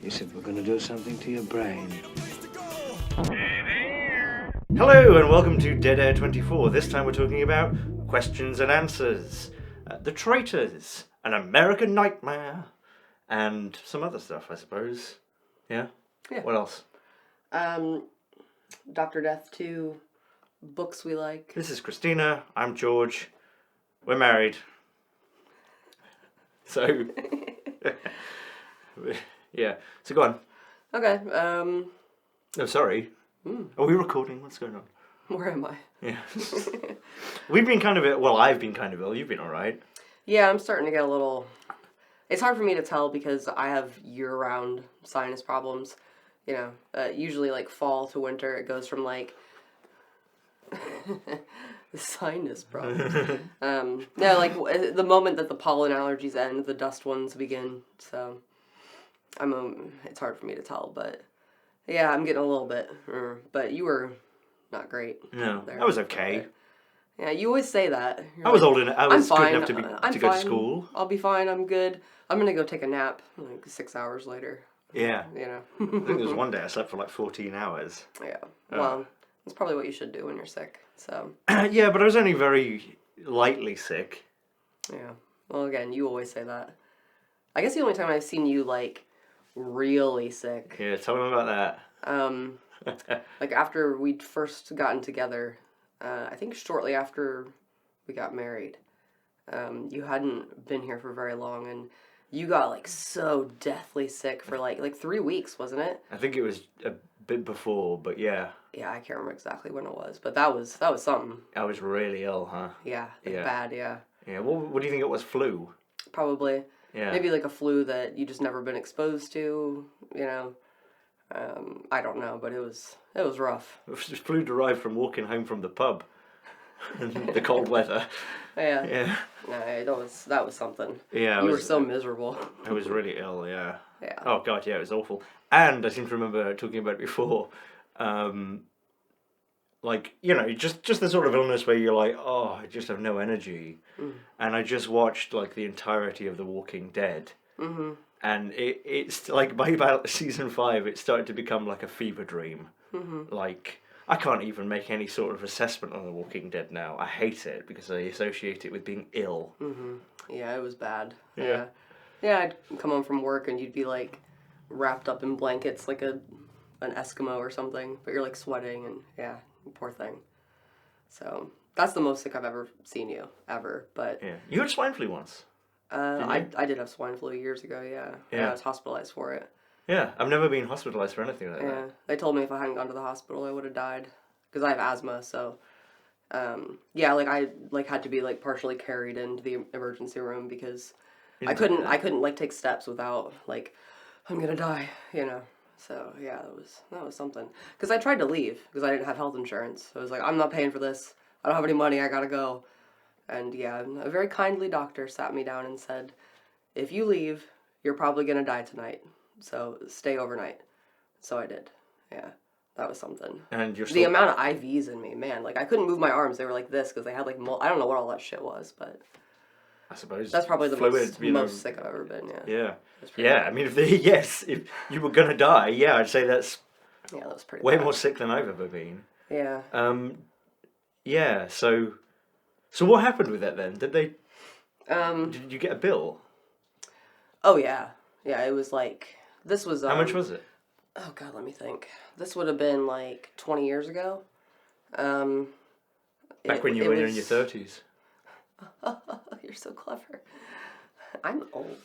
You said we're going to do something to your brain. Hello and welcome to Dead Air 24. This time we're talking about questions and answers, the Traitors, An American Nightmare, and some other stuff, I suppose. Yeah? Yeah. What else? Dr. Death 2, books we like. This is Christina. I'm George. We're married. So, yeah. So go on. Okay, Oh, sorry. Are we recording? What's going on? where am I? Yeah. We've been kind of ill. Well, I've been kind of ill. You've been all right. Yeah, I'm starting to get a little... It's hard for me to tell because I have year-round sinus problems. You know, usually like fall to winter, it goes from like... the sinus problems. No, like the moment that the pollen allergies end, the dust ones begin. So, it's hard for me to tell, but yeah, I'm getting a little bit. But you were not great. No, there. I was okay. Yeah, you always say that. You're I was like, old enough. I was I'm good fine. enough to go to school. I'll be fine. I'm good. I'm gonna go take a nap like 6 hours later. Yeah. You know. I think there was one day I slept for like 14 hours. Yeah. Well, that's probably what you should do when you're sick. So. Yeah, but I was only very lightly sick. Yeah. Well, again, you always say that. I guess the only time I've seen you like really sick. Yeah, tell me about that. Like after we'd first gotten together, I think shortly after we got married, you hadn't been here for very long, and you got like so deathly sick for like 3 weeks, wasn't it? I think it was a bit before, but yeah. Yeah, I can't remember exactly when it was, but that was something. I was really ill, huh? Yeah, like Yeah. bad, yeah. Yeah, what do you think it was? Flu? Probably. Yeah. Maybe like a flu that you just never been exposed to, you know. I don't know, but it was rough. It was flu derived from walking home from the pub in the cold weather. Yeah. Yeah. No, that was something. Yeah. You were so miserable. I was really ill, yeah. Yeah. Oh, God, yeah, it was awful. And I seem to remember talking about it before, like, you know, just the sort of illness where you're like, oh, I just have no energy. And I just watched, like, the entirety of The Walking Dead. Mm-hmm. And it's, like, by about season 5, it started to become like a fever dream. Mm-hmm. Like, I can't even make any sort of assessment on The Walking Dead now. I hate it because I associate it with being ill. Mm-hmm. Yeah, it was bad. Yeah. Yeah, I'd come home from work and you'd be, like, wrapped up in blankets like an Eskimo or something, but you're, like, sweating and, yeah, poor thing. So, that's the most sick I've ever seen you, ever, but... Yeah. You had swine flu once. I did have swine flu years ago, yeah. Yeah. I was hospitalized for it. Yeah, I've never been hospitalized for anything like Yeah, that. they told me if I hadn't gone to the hospital, I would have died, because I have asthma, so... yeah, like, I, like, had to be, like, partially carried into the emergency room, because I couldn't, like, take steps without, like, I'm gonna die, you know. So, yeah, that was something. Because I tried to leave, because I didn't have health insurance. So I was like, I'm not paying for this. I don't have any money, I gotta go. And, yeah, a very kindly doctor sat me down and said, if you leave, you're probably gonna die tonight. So, stay overnight. So I did. Yeah, that was something. And you're still... The amount of IVs in me, man. Like, I couldn't move my arms. They were like this, because they had, like, I don't know what all that shit was, but... I suppose that's probably the fluid, most sick I've ever been, yeah. Yeah. Yeah, I mean, if you were going to die, yeah, I'd say that's yeah, that was pretty way bad. more sick than I've ever been. Yeah. Yeah, so what happened with that then? Did they... did you get a bill? Oh, yeah. Yeah, it was like... This was... How much was it? Oh, God, let me think. This would have been, like, 20 years ago. Back when you were in your 30s. You're so clever. I'm old.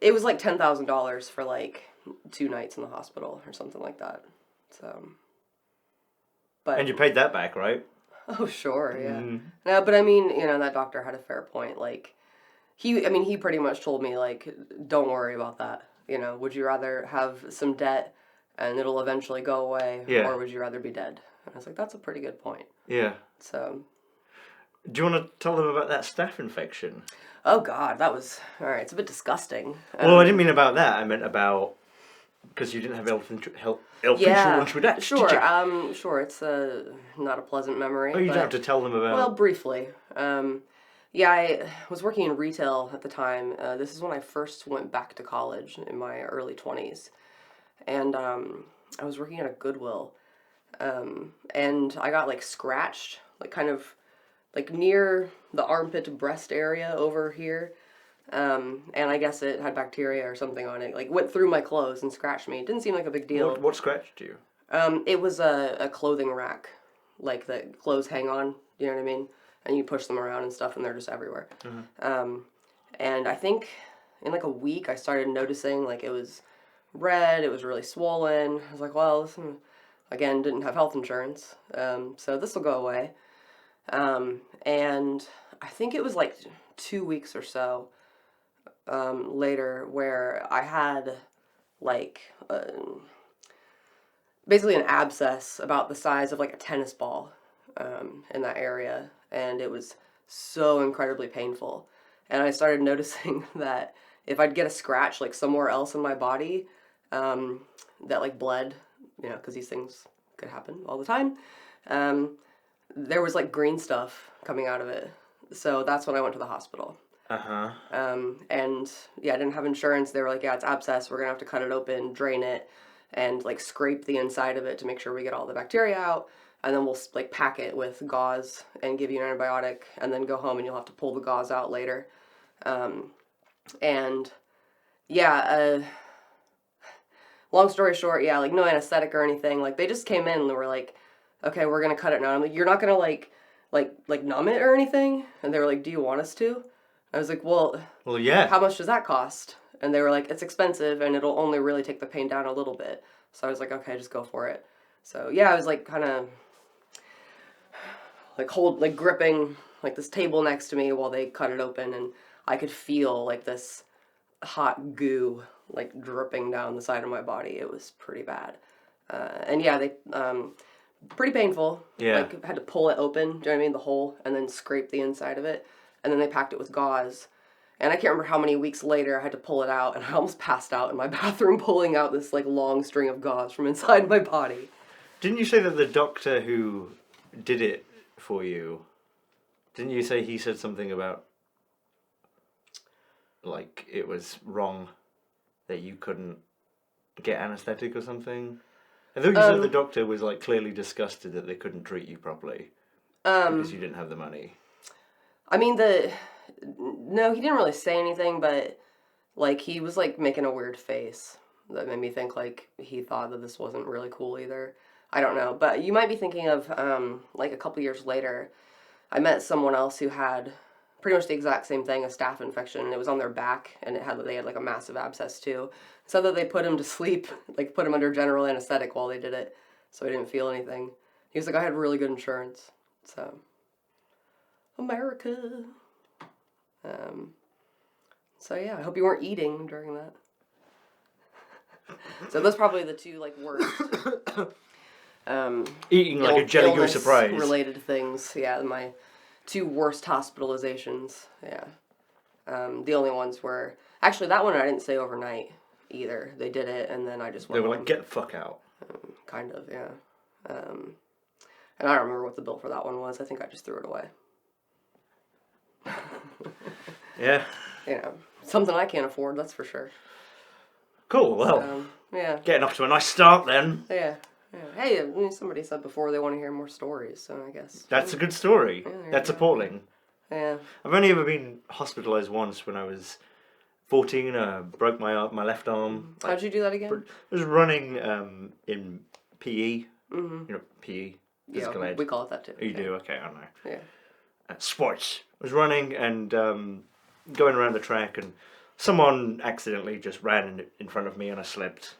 It was like $10,000 for like 2 nights in the hospital or something like that. So, but And you paid that back, right? oh sure, yeah. No, but I mean, you know, that doctor had a fair point. Like, he pretty much told me like, don't worry about that. You know, would you rather have some debt and it'll eventually go away, or would you rather be dead? And I was like, that's a pretty good point. Yeah. So. Do you want to tell them about that staph infection? Oh, God, that was... All right, it's a bit disgusting. Well, I didn't mean about that. I meant about... Because you didn't have health insurance with that, sure. did you? Sure, it's not a pleasant memory. Oh, you don't have to tell them about... Well, briefly. Yeah, I was working in retail at the time. This is when I first went back to college in my early 20s. And I was working at a Goodwill. And I got like scratched, like kind of like near the armpit to breast area over here. And I guess it had bacteria or something on it. Like went through my clothes and scratched me. It didn't seem like a big deal. What scratched you? It was a clothing rack, like that clothes hang on. You know what I mean? And you push them around and stuff, and they're just everywhere. And I think in like a week, I started noticing like it was red. It was really swollen. I was like, well, this, again, didn't have health insurance, so this will go away. And I think it was like 2 weeks or so later where I had like basically an abscess about the size of like a tennis ball in that area, and it was so incredibly painful. And I started noticing that if I'd get a scratch like somewhere else in my body that like bled, you know, because these things could happen all the time, there was like green stuff coming out of it. So that's when I went to the hospital. And yeah, I didn't have insurance. They were like, yeah, it's abscess. We're gonna have to cut it open, drain it, and like scrape the inside of it to make sure we get all the bacteria out. And then we'll like pack it with gauze and give you an antibiotic, and then go home and you'll have to pull the gauze out later. And yeah, long story short, yeah, like no anesthetic or anything. Like they just came in and they were like, okay, we're gonna cut it now. I'm like, you're not gonna like numb it or anything? And they were like, do you want us to? I was like, well, yeah. How much does that cost? And they were like, it's expensive and it'll only really take the pain down a little bit. So I was like, okay, just go for it. So yeah, I was like kind of like gripping like this table next to me while they cut it open, and I could feel like this hot goo like dripping down the side of my body. It was pretty bad. And yeah, they pretty painful. Yeah. Like had to pull it open, do you know what I mean? The hole, and then scrape the inside of it. And then they packed it with gauze. And I can't remember how many weeks later I had to pull it out, and I almost passed out in my bathroom pulling out this like long string of gauze from inside my body. Didn't you say that the doctor who did it for you, didn't you say he said something about like it was wrong that you couldn't get anesthetic or something? I thought you said the doctor was like clearly disgusted that they couldn't treat you properly because you didn't have the money. I mean, no, he didn't really say anything, but like he was like making a weird face that made me think like he thought that this wasn't really cool either. I don't know, but you might be thinking of like a couple years later, I met someone else who had pretty much the exact same thing, a staph infection, and it was on their back, and they had like a massive abscess too. So that they put him to sleep, like put him under general anesthetic while they did it, so he didn't feel anything. He was like, I had really good insurance, so America. So yeah, I hope you weren't eating during that. So those probably the two like worst. Eating like a jelly go surprise. Related things, yeah. My two worst hospitalizations, yeah. The only ones were actually that one I didn't stay overnight either. They did it, and then I just went. They were home. like, get the fuck out. Kind of, yeah. And I don't remember what the bill for that one was. I think I just threw it away. Yeah. You know, something I can't afford, that's for sure. Cool, well, yeah. Getting off to a nice start then. Yeah. Hey, I mean, somebody said before they want to hear more stories, so I guess. That's a good story. Yeah, That's appalling. Yeah. I've only ever been hospitalised once when I was 14. Broke my left arm. How'd you do that again? I was running in PE. Mm-hmm. You know, PE. Yeah, we call it that too. You do? Okay, I don't know. Yeah. Sports. I was running and going around the track, and someone accidentally just ran in front of me, and I slipped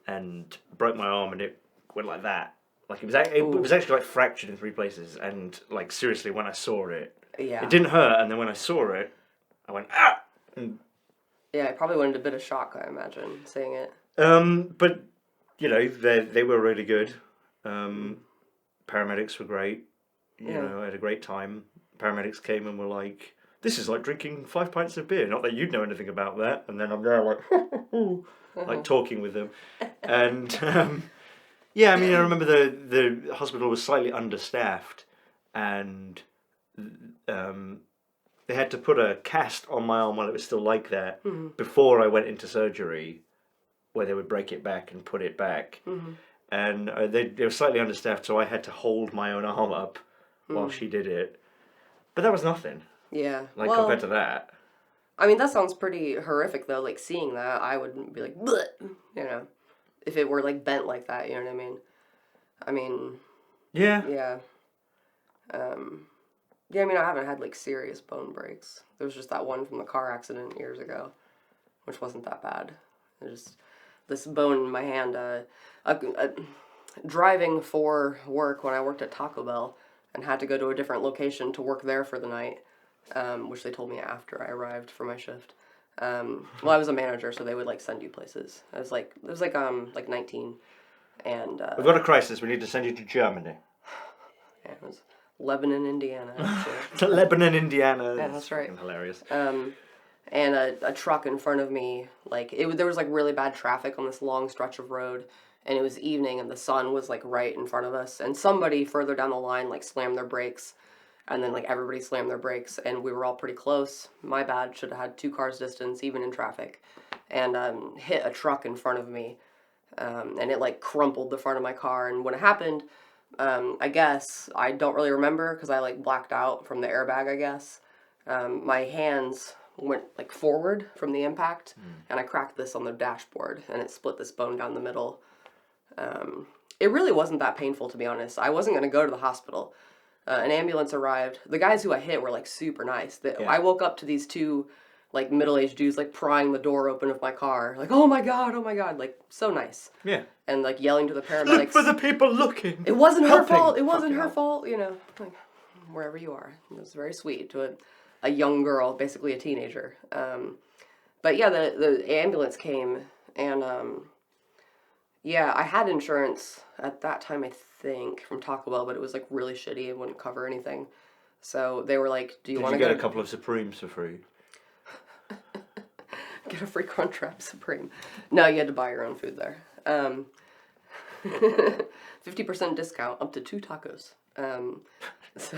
and broke my arm, and it went like that. Like it was actually like fractured in 3 places, and like seriously, when I saw it, yeah, it didn't hurt, and then when I saw it, I went ah. And, yeah, I probably went into a bit of shock, I imagine, seeing it. But you know, they were really good. Paramedics were great. You know, I had a great time. Paramedics came and were like, "This is like drinking 5 pints of beer." Not that you'd know anything about that. And then I'm there like, like talking with them, and yeah, I mean, I remember the hospital was slightly understaffed, and they they had to put a cast on my arm while it was still like that before I went into surgery, where they would break it back and put it back. And they were slightly understaffed, so I had to hold my own arm up while she did it. But that was nothing. Yeah. Like, well, compared to that. I mean, that sounds pretty horrific, though. Like, seeing that, I would be like, bleh, you know, if it were, like, bent like that, you know what I mean? I mean... Yeah. Yeah. Yeah, I mean, I haven't had, like, serious bone breaks. There was just that one from the car accident years ago, which wasn't that bad. It just... This bone in my hand, driving for work when I worked at Taco Bell and had to go to a different location to work there for the night, which they told me after I arrived for my shift. Well, I was a manager, so they would, like, send you places. I was, like, it was, like 19, and... We've got a crisis. We need to send you to Germany. Yeah, it was Lebanon, Indiana, actually. To Lebanon, Indiana. Yeah, that's right. Hilarious. And a truck in front of me, like, there was, like, really bad traffic on this long stretch of road, and it was evening, and the sun was, like, right in front of us, and somebody further down the line, like, slammed their brakes, and then, like, everybody slammed their brakes, and we were all pretty close. My bad, should have had 2 cars distance, even in traffic, and hit a truck in front of me, and it, like, crumpled the front of my car, and when it happened, I guess, I don't really remember, because I, like, blacked out from the airbag, I guess. My hands went, like, forward from the impact, and I cracked this on the dashboard, and it split this bone down the middle. It really wasn't that painful, to be honest. I wasn't going to go to the hospital. An ambulance arrived. The guys who I hit were, like, super nice. I woke up to these 2, like, middle-aged dudes, like, prying the door open of my car. Like, oh my god, like, so nice. Yeah. And, like, yelling to the paramedics. Look for the people looking. It wasn't her Helping. fault. It wasn't Fucking her hell. fault, you know. Like, wherever you are. It was very sweet to a young girl, basically a teenager. But yeah, the ambulance came, and yeah, I had insurance at that time, I think, from Taco Bell, but it was, like, really shitty. It wouldn't cover anything. So they were like, do you want to get a couple of Supremes for free? Get a free Crunchwrap Supreme. No, you had to buy your own food there. 50% discount, up to 2 tacos. So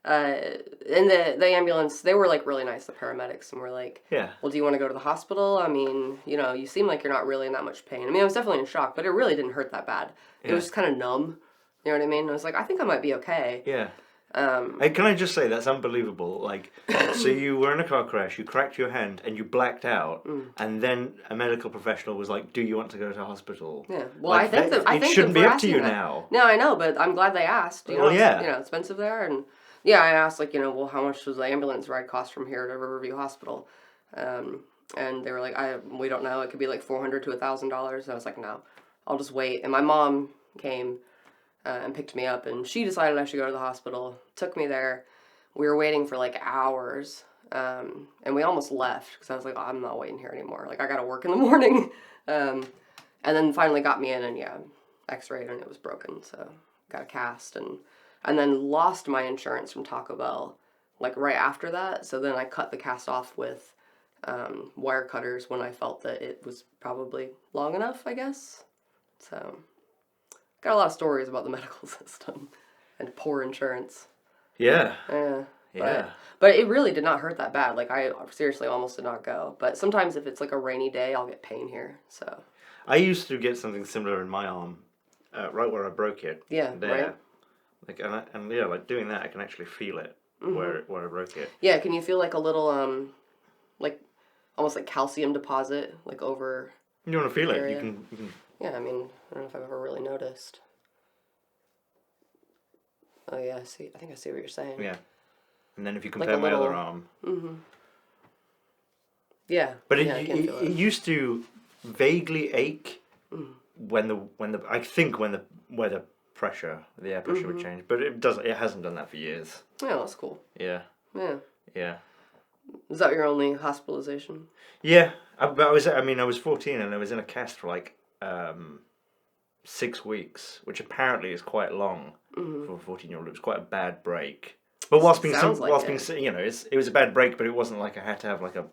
and the ambulance, they were, like, really nice, the paramedics, and were like, Yeah. well, do you want to go to the hospital? I mean, you know, you seem like you're not really in that much pain. I mean, I was definitely in shock, but it really didn't hurt that bad. It was just kind of numb. You know what I mean? I was like, I think I might be okay. Yeah. Hey, can I just say, that's unbelievable. Like, so you were in a car crash, you cracked your hand, and you blacked out, and then a medical professional was like, do you want to go to hospital? Yeah. Well, like, I think it shouldn't be up to you that. now. No, I know, but I'm glad they asked. You know, Well, yeah. It's, you know, expensive there, and yeah, I asked, like, you know, well, how much does the ambulance ride cost from here to Riverview Hospital? And they were like, we don't know. It could be like $400 to $1,000. I was like, no, I'll just wait. And my mom came and picked me up, and she decided I should go to the hospital. Took me there. We were waiting for like hours, and we almost left because I was like, oh, I'm not waiting here anymore. Like, I got to work in the morning. And then finally got me in, and yeah, x-rayed, and it was broken. So got a cast, and then lost my insurance from Taco Bell like right after that. So then I cut the cast off with wire cutters when I felt that it was probably long enough, I guess. So got a lot of stories about the medical system and poor insurance. Yeah. Yeah. But it really did not hurt that bad. Like, I seriously almost did not go. But sometimes if it's like a rainy day, I'll get pain here. So I used to get something similar in my arm, right where I broke it. Yeah, there. right. Like, and yeah, like doing that, I can actually feel it where I broke it. Yeah, can you feel like a little like almost like calcium deposit like over? You want to feel it? area? You can. Yeah, I mean, I don't know if I've ever really noticed. Oh yeah, I see. I think I see what you're saying. Yeah, and then if you Like compare a my little- other arm. Yeah. But yeah, I can feel it used to vaguely ache when the I think when the weather pressure, the air pressure would change, but it hasn't done that for years. Yeah, that's cool. Yeah. Yeah. Yeah. Is that your only hospitalization? Yeah, but I was 14 and I was in a cast for like 6 weeks, which apparently is quite long for a 14-year-old. It was quite a bad break. But whilst being you know, it was a bad break, but it wasn't like I had to have like a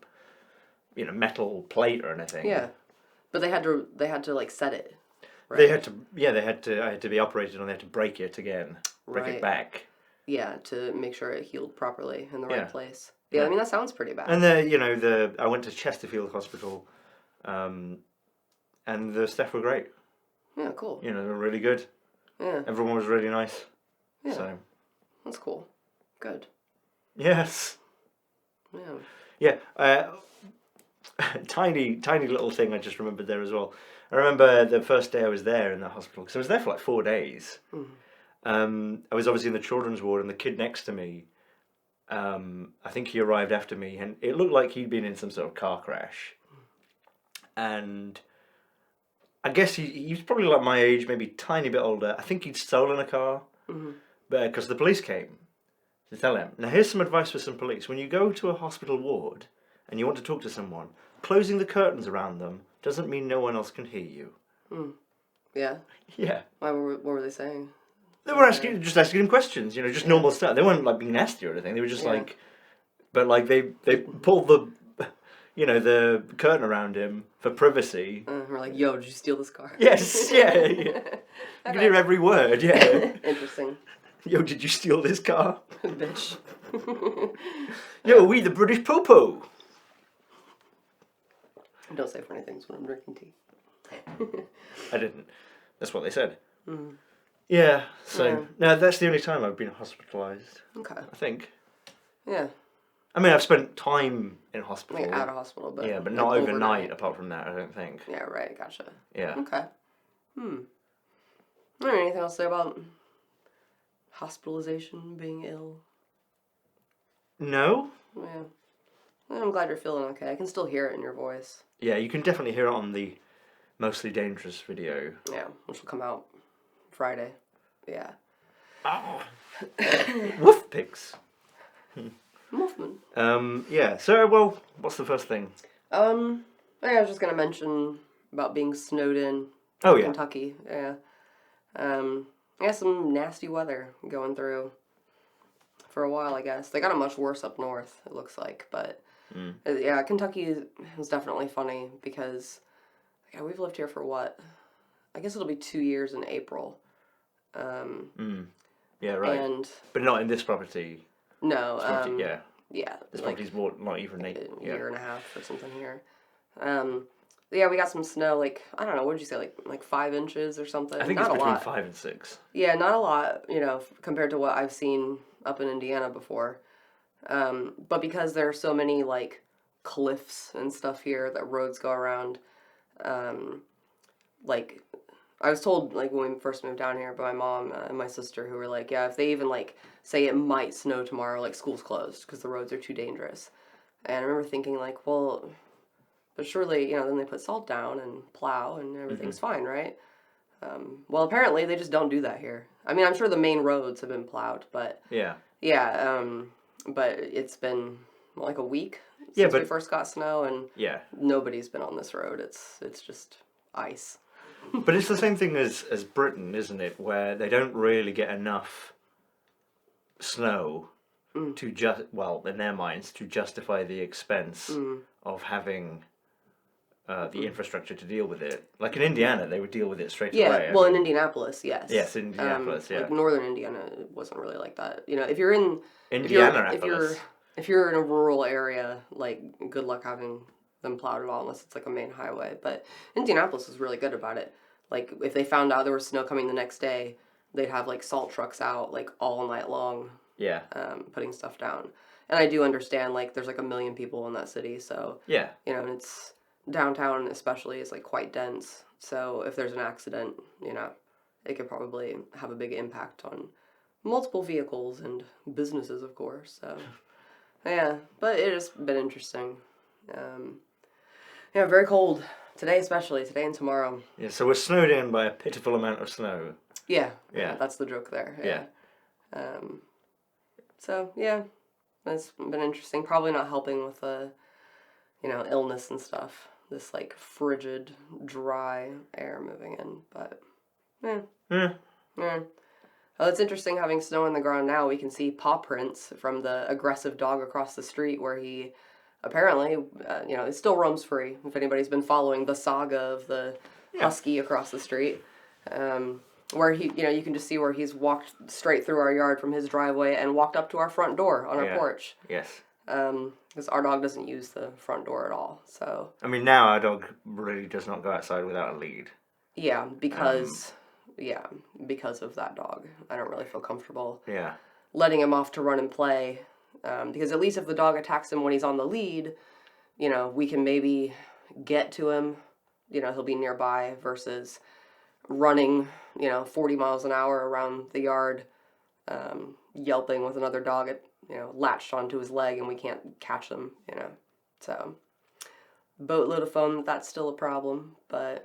metal plate or anything. Yeah. But they had to like set it. Right? They had to I had to be operated on. They had to break it again, break it back. Yeah, to make sure it healed properly in the Yeah. right place. Yeah, I mean, that sounds pretty bad. And I went to Chesterfield Hospital, and the staff were great. Yeah, cool. They were really good. Yeah. Everyone was really nice. Yeah. So. That's cool. Good. Yes. Yeah. Yeah. Tiny little thing I just remembered there as well. I remember the first day I was there in the hospital, because I was there for like 4 days. I was obviously in the children's ward, and the kid next to me, I think he arrived after me, and it looked like he'd been in some sort of car crash. And I guess he was probably like my age, maybe a tiny bit older. I think he'd stolen a car, because the police came to tell him. Now, here's some advice for some police. When you go to a hospital ward and you want to talk to someone, closing the curtains around them doesn't mean no one else can hear you. Yeah? Yeah. What were they saying? They were just asking him questions, just normal stuff. They weren't like being nasty or anything. They were just but like they pulled the curtain around him for privacy. We're like, yo, did you steal this car? Yes, yeah. You can hear every word, yeah. Interesting. Yo, did you steal this car? Bitch. Yo, we the British Popo. Don't say funny things when I'm drinking tea. I didn't. That's what they said. Yeah, so no, that's the only time I've been hospitalised. Okay. I think. Yeah. I mean, I've spent time in hospital. Like out of hospital, but but like not overnight. Apart from that, I don't think. Yeah, right. Gotcha. Yeah. Okay. Anything else to say about hospitalization, being ill? No. Yeah. Well, I'm glad you're feeling okay. I can still hear it in your voice. Yeah, you can definitely hear it on the Mostly Dangerous video. Yeah, which will come out Friday. Yeah. Oh. Woof pigs. Muffman. Yeah. So, well, what's the first thing? I was just gonna mention about being snowed in. Oh yeah. Kentucky. Yeah. Some nasty weather going through for a while, I guess. They got it much worse up north, it looks like, but yeah, Kentucky was definitely funny because we've lived here for what? I guess it'll be 2 years in April. Yeah, right. But not in this property. No. Yeah. Yeah. This property's more not even a year and a half or something here. Yeah, we got some snow. I don't know. What did you say? Like 5 inches or something. I think not it's between a lot. 5 and 6. Yeah, not a lot. Compared to what I've seen up in Indiana before. But because there are so many cliffs and stuff here that roads go around, I was told when we first moved down here by my mom and my sister, who were like, yeah, if they even say it might snow tomorrow, school's closed because the roads are too dangerous. And I remember thinking well, but surely then they put salt down and plow and everything's fine, right? Well, apparently they just don't do that here. I mean, I'm sure the main roads have been plowed, but yeah, but it's been a week since we first got snow, and nobody's been on this road. It's just ice. But it's the same thing as Britain, isn't it? Where they don't really get enough snow to in their minds, to justify the expense of having the infrastructure to deal with it. Like in Indiana, they would deal with it straight away. Yeah, well, in Indianapolis, yes. Yes, Indianapolis, yeah. Northern Indiana, it wasn't really like that. If you're in Indianapolis. If you're in a rural area, good luck having them plowed at all unless it's a main highway. But Indianapolis is really good about it. If they found out there was snow coming the next day, they'd have salt trucks out all night long. Yeah. Putting stuff down. And I do understand there's 1 million people in that city, so yeah. And it's downtown especially is quite dense. So if there's an accident, it could probably have a big impact on multiple vehicles and businesses, of course. So yeah, but it has been interesting. Very cold today, especially today and tomorrow. Yeah, so we're snowed in by a pitiful amount of snow. Yeah, that's the joke there. Yeah. So yeah, that's been interesting. Probably not helping with the, illness and stuff. This frigid, dry air moving in, but yeah. Well, it's interesting having snow on the ground now. We can see paw prints from the aggressive dog across the street where he apparently, it still roams free. If anybody's been following the saga of the husky across the street. where you can just see where he's walked straight through our yard from his driveway and walked up to our front door on our porch. Yes. Because our dog doesn't use the front door at all. So. I mean, now our dog really does not go outside without a lead. Yeah, because of that dog, I don't really feel comfortable. Yeah. Letting him off to run and play, because at least if the dog attacks him when he's on the lead, we can maybe get to him. He'll be nearby versus running, 40 miles an hour around the yard, yelping with another dog latched onto his leg and we can't catch them, So, boatload of fun, that's still a problem, but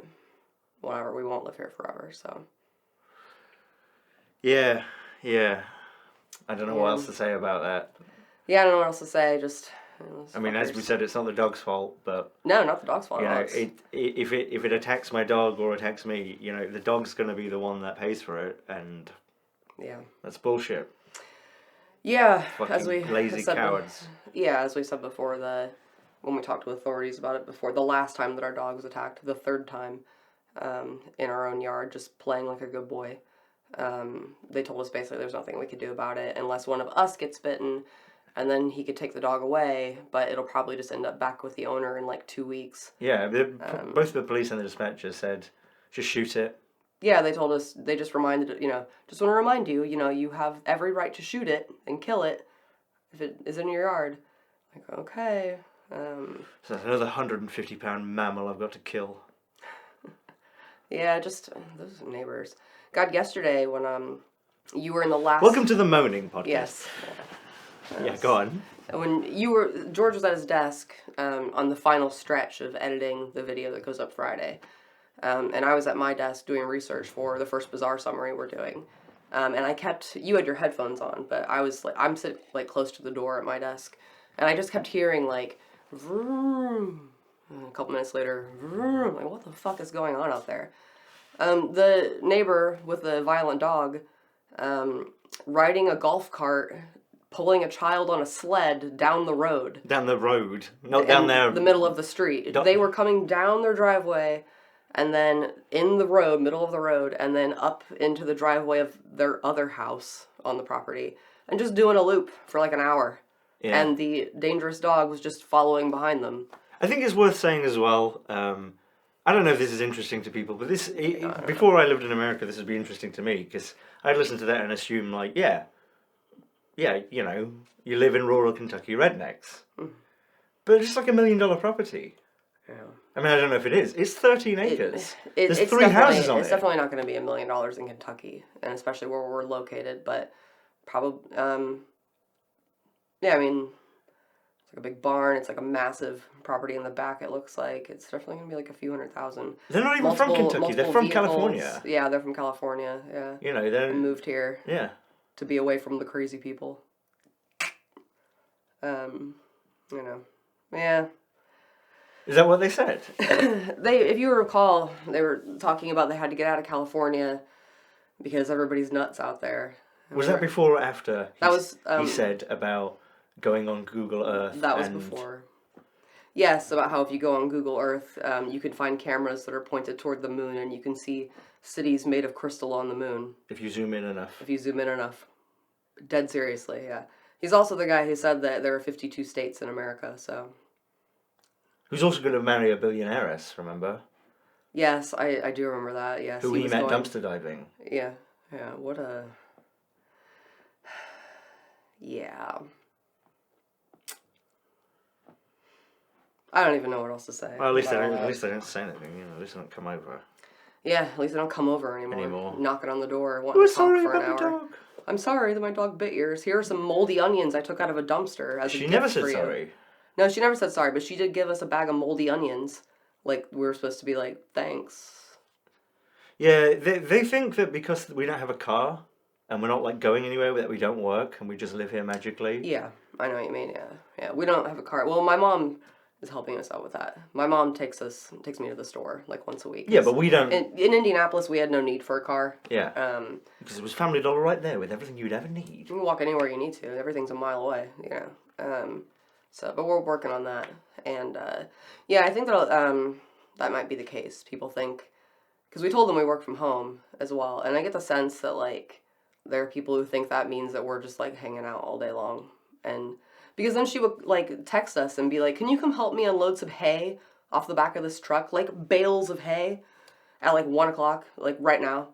whatever, we won't live here forever, so. Yeah. I don't know what else to say about that. Yeah, I don't know what else to say, just... I mean, as we said, it's not the dog's fault, but... No, not the dog's fault. If it attacks my dog or attacks me, the dog's going to be the one that pays for it, and... Yeah. That's bullshit. Yeah, Fucking lazy cowards. As we said before, when we talked to authorities about it before, the last time that our dog was attacked, the third time, in our own yard, just playing like a good boy, they told us basically there's nothing we could do about it unless one of us gets bitten, and then he could take the dog away, but it'll probably just end up back with the owner in like 2 weeks. Yeah, both the police and the dispatcher said, just shoot it. Yeah, they told us, they just reminded, just want to remind you, you have every right to shoot it and kill it if it is in your yard. Like, okay. So that's another 150-pound mammal I've got to kill. Yeah, just those neighbors. God, yesterday when you were in the last... Welcome to the Moaning Podcast. Yes. Yeah, go on. When George was at his desk on the final stretch of editing the video that goes up Friday. And I was at my desk doing research for the first Bizarre summary we're doing. And you had your headphones on, but I'm sitting close to the door at my desk. And I just kept hearing vroom. And a couple minutes later, vroom. Like, what the fuck is going on out there? The neighbor with the violent dog, riding a golf cart, pulling a child on a sled down the road. Down the road, not down there. The middle of the street. They were coming down their driveway, and then in the road, middle of the road, and then up into the driveway of their other house on the property, and just doing a loop for an hour. Yeah. And the dangerous dog was just following behind them. I think it's worth saying as well, I don't know if this is interesting to people, but before I lived in America, this would be interesting to me, because I'd listen to that and assume, you live in rural Kentucky rednecks. Mm. But it's like $1 million property. Yeah. I mean, I don't know if it is. It's 13 acres. There's 3 houses on it. It's definitely not going to be $1 million in Kentucky, and especially where we're located, but probably, I mean, it's like a big barn. It's like a massive property in the back, it looks like. It's definitely going to be a few $100,000. They're not even from Kentucky. They're from California. Yeah, they're from California, yeah. They moved here. Yeah. To be away from the crazy people. Yeah. Is that what they said? If you recall, they were talking about they had to get out of California because everybody's nuts out there. Was that before or after he said about going on Google Earth? That was before. Yes, about how if you go on Google Earth, you can find cameras that are pointed toward the moon and you can see cities made of crystal on the moon. If you zoom in enough. Dead seriously, yeah. He's also the guy who said that there are 52 states in America, so... Who's also going to marry a billionaireess, remember? Yes, I do remember that, yes. Who he met dumpster diving. Yeah, what a... Yeah. I don't even know what else to say. Well, at least I don't say anything, at least I don't come over. Yeah, at least I don't come over anymore. Knocking on the door, wanting to talk for an hour. Dog. I'm sorry that my dog bit yours. Here are some moldy onions I took out of a dumpster as a gift for you. She never said sorry. No, she never said sorry, but she did give us a bag of moldy onions. We were supposed to be thanks. Yeah, they think that because we don't have a car and we're not going anywhere, that we don't work and we just live here magically. Yeah, I know what you mean. Yeah, we don't have a car. Well, my mom is helping us out with that. My mom takes me to the store once a week. Yeah, but we don't. In Indianapolis, we had no need for a car. Yeah. Because it was Family Dollar right there with everything you'd ever need. You can walk anywhere you need to. Everything's a mile away. But we're working on that, and I think that might be the case. People think because we told them we work from home as well, and I get the sense that, like, there are people who think that means that we're just, like, hanging out all day long, and because then she would, like, text us and be like, can you come help me unload some hay off the back of this truck, like, bales of hay at, like, 1 o'clock, like, right now?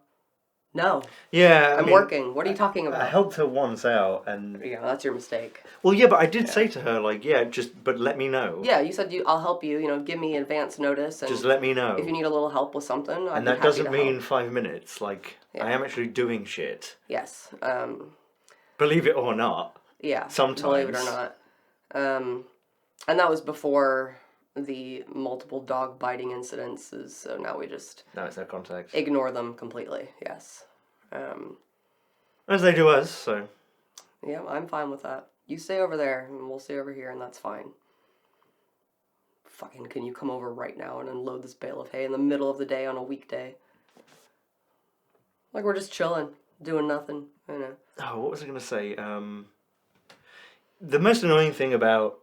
No. Yeah, I'm working. What are you talking about? I helped her once out, and Yeah, that's your mistake. well, yeah, but I did say to her, like, yeah, but let me know. Yeah, you said I'll help you. You know, give me advance notice, and Just let me know. if you need a little help with something, I'd and be that happy doesn't to mean help. 5 minutes. Like, I am actually doing shit. Yes. Believe it or not. Yeah. Sometimes. Believe it or not. And that was before the multiple dog biting incidences. So now we just No, it's no context. ignore them completely. Yes. As they do us. So. Yeah, I'm fine with that. You stay over there, and we'll stay over here, and that's fine. Fucking, can you come over right now and unload this bale of hay in the middle of the day on a weekday? Like, we're just chilling, doing nothing, you know. Oh, what was I going to say? The most annoying thing about...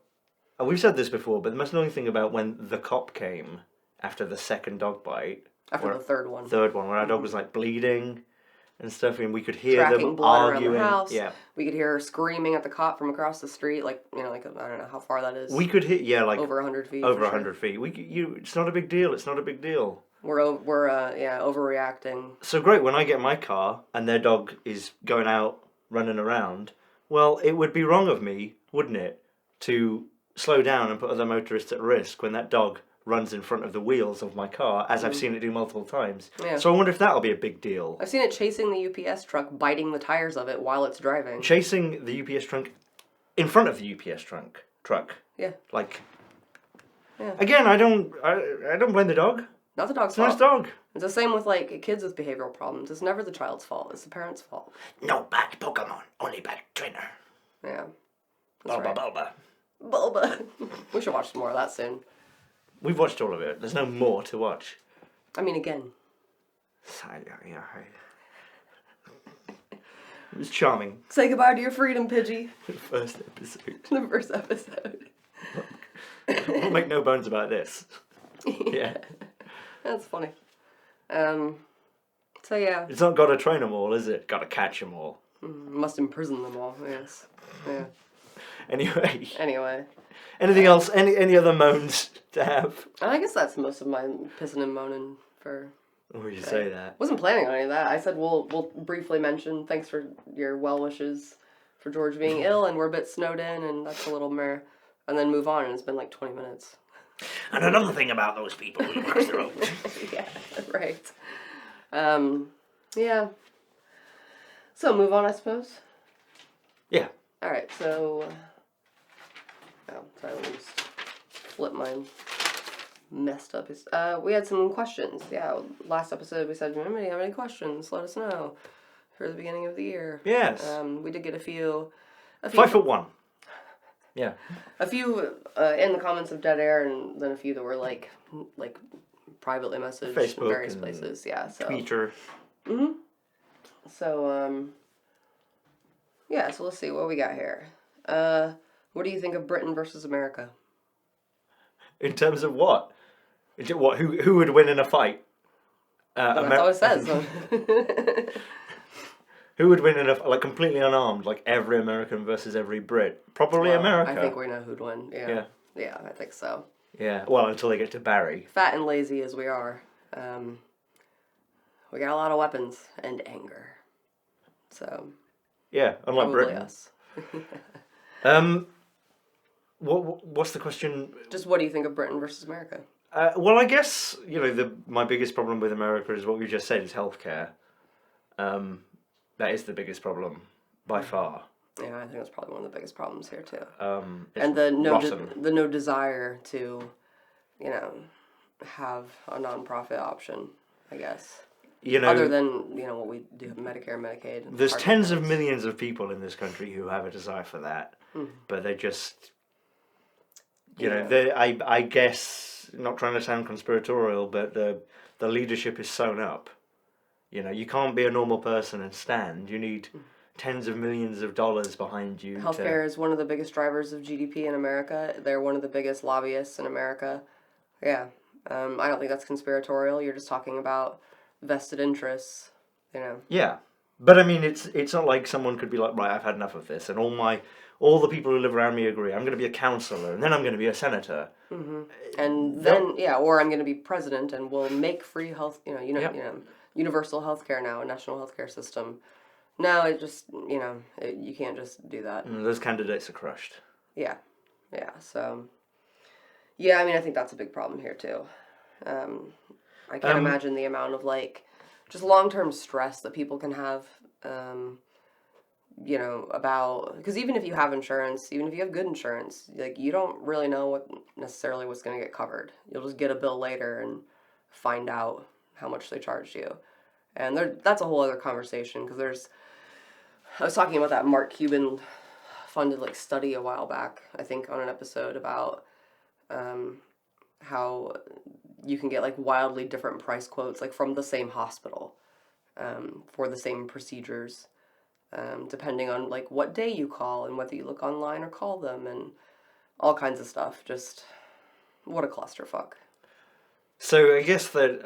Oh, we've said this before, but the most annoying thing about when the cop came after the second dog bite... After the third one. Third one, when our dog was, like, bleeding and stuff, and we could hear Tracking them blood arguing. around the house. Yeah. We could hear her screaming at the cop from across the street, like, you know, like, I don't know how far that is. We could hear, yeah, like... Over 100 feet. Over 100 feet. It's not a big deal, it's not a big deal. We're overreacting. So great, when I get my car and their dog is going out, running around, well, it would be wrong of me, wouldn't it, to slow down and put other motorists at risk when that dog runs in front of the wheels of my car, as I've seen it do multiple times. Yeah. So I wonder if that'll be a big deal. I've seen it chasing the UPS truck, biting the tires of it while it's driving. Chasing the UPS truck in front of the UPS truck. Yeah. Like, yeah. Again, I don't blame the dog. Not the dog's It's a nice fault. dog. It's the same with, like, kids with behavioral problems. It's never the child's fault. It's the parent's fault. No bad Pokemon, only bad trainer. Yeah. That's right. Bulba. Bulba. We should watch some more of that soon. We've watched all of it. There's no more to watch. I mean, again. Yeah. It was charming. Say goodbye to your freedom, Pidgey. The first episode. The first episode. We'll make no bones about this. Yeah. That's funny. So yeah. It's not got to train them all, is it? Got to catch them all. Must imprison them all, yes. Yeah. Anyway. Anything else? Any other moans to have? I guess that's most of my pissing and moaning for... Or you say that. Wasn't planning on any of that. I said we'll briefly mention, thanks for your well wishes for George being ill, and we're a bit snowed in, and that's a little meh. And then move on, and it's been like 20 minutes. And another thing about those people who cross the road. Yeah, right. Yeah. So, move on, I suppose? Yeah. Alright, so... Oh, sorry, let me just flip mine. Messed up. We had some questions. Yeah, last episode we said, do you have any questions? Let us know. For the beginning of the year. Yes. We did get a few 5'1". Yeah. A few in the comments of Dead Air, and then a few that were like privately messaged Facebook in various and places. Yeah. So. Twitter. Mhm. So yeah. So let's see what we got here. What do you think of Britain versus America? In terms of what? What? Who would win in a fight? That's all it says. Who would win in a, like, completely unarmed, like every American versus every Brit? Probably America. I think we know who'd win. Yeah. Yeah, I think so. Yeah. Well, until they get to Barry. Fat and lazy as we are, we got a lot of weapons and anger. So. Yeah, unlike probably Britain. Us. What's the question? Just what do you think of Britain versus America? Well, I guess, my biggest problem with America is what we just said, is healthcare. That is the biggest problem, by far. Yeah, I think that's probably one of the biggest problems here, too. And the no desire to, have a non-profit option, I guess. Other than, what we do, Medicare, Medicaid. There's tens of millions of people in this country who have a desire for that. But they just... I guess, not trying to sound conspiratorial, but the leadership is sewn up. You can't be a normal person and stand. You need tens of millions of dollars behind you. Healthcare is one of the biggest drivers of GDP in America. They're one of the biggest lobbyists in America. Yeah. I don't think that's conspiratorial. You're just talking about vested interests, you know. Yeah. But I mean, it's not like someone could be like, right, I've had enough of this, and all the people who live around me agree. I'm going to be a councillor, and then I'm going to be a senator. And then, or I'm going to be president, and we'll make free health, universal health care now, a national health care system. No, it just, you can't just do that. Those candidates are crushed. Yeah. So, yeah, I mean, I think that's a big problem here, too. I can't imagine the amount of, like, just long-term stress that people can have, about, because even if you have insurance, even if you have good insurance, like, you don't really know what's going to get covered. You'll just get a bill later and find out how much they charged you. And that's a whole other conversation, because I was talking about that Mark Cuban funded, like, study a while back, I think, on an episode about how you can get, like, wildly different price quotes, like, from the same hospital for the same procedures, depending on, like, what day you call and whether you look online or call them and all kinds of stuff. Just, what a clusterfuck. So I guess that,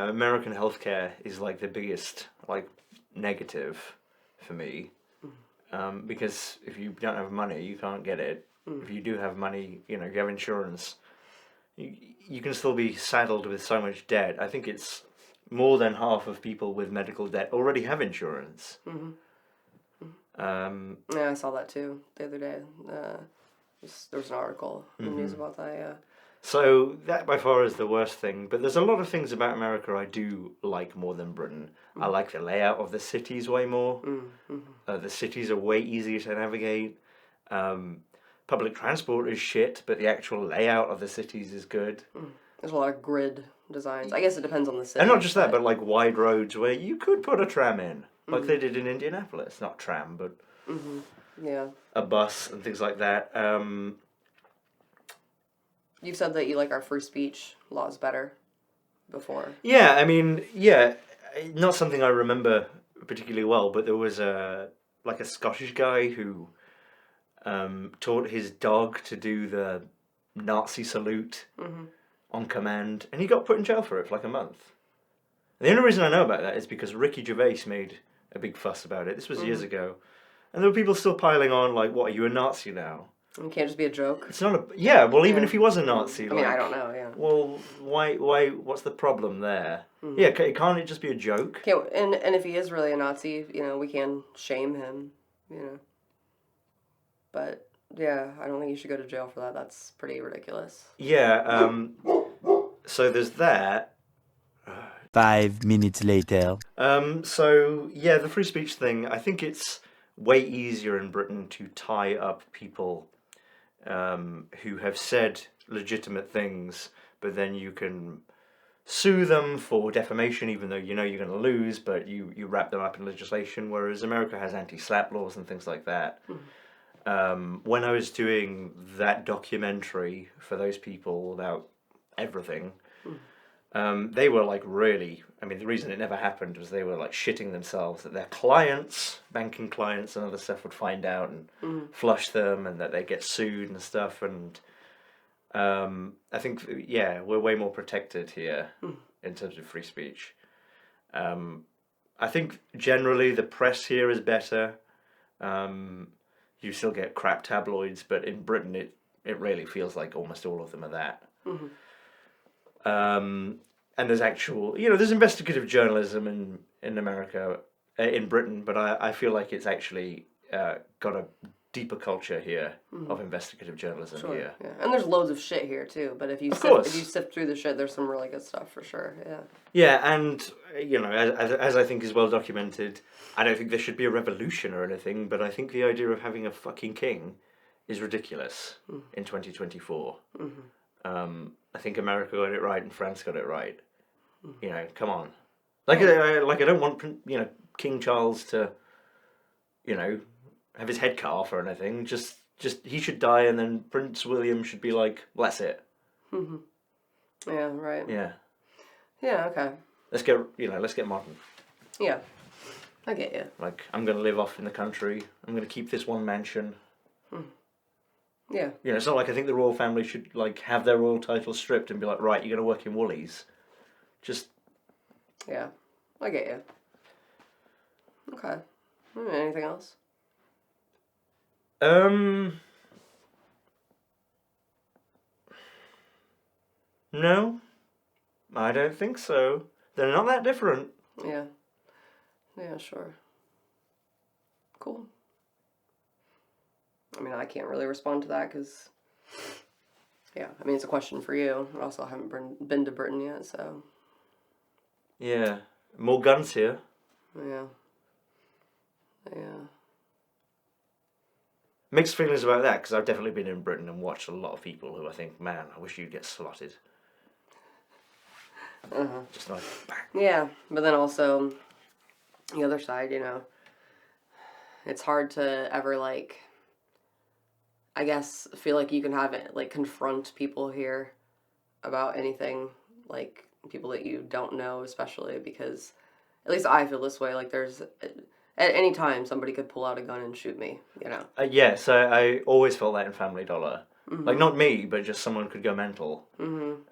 American healthcare is, like, the biggest, like, negative for me. Because if you don't have money, you can't get it. If you do have money, you have insurance, you can still be saddled with so much debt. I think it's more than half of people with medical debt already have insurance. Yeah, I saw that too the other day. There was an article in the news about that, yeah. So that by far is the worst thing, but there's a lot of things about America I do like more than Britain. I like the layout of the cities way more. The cities are way easier to navigate. Public transport is shit, but the actual layout of the cities is good. There's a lot of grid designs. I guess it depends on the city. And not just that, but like wide roads where you could put a tram in, like they did in Indianapolis. Not tram, but a bus and things like that. You've said that you like our free speech laws better before. Yeah, I mean, not something I remember particularly well, but there was a Scottish guy who taught his dog to do the Nazi salute on command, and he got put in jail for it for like a month. And the only reason I know about that is because Ricky Gervais made a big fuss about it. This was years ago, and there were people still piling on like, "What, are you a Nazi now?" It can't just be a joke. It's not a well, even if he was a Nazi, I mean, I don't know. Yeah. Well, why? What's the problem there? Yeah, can't it just be a joke? And if he is really a Nazi, we can shame him, But yeah, I don't think you should go to jail for that. That's pretty ridiculous. Yeah. So there's that. 5 minutes later. So yeah, the free speech thing. I think it's way easier in Britain to tie up people who have said legitimate things, but then you can sue them for defamation, even though you're going to lose, but you wrap them up in legislation, whereas America has anti-slap laws and things like that. When I was doing that documentary for those people about everything, they were like really, I mean, the reason it never happened was they were like shitting themselves that their clients, banking clients and other stuff would find out and flush them, and that they get sued and stuff. And I think, we're way more protected here in terms of free speech. I think generally the press here is better. You still get crap tabloids, but in Britain it really feels like almost all of them are that. And there's actual, there's investigative journalism in America, in Britain, but I feel like it's actually got a deeper culture here of investigative journalism here. Yeah. And there's loads of shit here too, but if you sift through the shit, there's some really good stuff for sure. Yeah. Yeah, and as I think is well documented, I don't think there should be a revolution or anything, but I think the idea of having a fucking king is ridiculous in 2024. I think America got it right and France got it right. Come on. I don't want King Charles to have his head cut off or anything. Just he should die, and then Prince William should be like, that's it. Yeah, right. Yeah. Yeah, okay. Let's get modern. Yeah. I get you. Like, I'm going to live off in the country. I'm going to keep this one mansion. Yeah. It's not like I think the royal family should like have their royal title stripped and be like, right, you're going to work in Woolies. Just Yeah, I get you. Okay. Anything else? No, I don't think so. They're not that different. Yeah. Yeah, sure. Cool. I mean, I can't really respond to that because, yeah, I mean, it's a question for you. I also haven't been to Britain yet, so. Yeah, more guns here. Yeah. Yeah. Mixed feelings about that because I've definitely been in Britain and watched a lot of people who I think, man, I wish you'd get slotted. Just like, bang. Yeah, but then also, the other side, it's hard to ever, like, I guess, feel like you can have it, like, confront people here about anything, like, people that you don't know, especially, because, at least I feel this way, like, there's, at any time, somebody could pull out a gun and shoot me, Yeah, so I always felt that in Family Dollar. Like, not me, but just someone could go mental.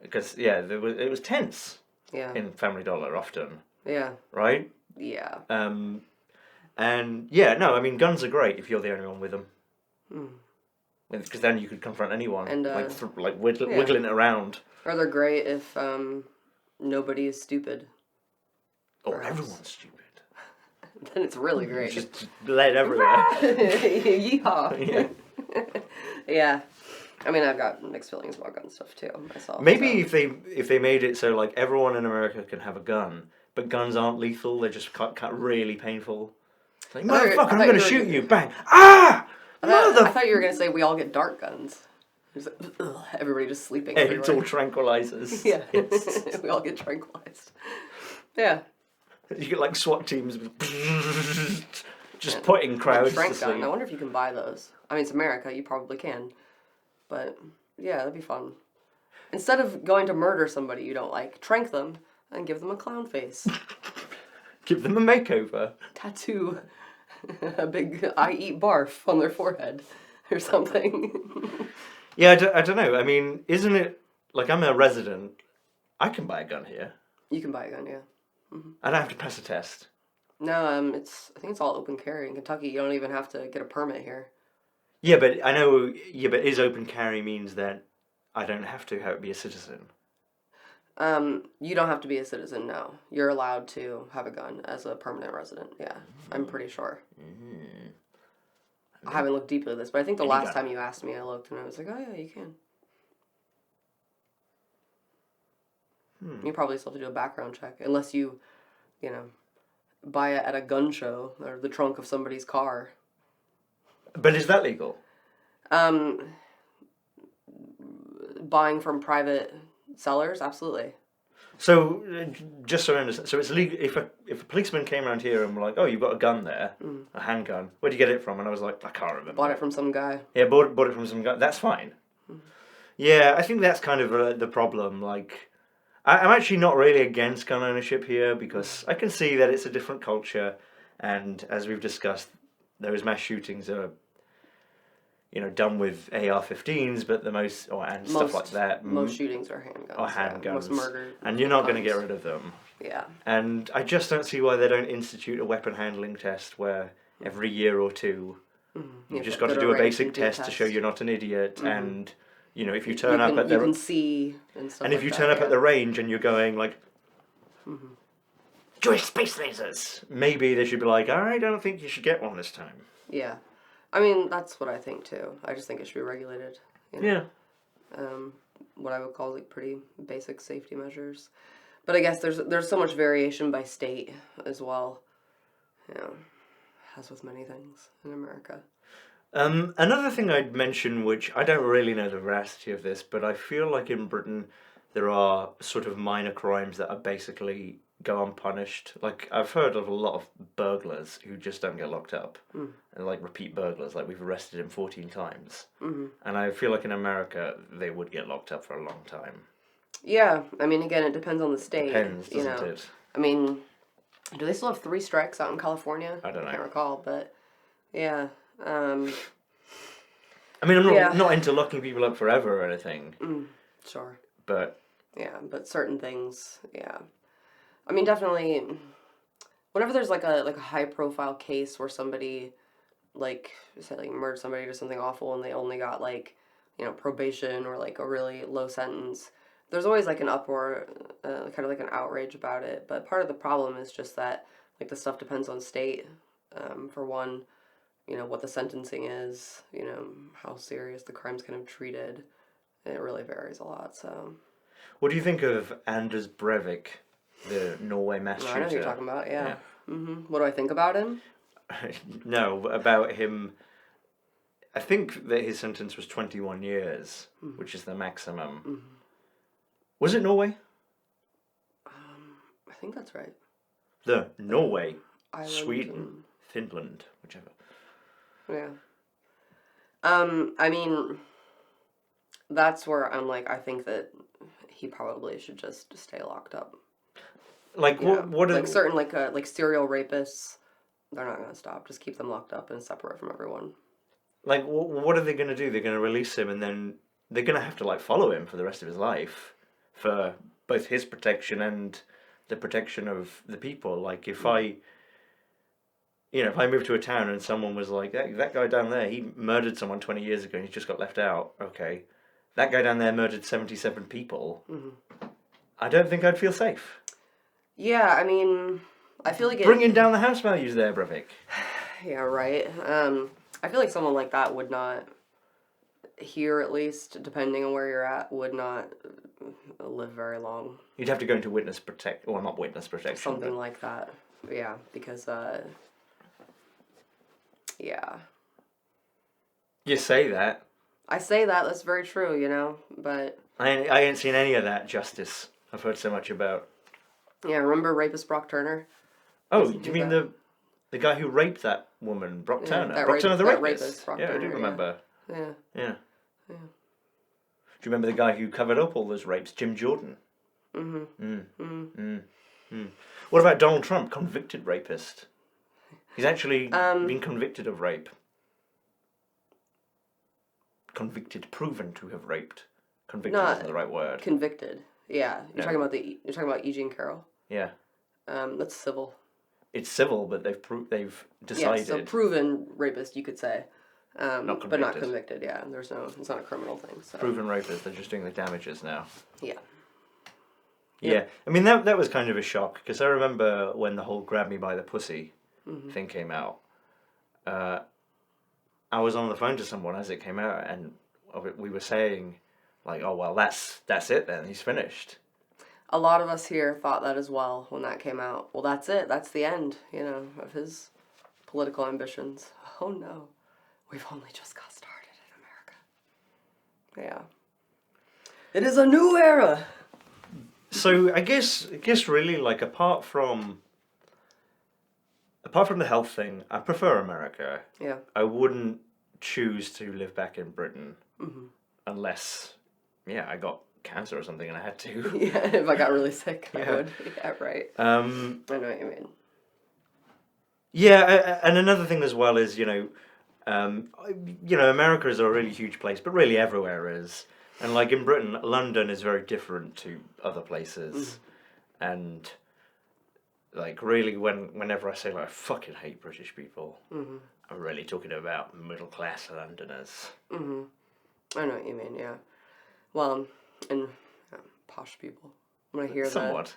Because, yeah, it was tense in Family Dollar often. Yeah. Right? Yeah. And, yeah, no, I mean, guns are great if you're the only one with them. Because then you could confront anyone, And, wiggling it around. Or they're great if nobody is stupid. Or everyone's stupid. Then it's really great. Just lead everywhere. Yeehaw. Yeah. Yeah. I mean, I've got mixed feelings about gun stuff too myself. Maybe if they made it so like everyone in America can have a gun, but guns aren't lethal, they're just cut really painful. It's like, motherfucker, I'm gonna shoot you! Bang! Ah! I thought you were gonna say we all get dart guns. Everybody just sleeping everywhere. It's all tranquilizers. Yeah. We all get tranquilized. Yeah. You get like SWAT teams just putting crowds trank to sleep. gun. I wonder if you can buy those. I mean, it's America. You probably can. But, yeah, that'd be fun. Instead of going to murder somebody you don't like, trank them and give them a clown face. Give them a makeover. Tattoo a big I eat barf on their forehead or something. Yeah, I don't know. I mean, isn't it... Like, I'm a resident. I can buy a gun here. You can buy a gun, yeah. I don't have to pass a test. No, I think it's all open carry in Kentucky. You don't even have to get a permit here. Yeah, but I know... Yeah, but is open carry means that I don't have to be a citizen? You don't have to be a citizen, no. You're allowed to have a gun as a permanent resident, yeah. I'm pretty sure. I haven't looked deeply at this, but I think the last time you asked me, I looked and I was like, oh yeah, you can. You probably still have to do a background check, unless you, buy it at a gun show or the trunk of somebody's car. But is that legal? Buying from private sellers, absolutely. So, just so I understand, so it's legal if a policeman came around here and were like, "Oh, you've got a gun there, a handgun. Where'd you get it from?" And I was like, "I can't remember." Bought it from some guy. Yeah, bought it from some guy. That's fine. Yeah, I think that's kind of the problem. Like, I'm actually not really against gun ownership here because I can see that it's a different culture, and as we've discussed, those mass shootings are, done with AR-15s, but stuff like that. Most shootings are handguns. Or handguns. Yeah, most murder. And you're not going to get rid of them. Yeah. And I just don't see why they don't institute a weapon handling test where every year or two you've just got to do a basic test to show you're not an idiot. And, if you turn up at the... You can see and stuff. And if you turn up at the range and you're going like... Jewish space lasers! Maybe they should be like, I don't think you should get one this time. Yeah. I mean, that's what I think too. I just think it should be regulated. Yeah. What I would call like pretty basic safety measures. But I guess there's so much variation by state as well. As with many things in America. Another thing I'd mention, which I don't really know the veracity of this, but I feel like in Britain there are sort of minor crimes that are basically go unpunished. Like, I've heard of a lot of burglars who just don't get locked up. And like repeat burglars, like we've arrested him 14 times. And I feel like in America they would get locked up for a long time. Yeah, I mean, again, it depends on the state. Depends, doesn't it? I mean, do they still have 3 strikes out in California? I don't know. I can't recall, but yeah. I mean, I'm not into locking people up forever or anything. Sure. But... Yeah, but certain things, yeah. I mean, definitely, whenever there's like a high profile case where somebody like say like murdered somebody or something awful and they only got like, you know, probation or like a really low sentence, there's always like an uproar, kind of like an outrage about it. But part of the problem is just that like the stuff depends on state. For one, you know, what the sentencing is, you know, how serious the crime's kind of treated. It really varies a lot. So. What do you think of Anders Breivik, the Norway mass shooter? I know who you're talking about. Yeah. What do I think about him? No, about him. I think that his sentence was 21 years, which is the maximum. Was it Norway? I think that's right. The Norway, Ireland Sweden, Finland, whichever. Yeah. I mean, that's where I'm like, I think that he probably should just stay locked up. Like what? Like certain like serial rapists, they're not gonna stop. Just keep them locked up and separate from everyone. Like what are they gonna do? They're gonna release him, and then they're gonna have to like follow him for the rest of his life, for both his protection and the protection of the people. Like if I moved to a town and someone was like, that guy down there, he murdered someone 20 years ago and he just got left out. Okay. That guy down there murdered 77 people. I don't think I'd feel safe. Yeah, I mean, I feel like Bringing down the house values there, Breivik. Yeah, right. I feel like someone like that would not, here at least, depending on where you're at, would not live very long. You'd have to go into witness protection, well, not witness protection. Something like that. Yeah, because, yeah. You say that. I say that, that's very true, you know, but... I ain't seen any of that justice I've heard so much about. Yeah, remember rapist Brock Turner? Oh, do you mean the guy who raped that woman, Brock Turner? Brock Turner the rapist Brock yeah, Turner, I do remember. Yeah. Yeah. Do you remember the guy who covered up all those rapes, Jim Jordan? What about Donald Trump, convicted rapist? He's actually been convicted of rape. Convicted, proven to have raped. Convicted isn't the right word. Convicted. Yeah. You're talking about E. Jean Carroll. Yeah. That's civil. It's civil, but they've decided. Yeah, so proven rapist, you could say. Not convicted. But not convicted, yeah. It's not a criminal thing. So. Proven rapist, they're just doing the damages now. Yeah. Yeah. I mean, that was kind of a shock, because I remember when the whole grab me by the pussy thing came out. I was on the phone to someone as it came out, and we were saying, like, oh, well, that's it then, he's finished. A lot of us here thought that as well when that came out. Well, that's it. That's the end, you know, of his political ambitions. Oh, no. We've only just got started in America. Yeah. It is a new era. So I guess really, like, apart from the health thing, I prefer America. Yeah. I wouldn't choose to live back in Britain unless, I got cancer or something and I had to. Yeah, if I got really sick, I would. Yeah, right. I know what you mean. Yeah, and another thing as well is, America is a really huge place, but really everywhere is. And like in Britain, London is very different to other places. And like really whenever I say like I fucking hate British people, I'm really talking about middle class Londoners. I know what you mean, yeah. Well, and posh people. When I hear Somewhat. that.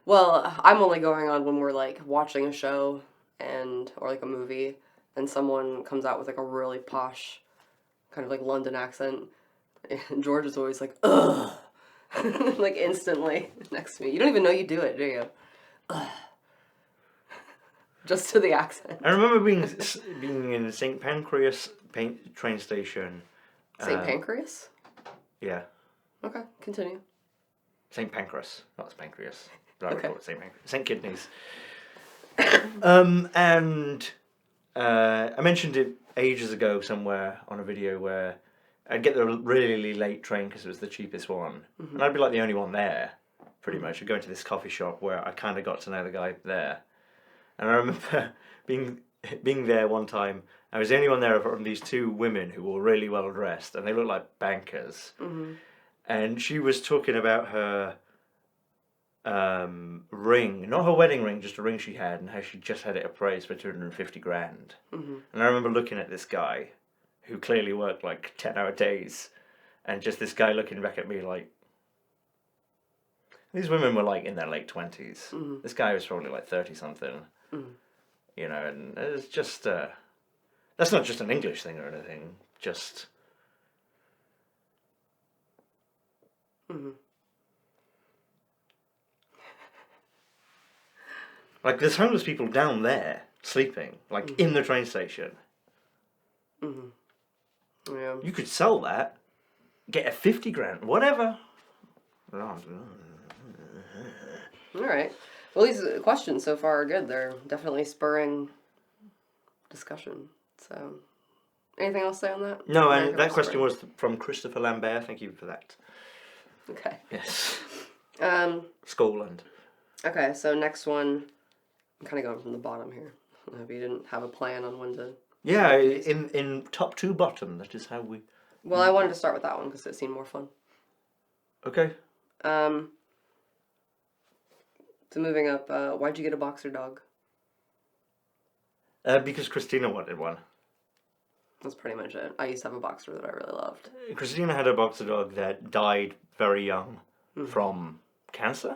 Well, I'm only going on when we're like watching a show or like a movie and someone comes out with like a really posh kind of like London accent. And George is always like, ugh. Like instantly next to me. You don't even know you do it, do you? Ugh. Just to the accent. I remember being in St. Pancras train station. St. Pancras? Yeah. Okay, continue. St. Pancras, not Pancreas. I Okay. call it St. Pancras. St. Kidneys. And I mentioned it ages ago somewhere on a video where I'd get the really late train because it was the cheapest one. And I'd be like the only one there, pretty much. I'd go into this coffee shop where I kind of got to know the guy there. And I remember being there one time. I was the only one there from these two women who were really well dressed, and they looked like bankers. And she was talking about her ring, not her wedding ring, just a ring she had, and how she just had it appraised for 250 grand. And I remember looking at this guy, who clearly worked like 10-hour days, and just this guy looking back at me like. These women were like in their late 20s. This guy was probably like 30 something. You know, and it's just that's not just an English thing or anything. Just. Like, there's homeless people down there sleeping, like, in the train station. Yeah. You could sell that, get a 50 grand, whatever. All right. Well, these questions so far are good. They're definitely spurring discussion. So, anything else to say on that? No, and that question was from Christopher Lambert. Thank you for that. Okay. Yes. Scotland. Okay, so next one. I'm kind of going from the bottom here. I hope you didn't have a plan on when to... Yeah, in top to bottom, that is how we... Well, I wanted to start with that one because it seemed more fun. Okay. So moving up, why'd you get a boxer dog? Because Christina wanted one. That's pretty much it. I used to have a boxer that I really loved. Christina had a boxer dog that died very young from cancer.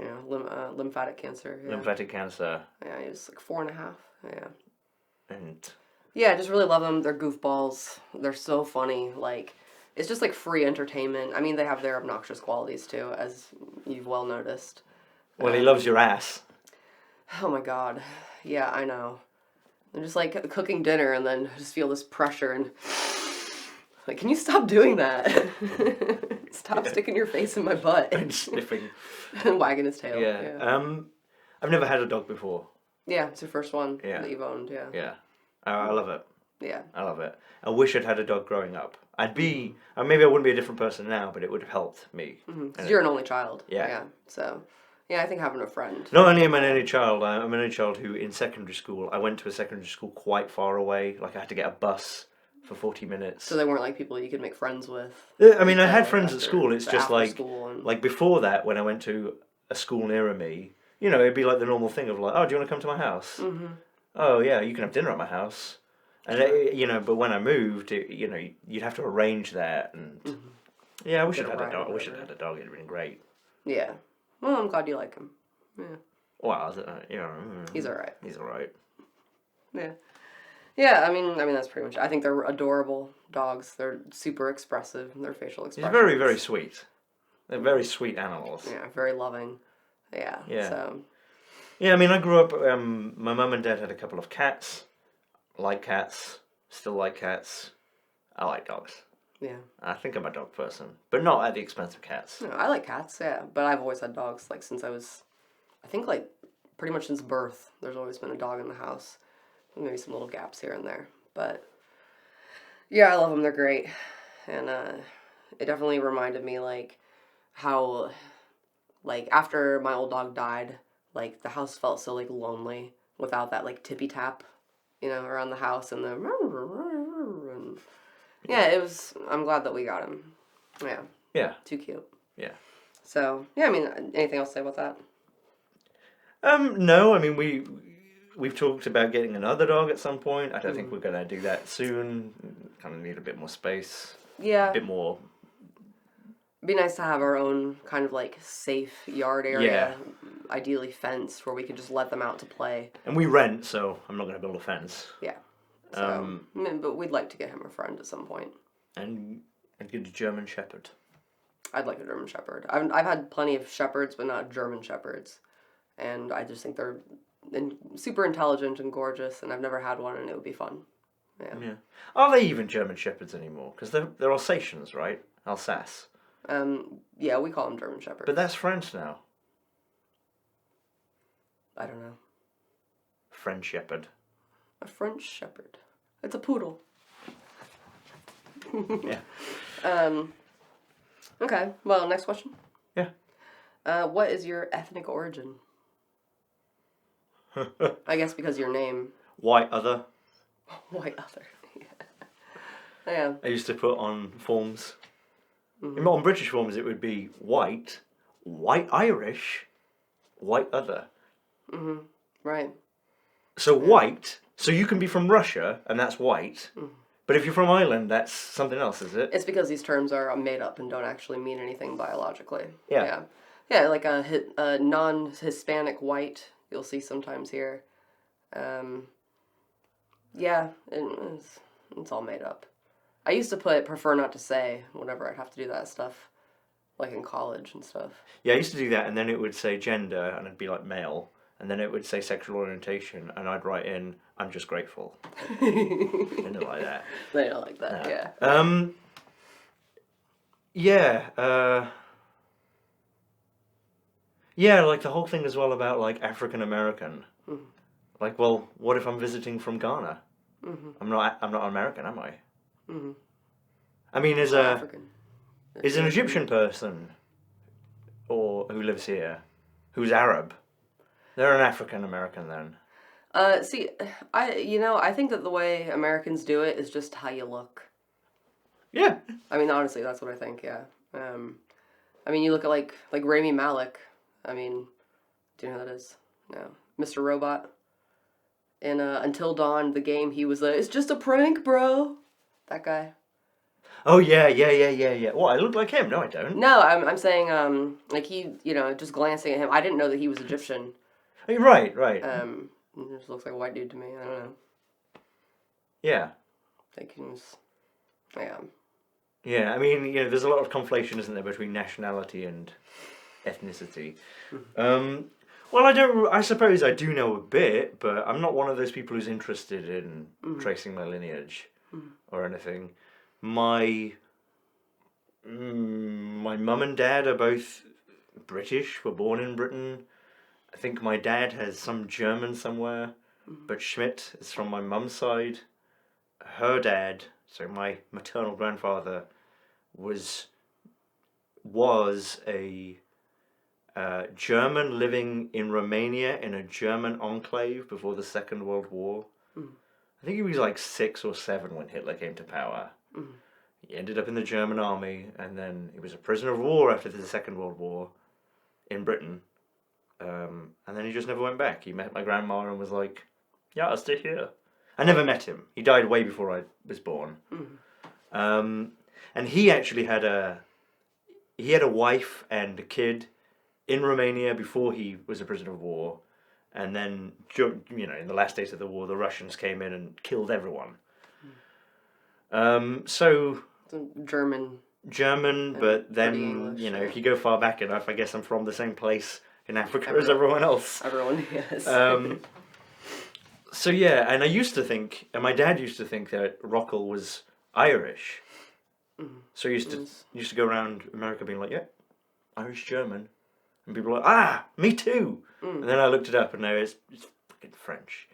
Yeah, lymphatic cancer. Yeah. Lymphatic cancer. Yeah, he was like 4.5. Yeah. And... Yeah, I just really love them. They're goofballs. They're so funny. Like, it's just like free entertainment. I mean, they have their obnoxious qualities too, as you've well noticed. Well, he loves your ass. Oh my god. Yeah, I know. I'm just like cooking dinner and then just feel this pressure and like, can you stop doing that? Stop sticking your face in my butt. And sniffing. And wagging his tail. Yeah. I've never had a dog before. Yeah, it's your first one that you've owned, yeah. Yeah. I love it. Yeah. I love it. I wish I'd had a dog growing up. Maybe I wouldn't be a different person now, but it would have helped me. Because you're an only child. Yeah. Yeah. So, yeah, I think having a friend. Not only am I an only child, I'm an only child who in secondary school, I went to a secondary school quite far away. Like I had to get a bus for 40 minutes. So they weren't like people you could make friends with? I mean, I had friends at school. It's just like, like before that, when I went to a school nearer me, you know, it'd be like the normal thing of like, oh, do you want to come to my house? Oh, yeah, you can have dinner at my house. And, you know, but when I moved, you know, you'd have to arrange that. And yeah, I wish I'd had a dog. I wish I'd had a dog. It'd been great. Yeah. Well, I'm glad you like him. Yeah. Well, you know. He's all right. He's all right. Yeah. Yeah, I mean that's pretty much it. I think they're adorable dogs. They're super expressive. Their facial expressions. He's very, very sweet. They're very sweet animals. Yeah, very loving. Yeah. Yeah. So. Yeah, I mean, I grew up. My mum and dad had a couple of cats. Like cats. Still like cats. I like dogs. Yeah. I think I'm a dog person, but not at the expense of cats. No, I like cats. Yeah, but I've always had dogs. Like since I was, I think like pretty much since birth. There's always been a dog in the house. Maybe some little gaps here and there, but yeah, I love them. They're great, and it definitely reminded me like how like after my old dog died, like the house felt so like lonely without that like tippy tap, you know, around the house and the and yeah, it was. I'm glad that we got him. Yeah. Yeah. Too cute. Yeah. So yeah, I mean, anything else to say about that? No, I mean we've talked about getting another dog at some point. I don't think we're going to do that soon. Kind of need a bit more space. Yeah. A bit more. It'd be nice to have our own kind of like safe yard area. Yeah. Ideally fenced where we could just let them out to play. And we rent, so I'm not going to build a fence. Yeah. So, but we'd like to get him a friend at some point. And get a German Shepherd. I'd like a German Shepherd. I've had plenty of Shepherds, but not German Shepherds. And I just think they're super intelligent and gorgeous, and I've never had one, and it would be fun. Yeah. Are they even German Shepherds anymore? Because they're Alsatians, right? Alsace. Yeah, we call them German Shepherds. But that's French now. I don't know. French Shepherd. A French Shepherd. It's a poodle. Yeah. Okay. Well, next question. Yeah. What is your ethnic origin? I guess because your name. White other. White other. Yeah. I used to put on forms. On British forms, it would be white Irish, white other. Right. So white, so you can be from Russia, and that's white. But if you're from Ireland, that's something else, is it? It's because these terms are made up and don't actually mean anything biologically. Yeah. Yeah, like a non-Hispanic white, you'll see sometimes here. Yeah, it's all made up. I used to prefer not to say whenever I'd have to do that stuff, like in college and stuff. Yeah, I used to do that, and then it would say gender, and it'd be like male, and then it would say sexual orientation, and I'd write in, I'm just grateful. Didn't like that. They don't like that, yeah. Yeah, like the whole thing as well about like African American. Like, well, what if I'm visiting from Ghana? I'm not American, am I? I mean, is African. an Egyptian person or who lives here, who's Arab, they're an African American then. See, I think that the way Americans do it is just how you look. Yeah. I mean, honestly, that's what I think, yeah. I mean, you look at like Rami Malek. I mean, do you know who that is? No. Mr. Robot. In Until Dawn, the game, he was it's just a prank, bro. That guy. Oh yeah. What, I look like him? No, I don't. No, I'm saying, like he, just glancing at him, I didn't know that he was Egyptian. Right. He just looks like a white dude to me, I don't know. Yeah. I think he was, yeah. Yeah, I mean, there's a lot of conflation, isn't there, between nationality and ethnicity. Well, I suppose I do know a bit, but I'm not one of those people who's interested in tracing my lineage or anything. My mum and dad are both British, were born in Britain. I think my dad has some German somewhere, but Schmidt is from my mum's side. Her dad, so my maternal grandfather, was a German living in Romania in a German enclave before the Second World War. I think he was like 6 or 7 when Hitler came to power. He ended up in the German army, and then he was a prisoner of war after the Second World War in Britain. And then he just never went back. He met my grandma and was like, yeah, I'll stay here. I never met him. He died way before I was born. And he actually had a wife and a kid in Romania before he was a prisoner of war. And then, in the last days of the war, the Russians came in and killed everyone. So German, but then, English, if you go far back enough, I guess I'm from the same place in Africa as everyone else. Everyone, yes. So yeah, and I used to think, and my dad used to think that Rockall was Irish. So he used to go around America being like, yeah, Irish German. And people were like, me too. And then I looked it up and now it's fucking French.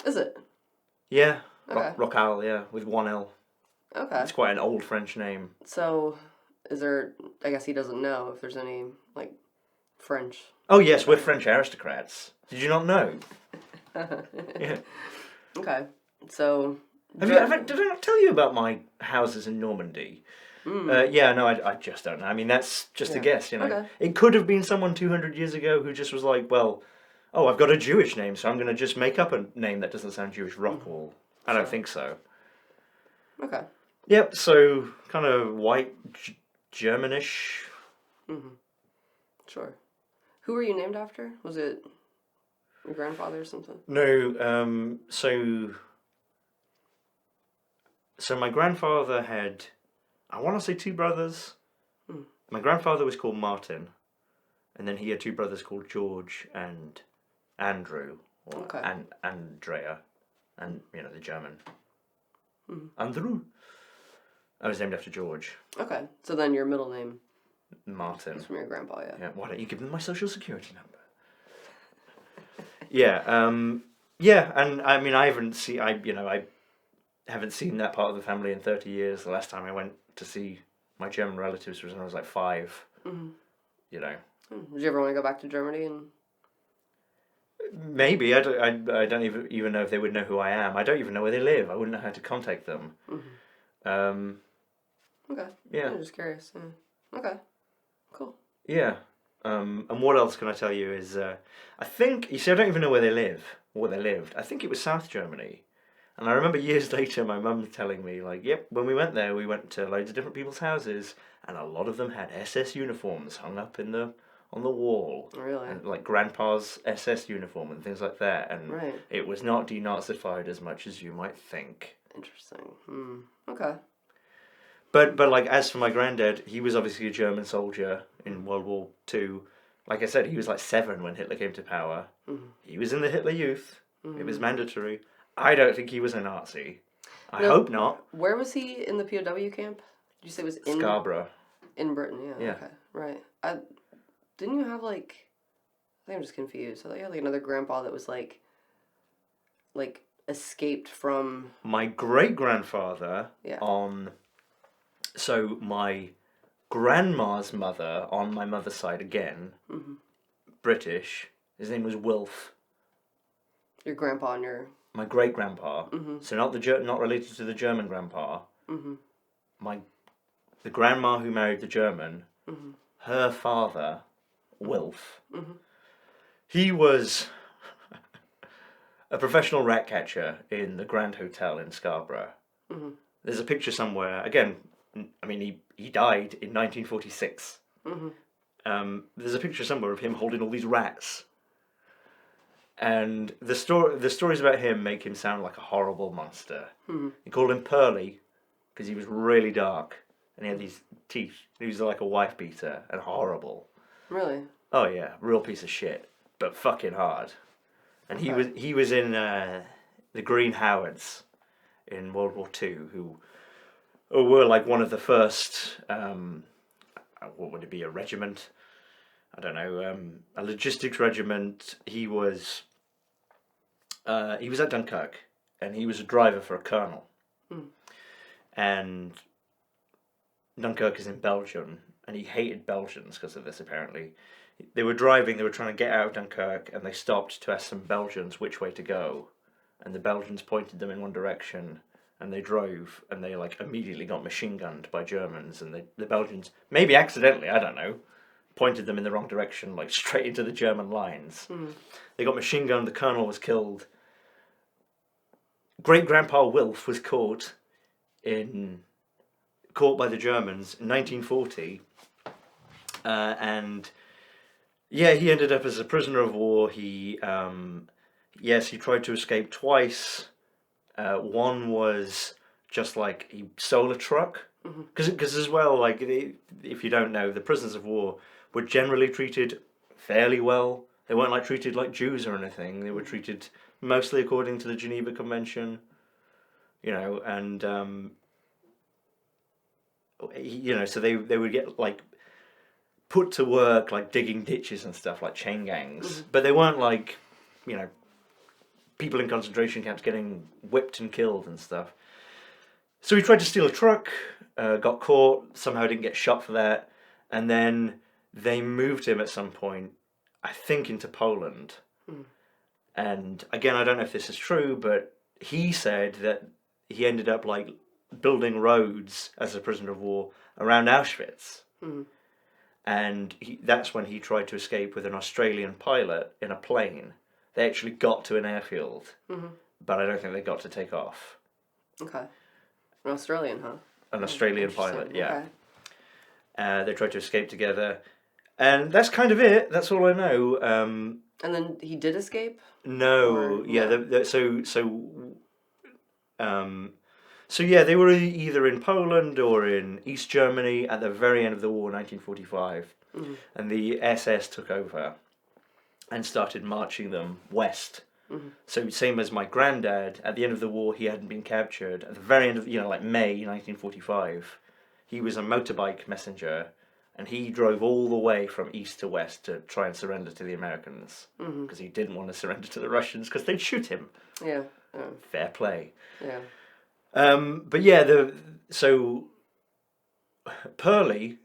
Is it? Yeah. Okay. Rockall, yeah, with 1 L. Okay. It's quite an old French name. So, I guess he doesn't know if there's any, like, French. Oh yes, we're French aristocrats. Did you not know? Yeah. Okay. So... Did I not tell you about my houses in Normandy? Yeah, no, I just don't know. I mean, that's just a guess, Okay. It could have been someone 200 years ago who just was like, well, I've got a Jewish name, so I'm going to just make up a name that doesn't sound Jewish, Rockall. I don't think so. Okay. Yep, so kind of white, Germanish. Sure. Who were you named after? Was it your grandfather or something? No, so my grandfather had, I want to say 2 brothers. My grandfather was called Martin, and then he had 2 brothers called George and Andrew, or Andrea, and the German. Andrew. I was named after George. Okay, so then your middle name Martin. is from your grandpa, yeah. Yeah, why don't you give them my social security number? Yeah, and I mean I haven't seen that part of the family in 30 years. The last time I went to see my German relatives was when I was like 5. Did you ever want to go back to Germany and? Maybe I don't even know if they would know who I am. I don't even know where they live. I wouldn't know how to contact them. Okay. Yeah. I'm just curious. Yeah. Okay. Cool. Yeah. And what else can I tell you is, I think, you see, I don't even know where they live, or where they lived. I think it was South Germany. And I remember years later my mum telling me, like, yep, when we went there, we went to loads of different people's houses, and a lot of them had SS uniforms hung up on the wall. Really? And, like, Grandpa's SS uniform and things like that. And Right. it was not denazified as much as you might think. Interesting. Okay. But like, as for my granddad, he was obviously a German soldier in World War II. Like I said, he was like 7 when Hitler came to power. Mm-hmm. He was in the Hitler Youth. Mm-hmm. It was mandatory. I don't think he was a Nazi. I No, hope not. Where was he in the POW camp? Did you say it was in Scarborough. In Britain? Yeah. Yeah. Okay. Right. Didn't you have like? I think I'm just confused. I thought you had like another grandpa that was like escaped from. My great-grandfather Yeah. So my grandma's mother on my mother's side again, British. His name was Wilf. Your grandpa and your. My great-grandpa. So not not related to the German grandpa. The grandma who married the German, her father, Wilf, he was a professional rat catcher in the Grand Hotel in Scarborough. There's a picture somewhere, again, I mean, he died in 1946. There's a picture somewhere of him holding all these rats. And the stories about him make him sound like a horrible monster. He called him Pearly because he was really dark and he had these teeth. He was like a wife beater and horrible. Really? Oh yeah, real piece of shit, but fucking hard. And he was in the Green Howards in World War II, who were like one of the first. What would it be? A regiment? I don't know. A logistics regiment. He was at Dunkirk, and he was a driver for a colonel. And Dunkirk is in Belgium, and he hated Belgians because of this, apparently. They were driving, they were trying to get out of Dunkirk, and they stopped to ask some Belgians which way to go. And the Belgians pointed them in one direction, and they drove, and they like immediately got machine gunned by Germans, and the Belgians, maybe accidentally, I don't know, pointed them in the wrong direction, like straight into the German lines. They got machine gunned, the colonel was killed. Great-grandpa Wilf was caught by the Germans in 1940, and yeah, he ended up as a prisoner of war. He tried to escape twice. One was just like he stole a truck, because as well, like if you don't know, the prisoners of war were generally treated fairly well. They weren't like treated like Jews or anything. They were treated mostly according to the Geneva Convention, and so they would get like put to work like digging ditches and stuff, like chain gangs, but they weren't like people in concentration camps getting whipped and killed and stuff. So he tried to steal a truck, got caught, somehow didn't get shot for that, and then they moved him at some point, I think, into Poland. And again, I don't know if this is true, but he said that he ended up like building roads as a prisoner of war around Auschwitz. And that's when he tried to escape with an Australian pilot in a plane. They actually got to an airfield, but I don't think they got to take off. Okay. An Australian, huh? An Australian pilot, yeah. Okay. They tried to escape together. And that's kind of it. That's all I know. And then he did escape? No, Or, yeah. So yeah, they were either in Poland or in East Germany at the very end of the war, 1945, and the SS took over and started marching them west. So same as my granddad, at the end of the war, he hadn't been captured. At the very end of, like May 1945, he was a motorbike messenger, and he drove all the way from east to west to try and surrender to the Americans, because he didn't want to surrender to the Russians because they'd shoot him. Yeah. Fair play. Yeah. But yeah, so Pearly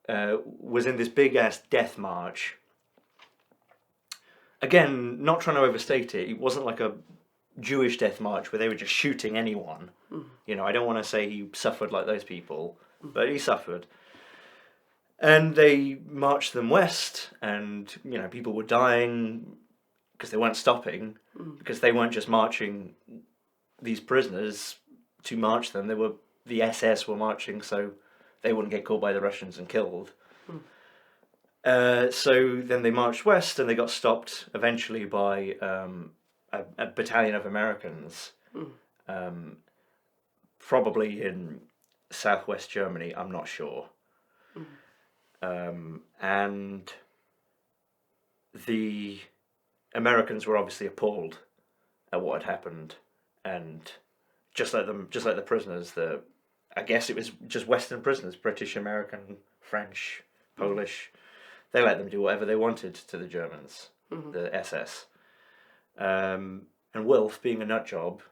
was in this big ass death march. Again, not trying to overstate it. It wasn't like a Jewish death march where they were just shooting anyone. I don't want to say he suffered like those people, but he suffered. And they marched them west, and, you know, people were dying because they weren't stopping, because they weren't just marching these prisoners to march them. The SS were marching so they wouldn't get caught by the Russians and killed. So then they marched west, and they got stopped eventually by a battalion of Americans, probably in southwest Germany, I'm not sure. And the Americans were obviously appalled at what had happened, and just like the prisoners, I guess it was just Western prisoners, British, American, French, Polish. They let them do whatever they wanted to the Germans, the SS. And Wilf, being a nut job,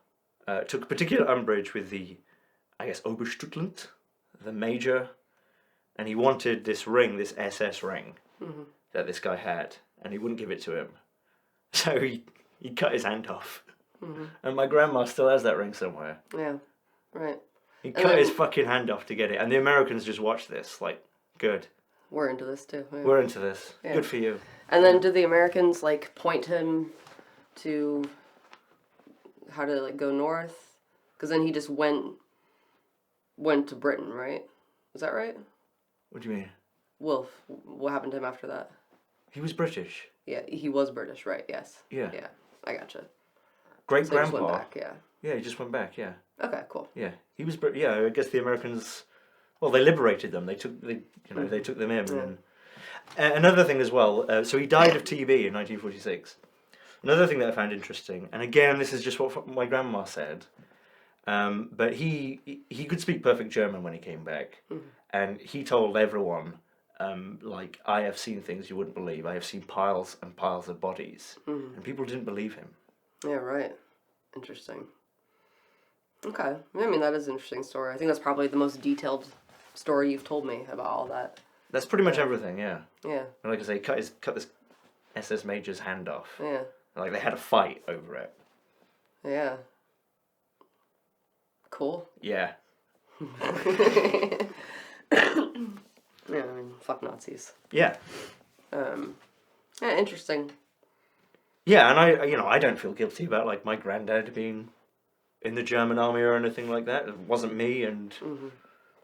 took particular umbrage with the, I guess, Oberstützle, the major, and he wanted this ring, this SS ring, that this guy had, and he wouldn't give it to him. So he cut his hand off. And my grandma still has that ring somewhere. Yeah, right. He cut his fucking hand off to get it, and the Americans just watched this, like, good. We're into this too. Yeah. We're into this. Yeah. Good for you. And then did the Americans, like, point him to how to, like, go north? Because then he just went to Britain, right? Is that right? What do you mean? Wolf. What happened to him after that? He was British. Yeah, he was British, right? Yes. Yeah. Yeah, I gotcha. Great So he grandpa. just went back, yeah. Yeah, he just went back. Yeah. Okay, cool. Yeah, he was. Yeah, I guess the Americans. Well, they liberated them. They took them in. Yeah. And another thing as well. So he died of TB in 1946. Another thing that I found interesting, and again, this is just what my grandma said. But he could speak perfect German when he came back, and he told everyone, like, I have seen things you wouldn't believe. I have seen piles and piles of bodies, and people didn't believe him. Yeah, right. Interesting. Okay. I mean, that is an interesting story. I think that's probably the most detailed story you've told me about all that. That's pretty much everything, yeah. Yeah. And like I say, cut this SS major's hand off. Yeah. Like, they had a fight over it. Yeah. Cool. Yeah. Yeah, I mean, fuck Nazis. Yeah. Yeah, interesting. Yeah, and I don't feel guilty about, like, my granddad being in the German army or anything like that. It wasn't me, and,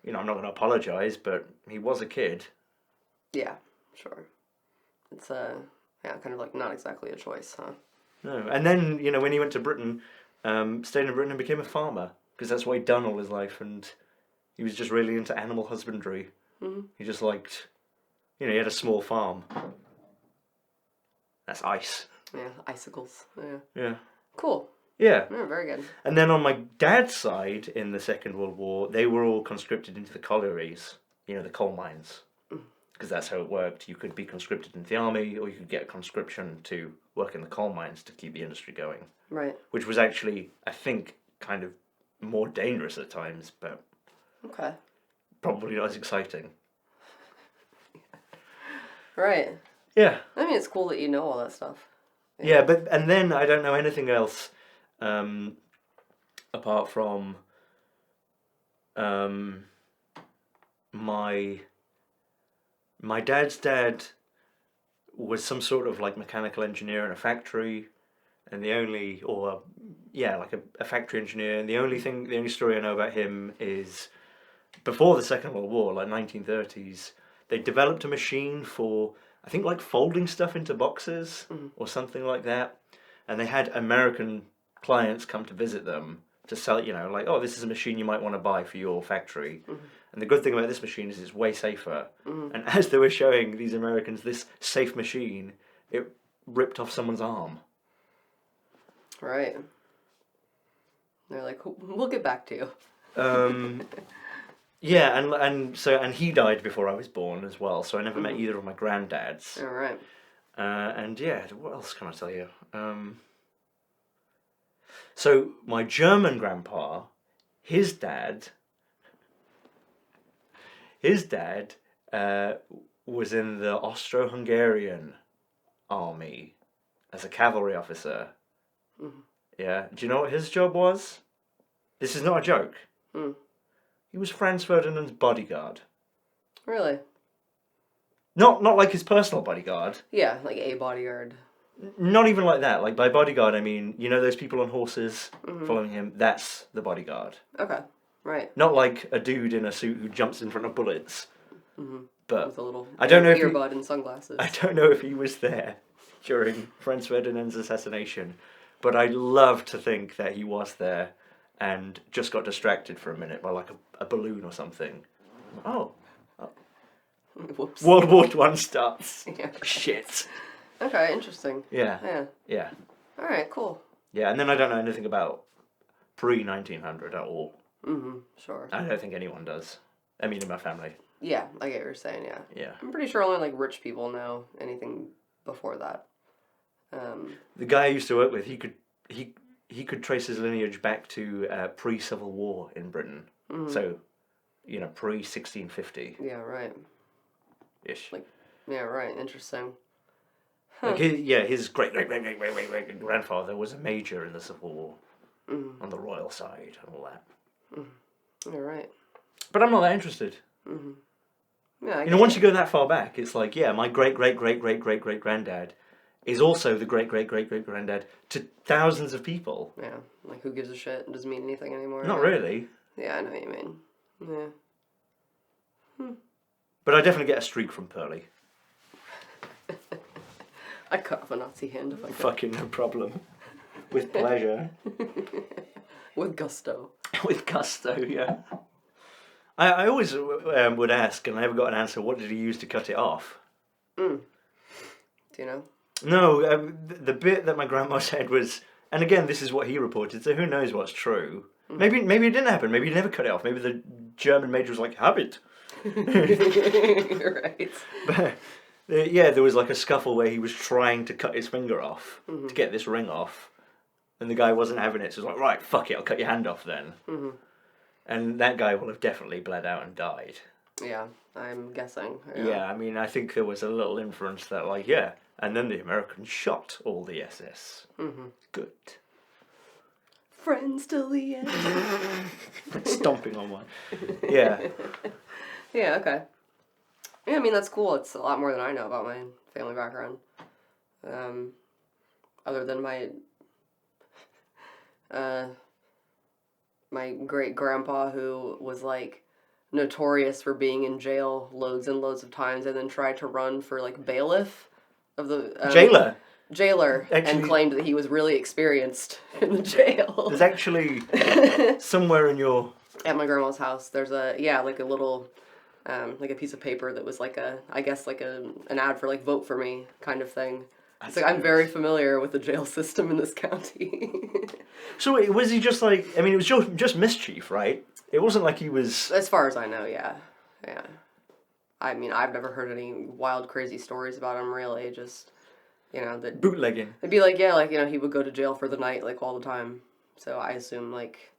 you know, I'm not going to apologise, but he was a kid. Yeah, sure. It's, yeah, kind of like not exactly a choice, huh? No, and then, you know, when he went to Britain, stayed in Britain and became a farmer, because that's what he'd done all his life, and he was just really into animal husbandry. He just liked, you know, he had a small farm. That's ice. Yeah, icicles. Yeah. Yeah. Cool. Yeah. Yeah, very good. And then on my dad's side, in the Second World War, they were all conscripted into the collieries, you know, the coal mines. Because that's how it worked. You could be conscripted into the army, or you could get conscription to work in the coal mines to keep the industry going. Right. Which was actually, I think, kind of more dangerous at times, but Okay. probably not as exciting. Right. Yeah. I mean, it's cool that you know all that stuff. Yeah, and then I don't know anything else apart from my dad's dad was some sort of like mechanical engineer in a factory, and like a factory engineer, and the only story I know about him is before the Second World War, like 1930s, they developed a machine for, I think, like folding stuff into boxes or something like that. And they had American clients come to visit them to sell it, you know, like, oh, this is a machine you might want to buy for your factory. And the good thing about this machine is it's way safer. And as they were showing these Americans this safe machine, it ripped off someone's arm. Right. They're like, we'll get back to you. Yeah, and he died before I was born as well, so I never met either of my granddads. All right. And yeah, what else can I tell you? So my German grandpa, his dad was in the Austro-Hungarian army as a cavalry officer. Yeah, do you know what his job was? This is not a joke. He was Franz Ferdinand's bodyguard. Really? Not like his personal bodyguard. Yeah, like a bodyguard. Not even like that. Like by bodyguard, I mean, you know those people on horses following him? That's the bodyguard. Okay, right. Not like a dude in a suit who jumps in front of bullets. But With a little I don't know if earbud and sunglasses. I don't know if he was there during Franz Ferdinand's assassination, but I'd love to think that he was there and just got distracted for a minute by like a balloon or something. Oh, Whoops. World War One starts. Yeah. Shit. Okay, interesting. Yeah. Yeah. Yeah. All right, cool. Yeah, and then I don't know anything about pre-1900 at all. Sure. I don't think anyone does. I mean, in my family. Yeah, I get what you're saying, yeah. Yeah. I'm pretty sure only, like, rich people know anything before that. The guy I used to work with, he could trace his lineage back to pre-Civil War in Britain. So, you know, pre-1650. Yeah, right. Ish. Like, yeah, right. Interesting. Like his great grandfather was a major in the Civil War on the royal side and all that. All right. But I'm not that interested. Yeah, You know, once you go that far back, it's like, yeah, my great granddad is also the great granddad to thousands of people. Yeah, like who gives a shit? It doesn't mean anything anymore. Not really. Yeah, I know what you mean. Yeah. But I definitely get a streak from Pearly. I'd cut off a Nazi hand if I could. Fucking no problem. With pleasure. With gusto. With gusto, yeah. I always would ask, and I never got an answer, what did he use to cut it off? Do you know? No, the bit that my grandma said was, and again, this is what he reported, so who knows what's true. Maybe it didn't happen, maybe he never cut it off, maybe the German major was like, have it. Right. But, yeah, there was like a scuffle where he was trying to cut his finger off, to get this ring off, and the guy wasn't having it, so he was like, right, fuck it, I'll cut your hand off then. And that guy will have definitely bled out and died. Yeah, I'm guessing. Yeah, I mean, I think there was a little inference that, like, yeah, and then the Americans shot all the SS. Good. Friends till the end. Stomping on one. Yeah. Yeah, okay. Yeah, I mean, that's cool. It's a lot more than I know about my family background. Other than my great-grandpa, who was, like, notorious for being in jail loads and loads of times and then tried to run for, like, bailiff of the... Jailer, Actually, and claimed that he was really experienced in the jail. There's actually somewhere in your... At my grandma's house, there's a little, like a piece of paper that was like an ad for like vote for me kind of thing. It's like, I'm very familiar with the jail system in this county. So wait, was he just like, I mean, it was just mischief, right? It wasn't like he was... As far as I know, yeah. Yeah. I mean, I've never heard any wild, crazy stories about him, really. Just, you know, that... Bootlegging. It'd be like, yeah, like, you know, he would go to jail for the night, like, all the time. So I assume, like,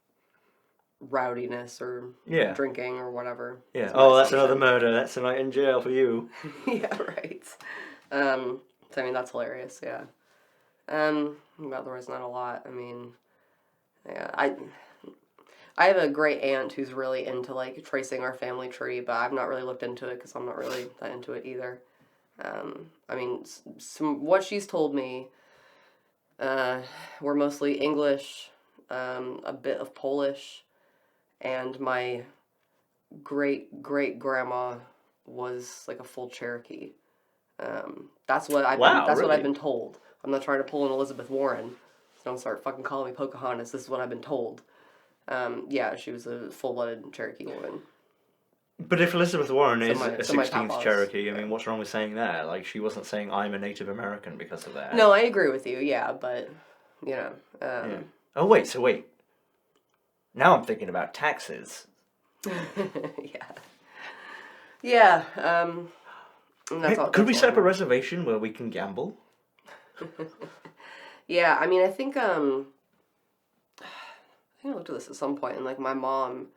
rowdiness or drinking or whatever. Yeah. Oh, that's another murder. That's a night in jail for you. Yeah, right. So, I mean, that's hilarious, yeah. Otherwise, not a lot. I mean, yeah, I have a great aunt who's really into, like, tracing our family tree, but I've not really looked into it because I'm not really that into it either. I mean, what she's told me, we're mostly English, a bit of Polish, and my great-great-grandma was, like, a full Cherokee. That's what I've been told. I'm not trying to pull an Elizabeth Warren, so don't start fucking calling me Pocahontas. This is what I've been told. Yeah, she was a full-blooded Cherokee woman. But if Elizabeth Warren is a 16th papas, Cherokee, I mean, what's wrong with saying that? Like, she wasn't saying, I'm a Native American because of that. No, I agree with you, yeah, but, you know. Yeah. Oh, wait. Now I'm thinking about taxes. Yeah. Yeah, and that's all, could we set up a reservation where we can gamble? Yeah, I mean, I think I looked at this at some point, and, like, my mom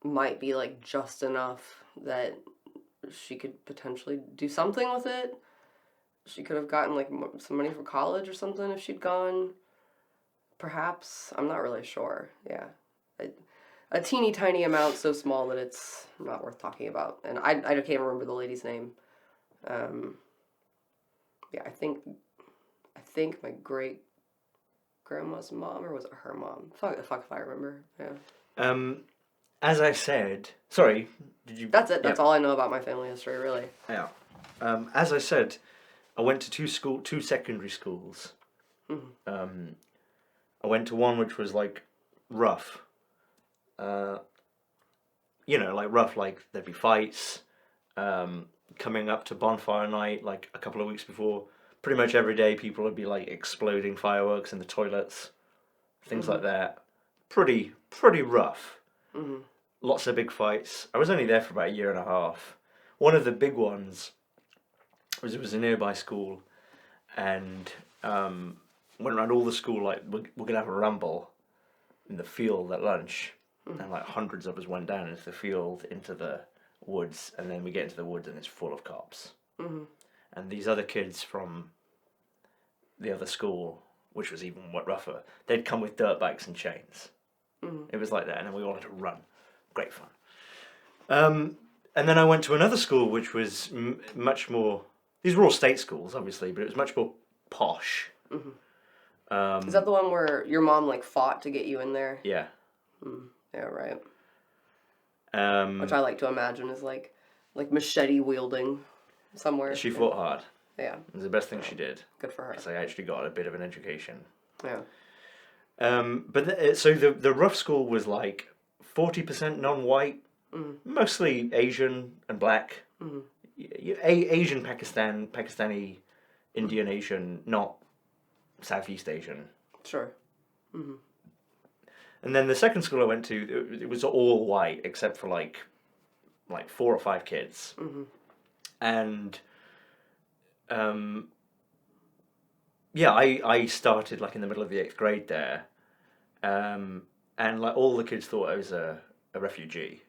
might be, like, just enough that she could potentially do something with it. She could have gotten, like, some money for college or something if she'd gone. Perhaps. I'm not really sure. Yeah. A teeny tiny amount, so small that it's not worth talking about. And I can't remember the lady's name Yeah, I think my great grandma's mom, or was it her mom? Fuck if I remember. Yeah. As I said, sorry, did you? That's it. Yeah. That's all I know about my family history, really. Yeah. As I said, I went to two secondary schools. Mm-hmm. I went to one which was like rough. Like rough, like there'd be fights. Coming up to bonfire night, like a couple of weeks before, pretty much every day people would be like exploding fireworks in the toilets, things like that. Pretty rough. Mm-hmm. Lots of big fights. I was only there for about a year and a half. One of the big ones was, it was a nearby school, and went around all the school like, we're gonna have a rumble in the field at lunch, and like hundreds of us went down into the field, into the woods, and then we get into the woods and it's full of cops. And these other kids from the other school, which was even rougher, they'd come with dirt bikes and chains. It was like that, and then we all had to run. Great fun. And then I went to another school which was much more. These were all state schools, obviously, but it was much more posh. Is that the one where your mom like fought to get you in there? Yeah. Yeah, right. Which I like to imagine is like machete wielding somewhere. She fought hard. Yeah. It was the best thing she did. Good for her. Because I actually got a bit of an education. Yeah. So the rough school was like 40% non-white, mostly Asian and black. Asian, Pakistani, Indian Asian, not Southeast Asian. Sure. And then the second school I went to, it was all white except for like 4 or 5 kids. And I started like in the middle of the 8th grade there, and like all the kids thought I was a refugee.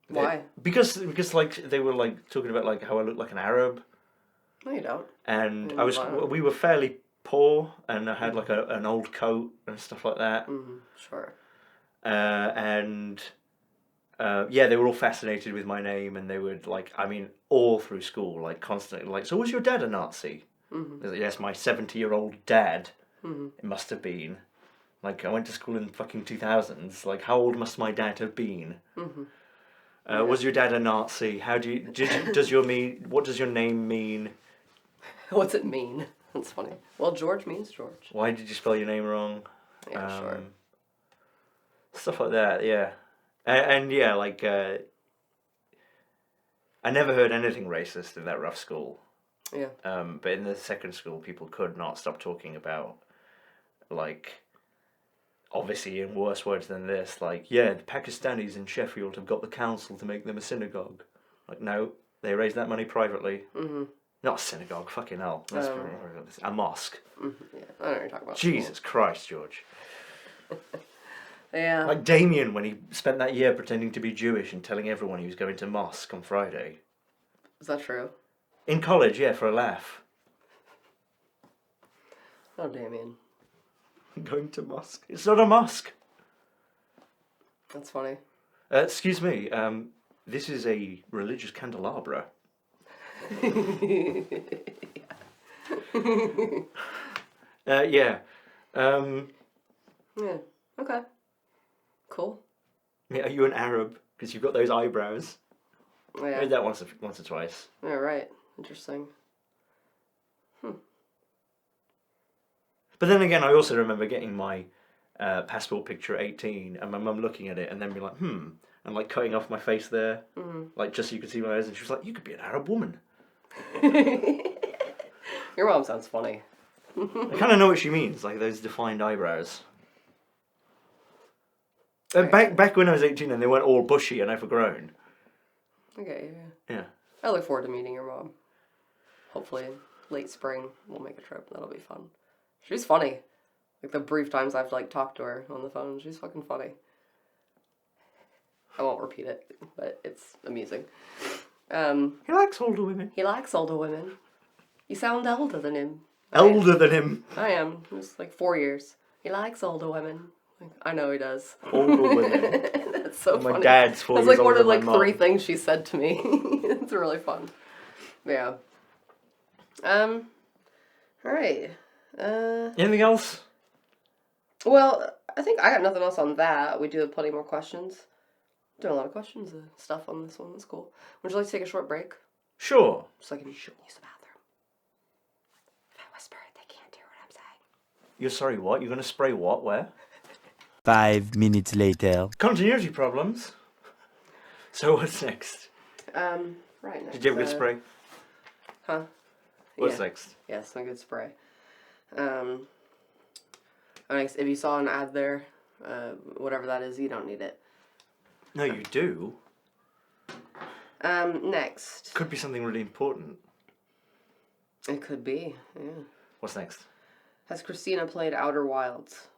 Why? Because like they were like talking about like how I looked like an Arab. No, you don't. And Why? we were fairly poor, and I had like an old coat and stuff like that. Sure. They were all fascinated with my name, and they would like, I mean, all through school, like constantly, like, so was your dad a Nazi? Like, yes, my 70-year-old dad. It must have been. Like, I went to school in fucking 2000s. Like, how old must my dad have been? Was your dad a Nazi? How do you, what does your name mean? What's it mean? That's funny. Well, George means George. Why did you spell your name wrong? Yeah, sure. Stuff like that, yeah. And yeah, like, I never heard anything racist in that rough school. Yeah. But in the second school, people could not stop talking about, like, obviously in worse words than this, like, yeah, the Pakistanis in Sheffield have got the council to make them a synagogue. Like, no, they raised that money privately. Not a synagogue, fucking hell. That's a mosque. Yeah, I don't know what you're talking about. Jesus Christ, George. Yeah. Like Damien when he spent that year pretending to be Jewish and telling everyone he was going to mosque on Friday. Is that true? In college, yeah, for a laugh. Oh, Damien. Going to mosque. It's not a mosque. That's funny. Excuse me, this is a religious candelabra. Yeah. Yeah. Okay. Cool. Yeah, are you an Arab? Because you've got those eyebrows. I Yeah. heard that once or twice. Yeah, right. Interesting. But then again, I also remember getting my passport picture at 18 and my mum looking at it and then being like, and like cutting off my face there. Like just so you could see my eyes, and she was like, you could be an Arab woman. Your mom sounds funny. I kind of know what she means, like those defined eyebrows. Back when I was 18 and they weren't all bushy and overgrown. Okay, yeah. Yeah. I look forward to meeting your mom. Hopefully late spring we'll make a trip. That'll be fun. She's funny. Like the brief times I've like talked to her on the phone, she's fucking funny. I won't repeat it, but it's amusing. He likes older women. He likes older women. You sound older than him. Older than him. I am. It's like 4 years. He likes older women. Like, I know he does. Older women. That's so funny. My dad's 4 years That's like one older of than like my 3 mum. things she said to me. It's really fun. Yeah. All right. Anything else? Well, I think I got nothing else on that. We do have plenty more questions. Doing a lot of questions and stuff on this one. That's cool. Would you like to take a short break? Sure. So I can use the bathroom. If I whisper, they can't hear what I'm saying. You're sorry, what? You're going to spray what? Where? 5 minutes later. Continuity problems. So what's next? Right next. Did you have a good spray? Huh? What's Yeah. next? Yes, a good spray. If you saw an ad there, whatever that is, you don't need it. No, you do. Next. Could be something really important. It could be, yeah. What's next? Has Christina played Outer Wilds?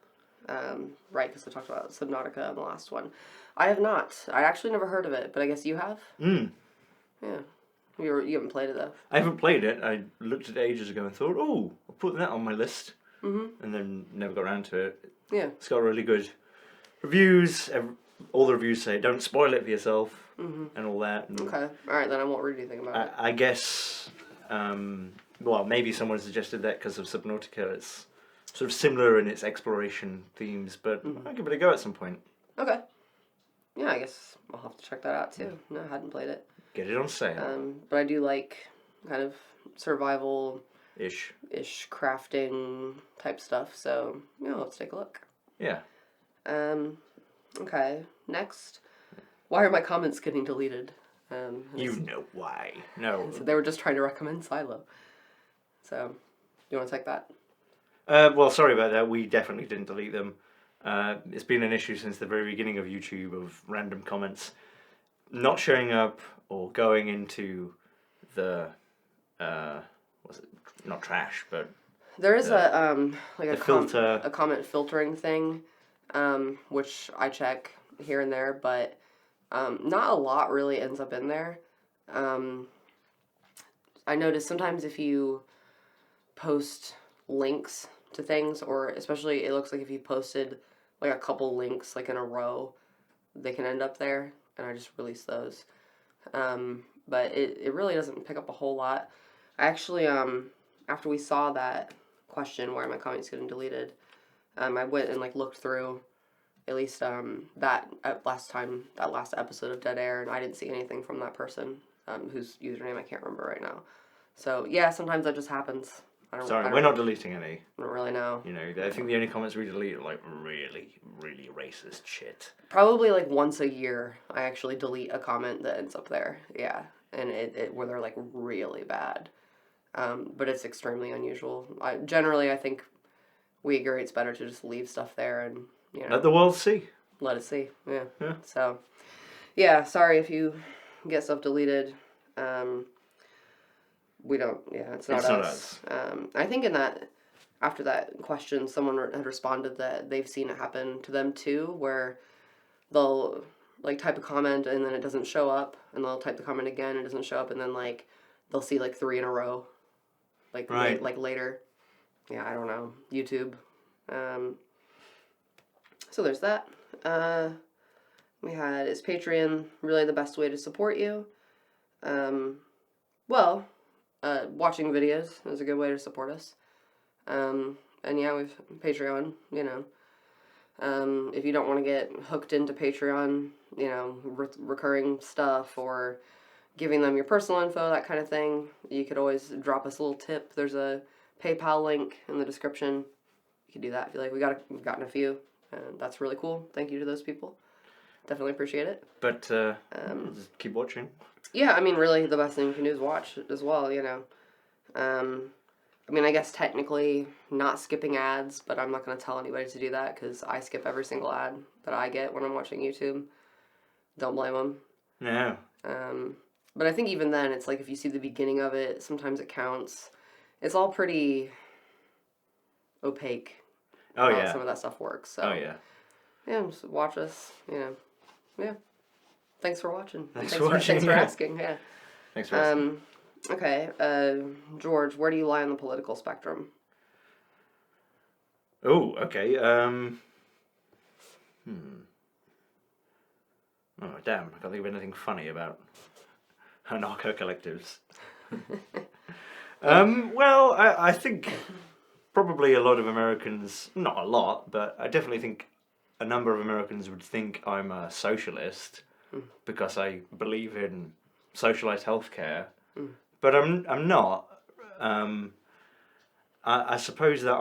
Right, because I talked about Subnautica in the last one. I have not. I actually never heard of it, but I guess you have? Yeah. You haven't played it, though? I haven't played it. I looked at it ages ago and thought, oh, I'll put that on my list. And then never got around to it. Yeah. It's got really good reviews. All the reviews say, don't spoil it for yourself and all that. And Okay. Alright, then I won't read anything about it. I guess, well, maybe someone suggested that because of Subnautica. It's sort of similar in its exploration themes, but I'll give it a go at some point. Okay. Yeah, I guess I'll have to check that out, too. No, I hadn't played it. Get it on sale. But I do like kind of survival... Ish. crafting type stuff, so, let's take a look. Yeah. Okay, next. Why are my comments getting deleted? You know why. No. So they were just trying to recommend Silo. So, you want to take that? Well, sorry about that. We definitely didn't delete them. It's been an issue since the very beginning of YouTube of random comments not showing up or going into the was it not trash, but there is a filter, a comment filtering thing, which I check here and there, but not a lot really ends up in there. I notice sometimes if you post links to things, or especially it looks like if you posted like a couple links like in a row, they can end up there, and I just release those. But it really doesn't pick up a whole lot. I actually, after we saw that question, why are my comments getting deleted, I went and like looked through at least that last episode of Dead Air, and I didn't see anything from that person, whose username I can't remember right now. So yeah, sometimes that just happens. We're not deleting any. I don't really know. You know, I think the only comments we delete are like really, really racist shit. Probably like once a year, I actually delete a comment that ends up there. Yeah, and it where they're like really bad. But it's extremely unusual. I think we agree it's better to just leave stuff there and let the world see. Let it see. Yeah. So, yeah. Sorry if you get stuff deleted. We don't. Yeah, it's not us. I think after that question, someone had responded that they've seen it happen to them too, where they'll like type a comment and then it doesn't show up, and they'll type the comment again and it doesn't show up, and then like they'll see like 3 in a row, like like later. Yeah, I don't know. YouTube. So there's that. We had, is Patreon really the best way to support you? Well, watching videos is a good way to support us. And yeah, we've Patreon, if you don't want to get hooked into Patreon, recurring stuff or giving them your personal info, that kind of thing, you could always drop us a little tip. There's a PayPal link in the description. You can do that if you like. We've gotten a few, and that's really cool. Thank you to those people. Definitely appreciate it. But just keep watching. Yeah, I mean, really, the best thing you can do is watch as well, I mean, I guess technically not skipping ads, but I'm not going to tell anybody to do that because I skip every single ad that I get when I'm watching YouTube. Don't blame them. No. But I think even then, it's like if you see the beginning of it, sometimes it counts. It's all pretty opaque. Oh, how yeah. some of that stuff works. So. Oh, yeah. Yeah, just watch us, Yeah. Thanks for watching. Thanks for watching. Thanks for asking, yeah. Thanks for asking. Okay, George, where do you lie on the political spectrum? Oh, okay. Oh, damn. I can't think of anything funny about anarcho-collectives. Well, I think probably a lot of Americans, not a lot, but I definitely think a number of Americans would think I'm a socialist because I believe in socialized healthcare, but I'm not. I suppose that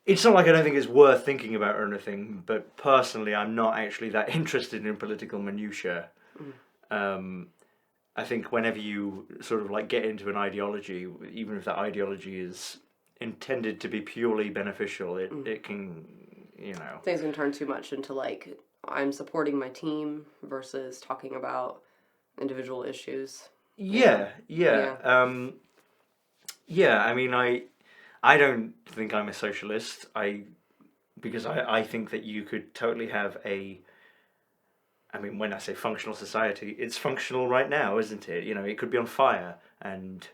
it's not like I don't think it's worth thinking about or anything, but personally, I'm not actually that interested in political minutiae. I think whenever you sort of like get into an ideology, even if that ideology is intended to be purely beneficial, it can, Things can turn too much into like, I'm supporting my team versus talking about individual issues. Yeah. I mean, I don't think I'm a socialist. Because I think that you could totally have I mean, when I say functional society, it's functional right now, isn't it? It could be on fire and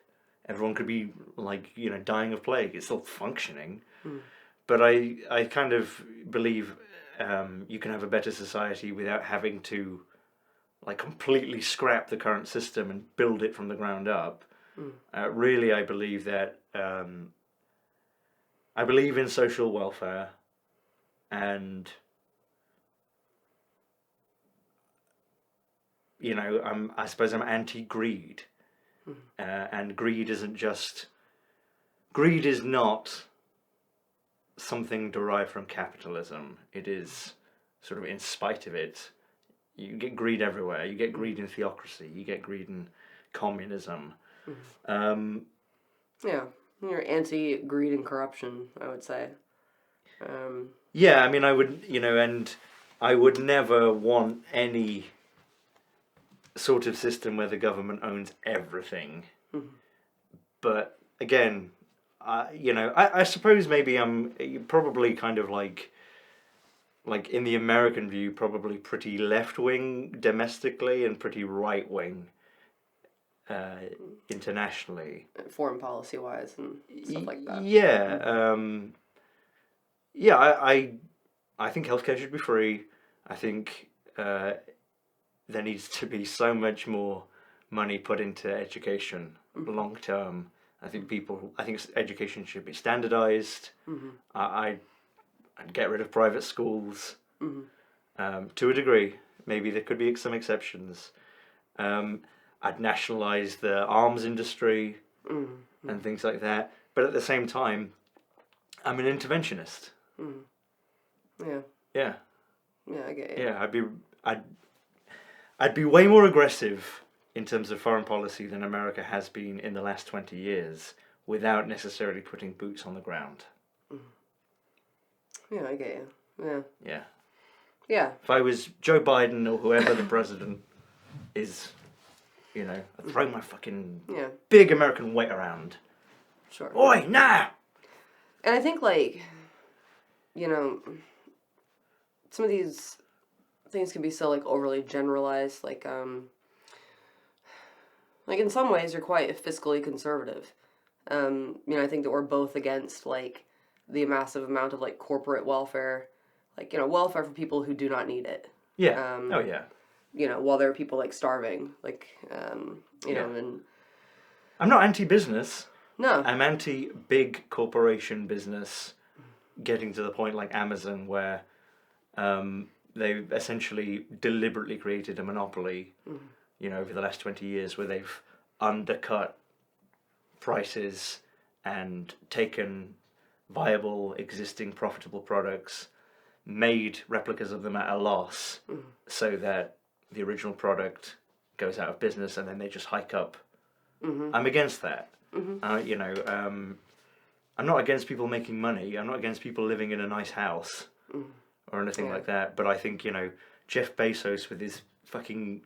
everyone could be like, dying of plague. It's still functioning. But I kind of believe you can have a better society without having to like completely scrap the current system and build it from the ground up. Really, I believe that I believe in social welfare, and I suppose I'm anti-greed, and greed is not something derived from capitalism. It is sort of in spite of it. You get greed everywhere. You get greed in theocracy. You get greed in communism. Yeah, you're anti-greed and corruption, I would say. Yeah, I mean, I would, and I would never want any sort of system where the government owns everything. But again, I suppose maybe I'm probably kind of like in the American view, probably pretty left-wing domestically and pretty right-wing internationally. Foreign policy-wise and stuff like that. Yeah. I think healthcare should be free. I think there needs to be so much more money put into education long term. I think education should be standardized. I'd get rid of private schools to a degree. Maybe there could be some exceptions. I'd nationalize the arms industry and things like that. But at the same time, I'm an interventionist. Yeah. Yeah. Yeah, I get you. Yeah, I'd be way more aggressive in terms of foreign policy than America has been in the last 20 years without necessarily putting boots on the ground. Yeah, I get you. Yeah. Yeah. Yeah. If I was Joe Biden or whoever the president is, I'd throw my fucking big American weight around. Sure. Oi, nah! And I think, like, some of these things can be so, like, overly generalized. Like in some ways, you're quite fiscally conservative. I think that we're both against, like, the massive amount of, like, corporate welfare. Like, welfare for people who do not need it. Yeah. While there are people, like, starving. Like, and... I'm not anti-business. No. I'm anti-big corporation business getting to the point like Amazon where they've essentially deliberately created a monopoly, over the last 20 years where they've undercut prices and taken viable, existing, profitable products, made replicas of them at a loss so that the original product goes out of business and then they just hike up. I'm against that. I'm not against people making money. I'm not against people living in a nice house or anything like that. But I think, Jeff Bezos with his fucking,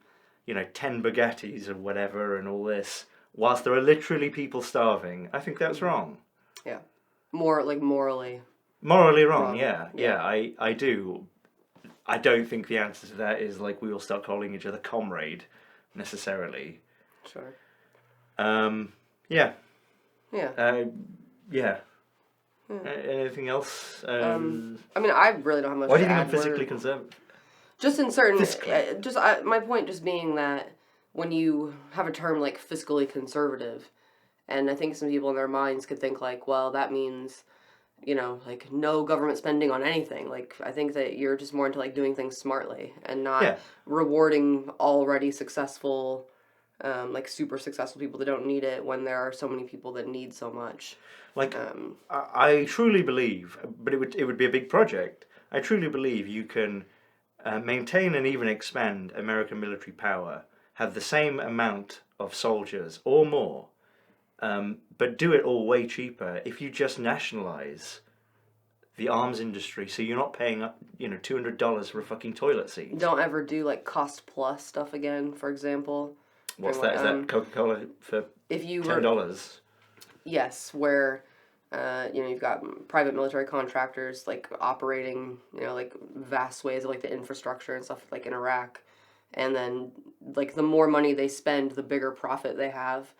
10 Bugattis or whatever and all this, whilst there are literally people starving, I think that's wrong. Yeah. More, like, morally. Morally wrong, yeah. I do. I don't think the answer to that is, like, we all start calling each other comrade, necessarily. Sure. Yeah. Yeah. Yeah. Anything else? I mean, I really don't have much Why do to you think add. I'm physically conservative? Just in certain... Physically. my point just being that, when you have a term like fiscally conservative, and I think some people in their minds could think like, well, that means, like no government spending on anything. Like, I think that you're just more into like doing things smartly and not rewarding already successful, like super successful people that don't need it when there are so many people that need so much. Like, I truly believe, but it would be a big project. I truly believe you can maintain and even expand American military power, have the same amount of soldiers or more, but do it all way cheaper if you just nationalize the arms industry, so you're not paying $200 for a fucking toilet seat. Don't ever do like cost plus stuff again, for example. What's that? Is that Coca-Cola for if you $10? Yes, where you've got private military contractors like operating, like vast ways of like the infrastructure and stuff like in Iraq, and then like the more money they spend, the bigger profit they have.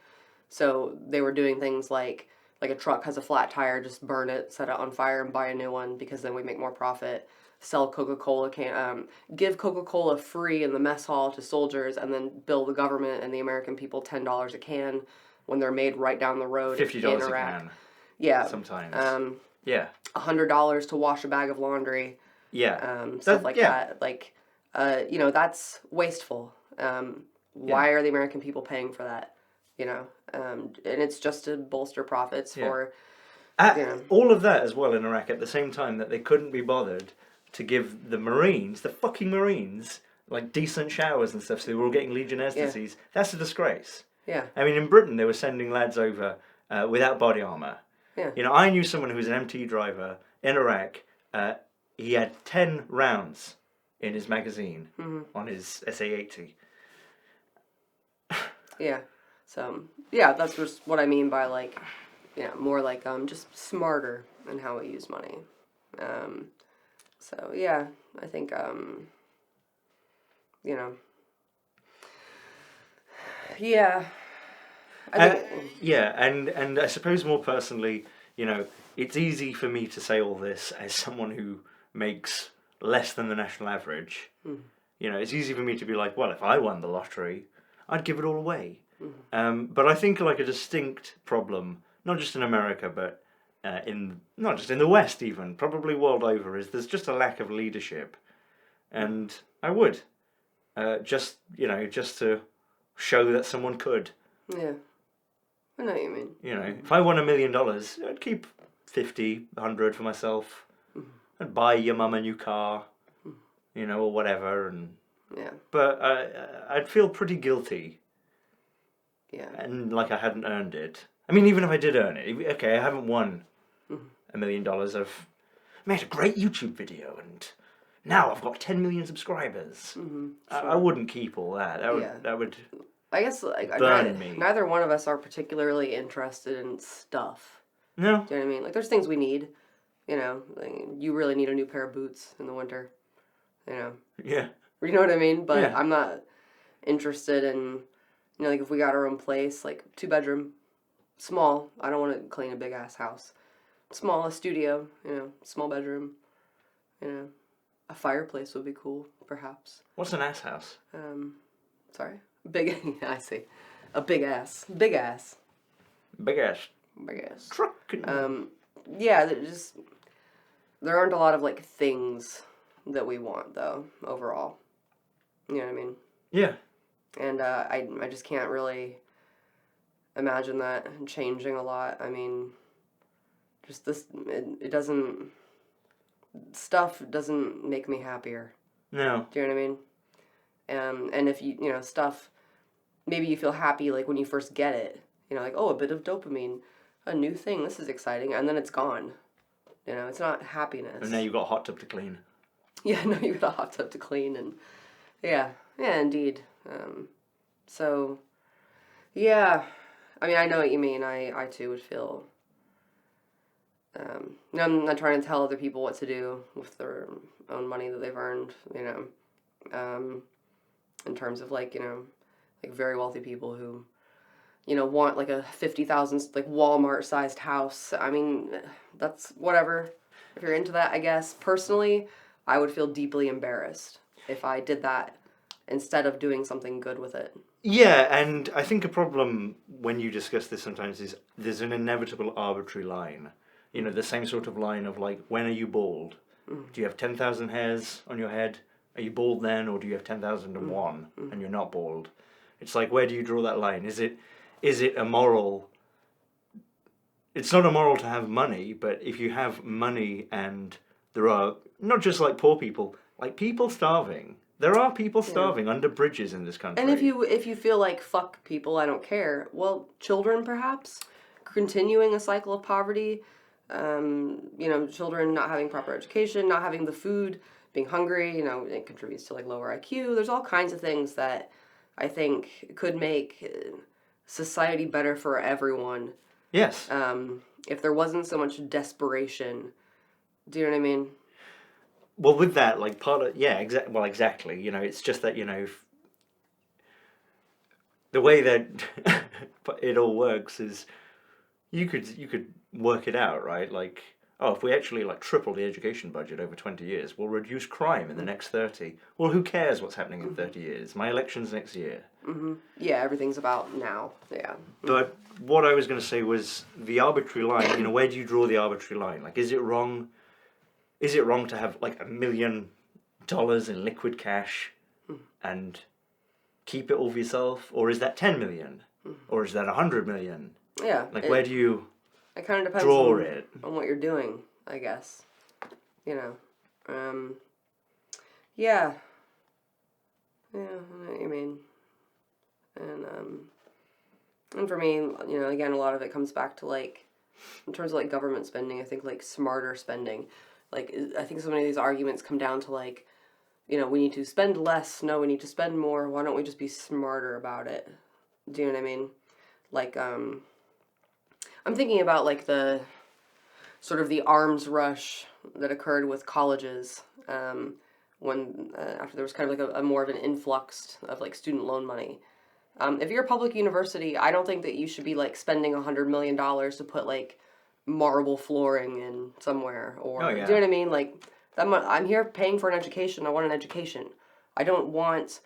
So they were doing things like a truck has a flat tire, just burn it, set it on fire, and buy a new one because then we make more profit. Sell Coca-Cola give Coca-Cola free in the mess hall to soldiers, and then bill the government and the American people $10 a can when they're made right down the road. $50 a can. Yeah. Sometimes. $100 to wash a bag of laundry. Yeah. Stuff like that. Like, that's wasteful. Why are the American people paying for that? And it's just to bolster profits for. All of that as well in Iraq at the same time that they couldn't be bothered to give the fucking Marines, like decent showers and stuff, so they were all getting Legionnaire's disease. That's a disgrace. Yeah. I mean, in Britain, they were sending lads over without body armour. Yeah. I knew someone who was an MT driver in Iraq. He had 10 rounds in his magazine on his SA-80. Yeah. So, yeah, that's just what I mean by, like, more like just smarter in how we use money. So, yeah, I think, yeah. And I suppose more personally, it's easy for me to say all this as someone who makes less than the national average. It's easy for me to be like, well, if I won the lottery, I'd give it all away. But I think like a distinct problem, not just in America, but not just in the West even, probably world over, is there's just a lack of leadership. And I would, just to show that someone could. Yeah. I know what you mean. If I won $1 million, I'd keep 50, 100 for myself. I'd buy your mum a new car, or whatever. But I'd feel pretty guilty. Yeah. And like I hadn't earned it. I mean, even if I did earn it, okay, I haven't won $1 million. I've made a great YouTube video, and now I've got 10 million subscribers. I wouldn't keep all that. That would. I guess like burn me. Neither one of us are particularly interested in stuff. No. Do you know what I mean? Like, there's things we need. Like, you really need a new pair of boots in the winter. Yeah. You know what I mean? But yeah. I'm not interested in, like if we got our own place, like 2-bedroom, small. I don't want to clean a big ass house. Small, a studio, small bedroom. A fireplace would be cool, perhaps. What's an ass house? Sorry? Big, I see. A big ass. Big ass. Big ass. Big ass. Truck. Yeah, there aren't a lot of, like, things that we want, though, overall. You know what I mean? Yeah. And I just can't really imagine that changing a lot. I mean, just this, it doesn't, stuff doesn't make me happier. No. Do you know what I mean? And if stuff, maybe you feel happy, like, when you first get it. Like, oh, a bit of dopamine, a new thing, this is exciting, and then it's gone. It's not happiness. And now you've got a hot tub to clean. Yeah, no, you've got a hot tub to clean, and yeah, indeed. So, yeah, I mean, I know what you mean. I too would feel, I'm not trying to tell other people what to do with their own money that they've earned, in terms of, like, like very wealthy people who, want like a 50,000, like, Walmart-sized house. I mean, that's whatever. If you're into that, I guess. Personally, I would feel deeply embarrassed if I did that instead of doing something good with it. Yeah, and I think a problem when you discuss this sometimes is there's an inevitable arbitrary line. You know, the same sort of line of like, when are you bald? Do you have 10,000 hairs on your head? Are you bald then, or do you have 10,001 and you're not bald? It's like, where do you draw that line? Is it immoral? It's not immoral to have money, but if you have money and there are not just like poor people, like people starving. There are people starving under bridges in this country. And if you feel like fuck people, I don't care. Well, children perhaps continuing a cycle of poverty. Children not having proper education, not having the food, being hungry. It contributes to like lower IQ. There's all kinds of things that I think could make society better for everyone. Yes. If there wasn't so much desperation. Do you know what I mean? Well, with that, like exactly. It's just that the way that it all works is you could work it out, right? Like, oh, if we actually like triple the education budget over 20 years, we'll reduce crime in the next 30. Well, who cares what's happening in 30 years? My election's next year. Mm-hmm. Yeah, everything's about now. Yeah. But what I was going to say was the arbitrary line. Where do you draw the arbitrary line? Like, is it wrong? Is it wrong to have like $1 million in liquid cash and keep it all for yourself, or is that 10 million, or is that 100 million? Yeah. Like, where do you? It kind of depends on what you're doing, I guess. Yeah. Yeah, I know what you mean. And for me, again, a lot of it comes back to like, in terms of like government spending, I think like smarter spending. Like, I think so many of these arguments come down to like, we need to spend less. No, we need to spend more. Why don't we just be smarter about it? Do you know what I mean? Like, I'm thinking about like the sort of the arms rush that occurred with colleges when after there was kind of like a more of an influx of like student loan money. If you're a public university, I don't think that you should be like spending $100 million to put like marble flooring in somewhere, or do you know what I mean? Like, I'm here paying for an education. I want an education. I don't want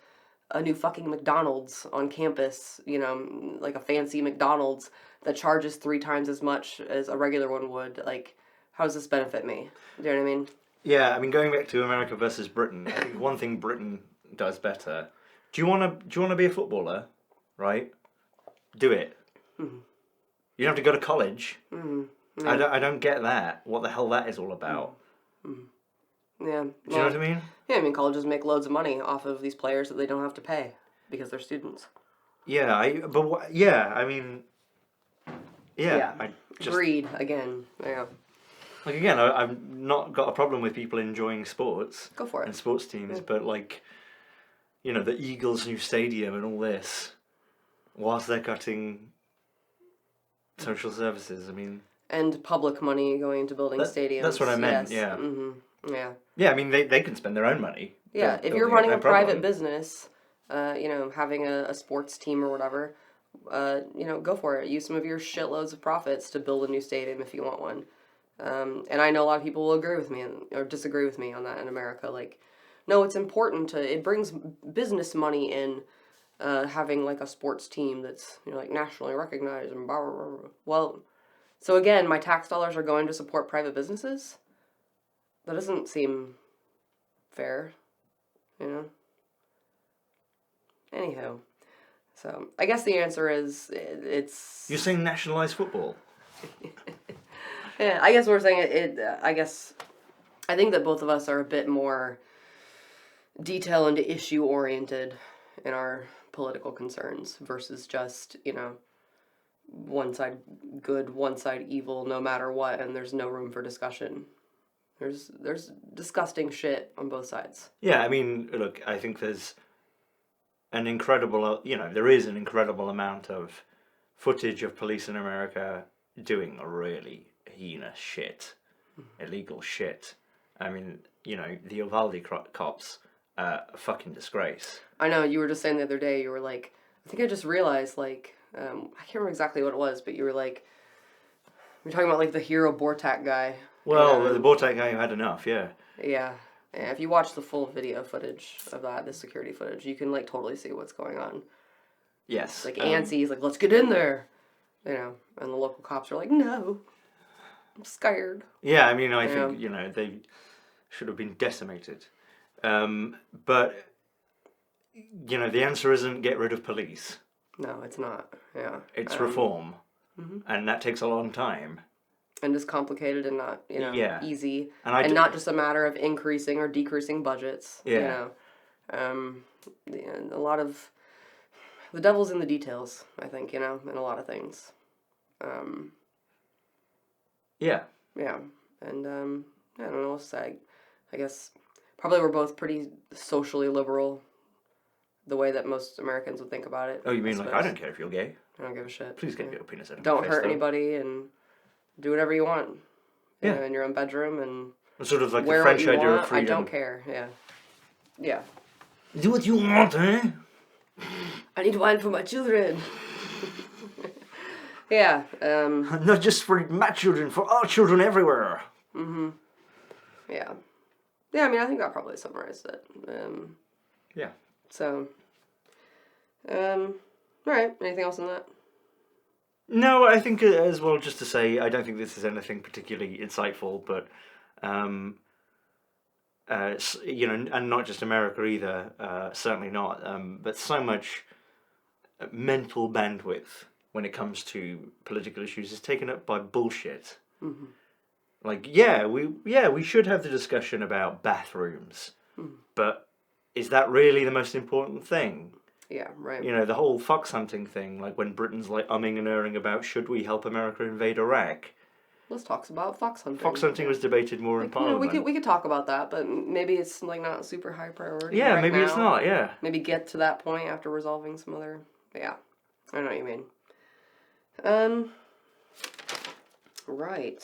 a new fucking McDonald's on campus, like a fancy McDonald's that charges 3 times as much as a regular one would. Like, how does this benefit me? Do you know what I mean? Yeah, I mean, going back to America versus Britain, I think one thing Britain does better. Do you want to be a footballer? Right? Do it. Mm-hmm. You don't have to go to college. Mm-hmm. Yeah. I don't get that. What the hell that is all about. Mm-hmm. Yeah. Do you know what I mean? Yeah, I mean, colleges make loads of money off of these players that they don't have to pay because they're students. Yeah, I mean... Yeah. Greed, again. Yeah. Like, again, I've not got a problem with people enjoying sports. Go for it. And sports teams, but like, the Eagles' new stadium and all this, whilst they're cutting social services, I mean... And public money going into building stadiums. That's what I meant, yes. yeah. Mm-hmm. Yeah. Yeah, I mean, they can spend their own money. Yeah, if you're running a private business, having a sports team or whatever, go for it. Use some of your shitloads of profits to build a new stadium if you want one. And I know a lot of people will agree with me or disagree with me on that in America. Like, no, it's important it brings business money in, having like a sports team that's, like nationally recognized and blah, blah, blah. Well, so again, my tax dollars are going to support private businesses? That doesn't seem fair, Anywho, so I guess the answer is it's... You're saying nationalize football? Yeah, I guess we're saying I think that both of us are a bit more detail and issue oriented in our political concerns versus just, one side good, one side evil, no matter what, and there's no room for discussion. There's disgusting shit on both sides. Yeah, I mean, look, I think there's an incredible, there is an incredible amount of footage of police in America doing really heinous shit, illegal shit. I mean, the Uvalde cops, a fucking disgrace. I know, you were just saying the other day, you were like, I think I just realized, like, I can't remember exactly what it was, but you were like, you're talking about like the Hero Bortak guy. Well, the Bortak guy who had enough, yeah. Yeah. Yeah, if you watch the full video footage of that, the security footage, you can like totally see what's going on. Yes. Like antsy, he's like, let's get in there, you know. And the local cops are like, no, I'm scared. Yeah, I mean, I think, you know, they should have been decimated. But, you know, the answer isn't get rid of police. No, it's not. Yeah. It's reform. And that takes a long time. And it's complicated and not, you know, easy. And not just a matter of increasing or decreasing budgets. Yeah. You know. A lot of... The devil's in the details, I think, you know, in a lot of things. Yeah. Yeah. And, I don't know what to say. I guess probably we're both pretty socially liberal, the way that most Americans would think about it. Oh, you mean like, I don't care if you're gay. I don't give a shit. Please get your penis out of my Don't face, hurt though. anybody and do whatever you want. You Yeah. know, in your own bedroom and It's sort of like the wear French what you idea want. of freedom. I don't care. Yeah. Yeah. Do what you want, eh? I need wine for my children. Yeah. Not just for my children, for all children everywhere. Yeah. Yeah, I mean, I think that probably summarized it. Yeah. So, all right. Anything else on that? No, I think as well, just to say, I don't think this is anything particularly insightful, but, you know, and not just America either, certainly not, but so much mental bandwidth when it comes to political issues is taken up by bullshit. Like, we should have the discussion about bathrooms, but is that really the most important thing? Yeah, right. You know, the whole fox hunting thing, like when Britain's like umming and erring about should we help America invade Iraq? Let's talk about fox hunting. Fox hunting was debated more in Like, you know, Parliament. we could talk about that, but maybe it's like not super high priority. Yeah, right maybe now. it's not, yeah. Maybe get to that point after resolving some other... Yeah, I know what you mean. Right.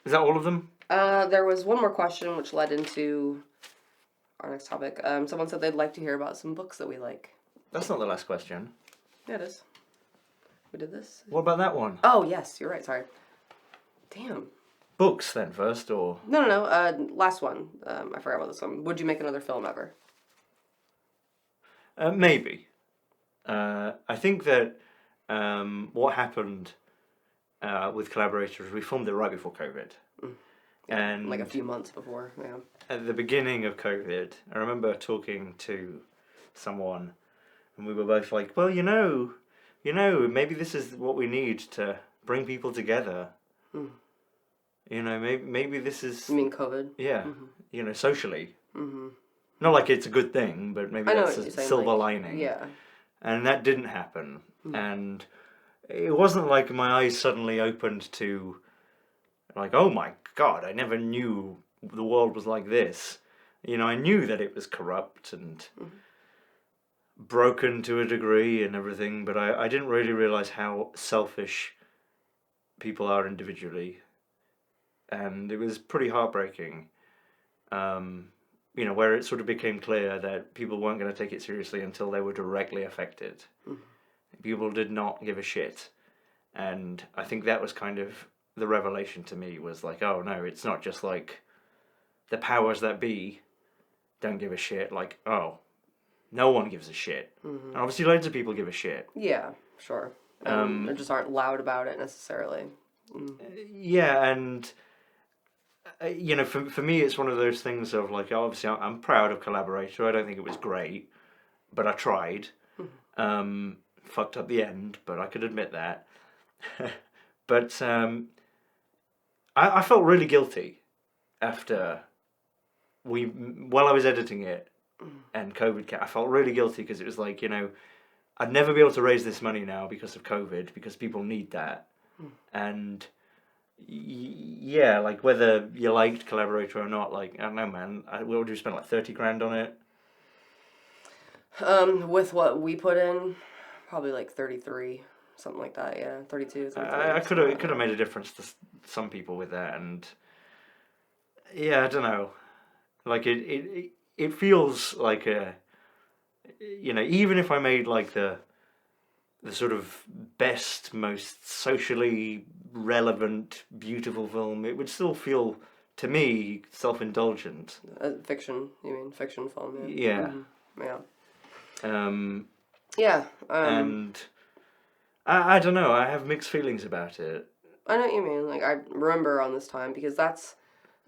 Is that all of them? There was one more question which led into our next topic. Someone said they'd like to hear about some books that we like. That's not the last question. Yeah, it is. We did this? What about that one? Oh, yes, you're right, sorry. Damn. Books then first, or? No. Last one. I forgot about this one. Would you make another film ever? Maybe. I think that what happened with Collaborators, we filmed it right before COVID. And like a few months before, yeah. at the beginning of COVID, I remember talking to someone, and we were both like, well, you know, maybe this is what we need to bring people together. You know, maybe this is... You mean COVID? Yeah, you know, socially. Not like it's a good thing, but maybe that's a silver lining. Yeah. And that didn't happen. And it wasn't like my eyes suddenly opened to, like, oh my God, I never knew the world was like this. You know, I knew that it was corrupt and broken to a degree and everything, but I didn't really realize how selfish people are individually. And it was pretty heartbreaking. You know, where it sort of became clear that people weren't going to take it seriously until they were directly affected. People did not give a shit. And I think that was kind of the revelation to me, was like, oh no, it's not just like the powers that be don't give a shit. Like, oh, no one gives a shit. And obviously loads of people give a shit. Yeah, sure. They just aren't loud about it necessarily. Yeah, and... you know, for me, it's one of those things of like, obviously, I'm proud of Collaborator. I don't think it was great, but I tried. Fucked up the end, but I could admit that. But I felt really guilty after while I was editing it and COVID came. I felt really guilty because it was like, you know, I'd never be able to raise this money now because of COVID, because people need that. And... yeah, like whether you liked Collaborator or not, like, I don't know, man. What would you spend, like 30 grand on it? With what we put in, probably like 33, something like that. Yeah, 32. 33, it could have made a difference to some people with that, and yeah, I don't know. Like it feels like a, you know, even if I made like the sort of best, most socially relevant, beautiful film, it would still feel, to me, self-indulgent. Fiction, you mean? Fiction film, Yeah. Yeah. Yeah. And I don't know. I have mixed feelings about it. I know what you mean. Like, I remember on this time, because that's,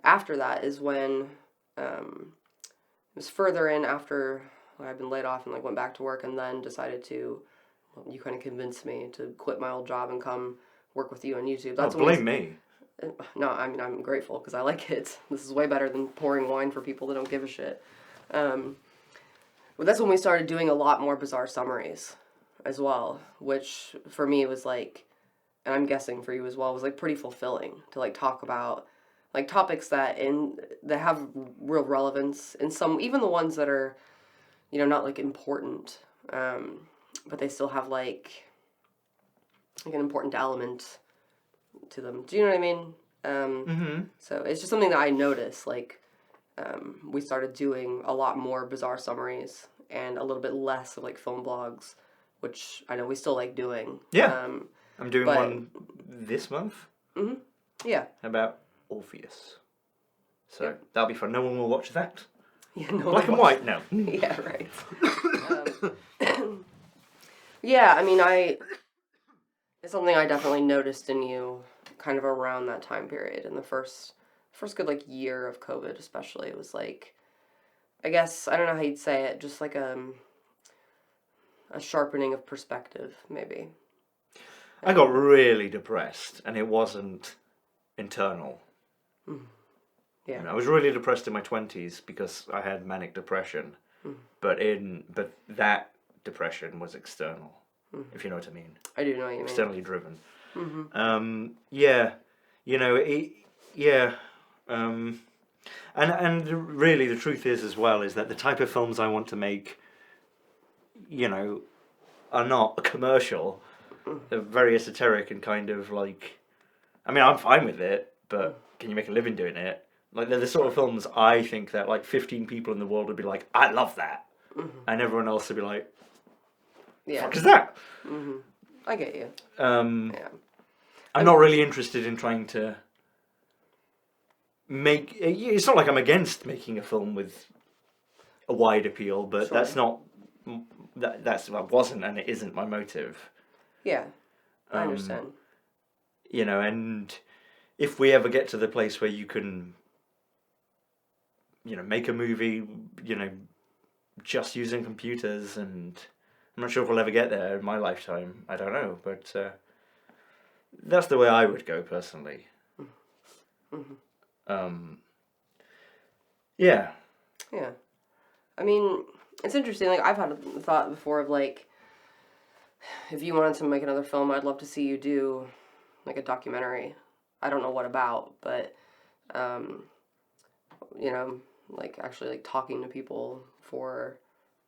after that is when, it was further in after I'd been laid off and, like, went back to work, and then decided to, well, you kind of convinced me to quit my old job and come work with you on YouTube. That's Blame me. No, I mean, I'm grateful, because I like it. This is way better than pouring wine for people that don't give a shit. But that's when we started doing a lot more bizarre summaries as well, which for me was like, and I'm guessing for you as well, was like pretty fulfilling to like talk about like topics that have real relevance in some, even the ones that are, you know, not like important, but they still have like an important element to them. Do you know what I mean? So it's just something that I noticed, like, we started doing a lot more bizarre summaries and a little bit less of like film blogs, which I know we still like doing. Yeah. I'm doing one this month. Yeah. About Orpheus. So that'll be fun. No one will watch that. Yeah, no. Black and white, no. Yeah, right. Yeah, I mean, it's something I definitely noticed in you kind of around that time period, in the first good like year of COVID especially. It was like, I guess, I don't know how you'd say it, just like a sharpening of perspective, maybe. I got really depressed, and it wasn't internal. Yeah. I was really depressed in my 20s because I had manic depression, but that depression was external, if you know what I mean. I do know what you mean. Externally driven. Yeah, you know, and really the truth is as well is that the type of films I want to make, you know, are not commercial. They're very esoteric and kind of like, I mean, I'm fine with it, but can you make a living doing it? Like, they're the sort of films I think that like 15 people in the world would be like, I love that, and everyone else would be like, yeah. fuck is that? I get you. Yeah. I'm not really interested in trying to make. It's not like I'm against making a film with a wide appeal, but that's not. That wasn't and it isn't my motive. Yeah, I understand. You know, and if we ever get to the place where you can, you know, make a movie, you know, just using computers, and I'm not sure if we'll ever get there in my lifetime. I don't know, but that's the way I would go personally. Yeah. Yeah. I mean, it's interesting. Like, I've had a thought before of like, if you wanted to make another film, I'd love to see you do like a documentary. I don't know what about, but you know, like actually like talking to people for,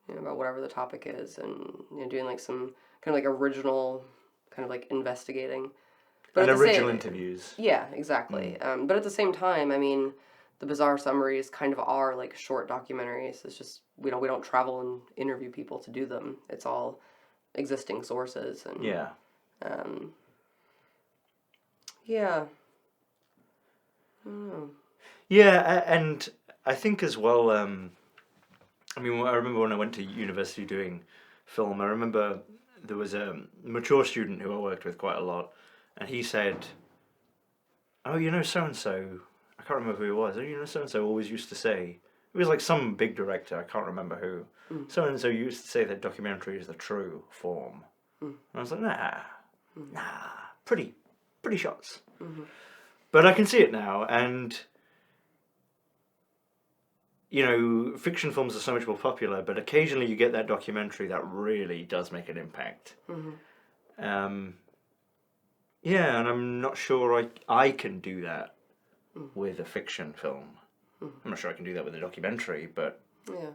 you know, about whatever the topic is, and, you know, doing like some kind of like original kind of like investigating. But and original interviews. Yeah, exactly. But at the same time, I mean, the bizarre summaries kind of are like short documentaries. It's just, we don't travel and interview people to do them. It's all existing sources, and yeah. Yeah. I don't know. Yeah, and I think as well, I mean, I remember when I went to university doing film, I remember there was a mature student who I worked with quite a lot, and he said, oh, you know, so-and-so, I can't remember who it was, oh, you know, so-and-so always used to say, it was like some big director, I can't remember who, so-and-so used to say that documentary is the true form. And I was like, nah, pretty shots. But I can see it now, and, you know, fiction films are so much more popular, but occasionally you get that documentary that really does make an impact. Yeah, and I'm not sure I can do that with a fiction film. I'm not sure I can do that with a documentary, but Yeah.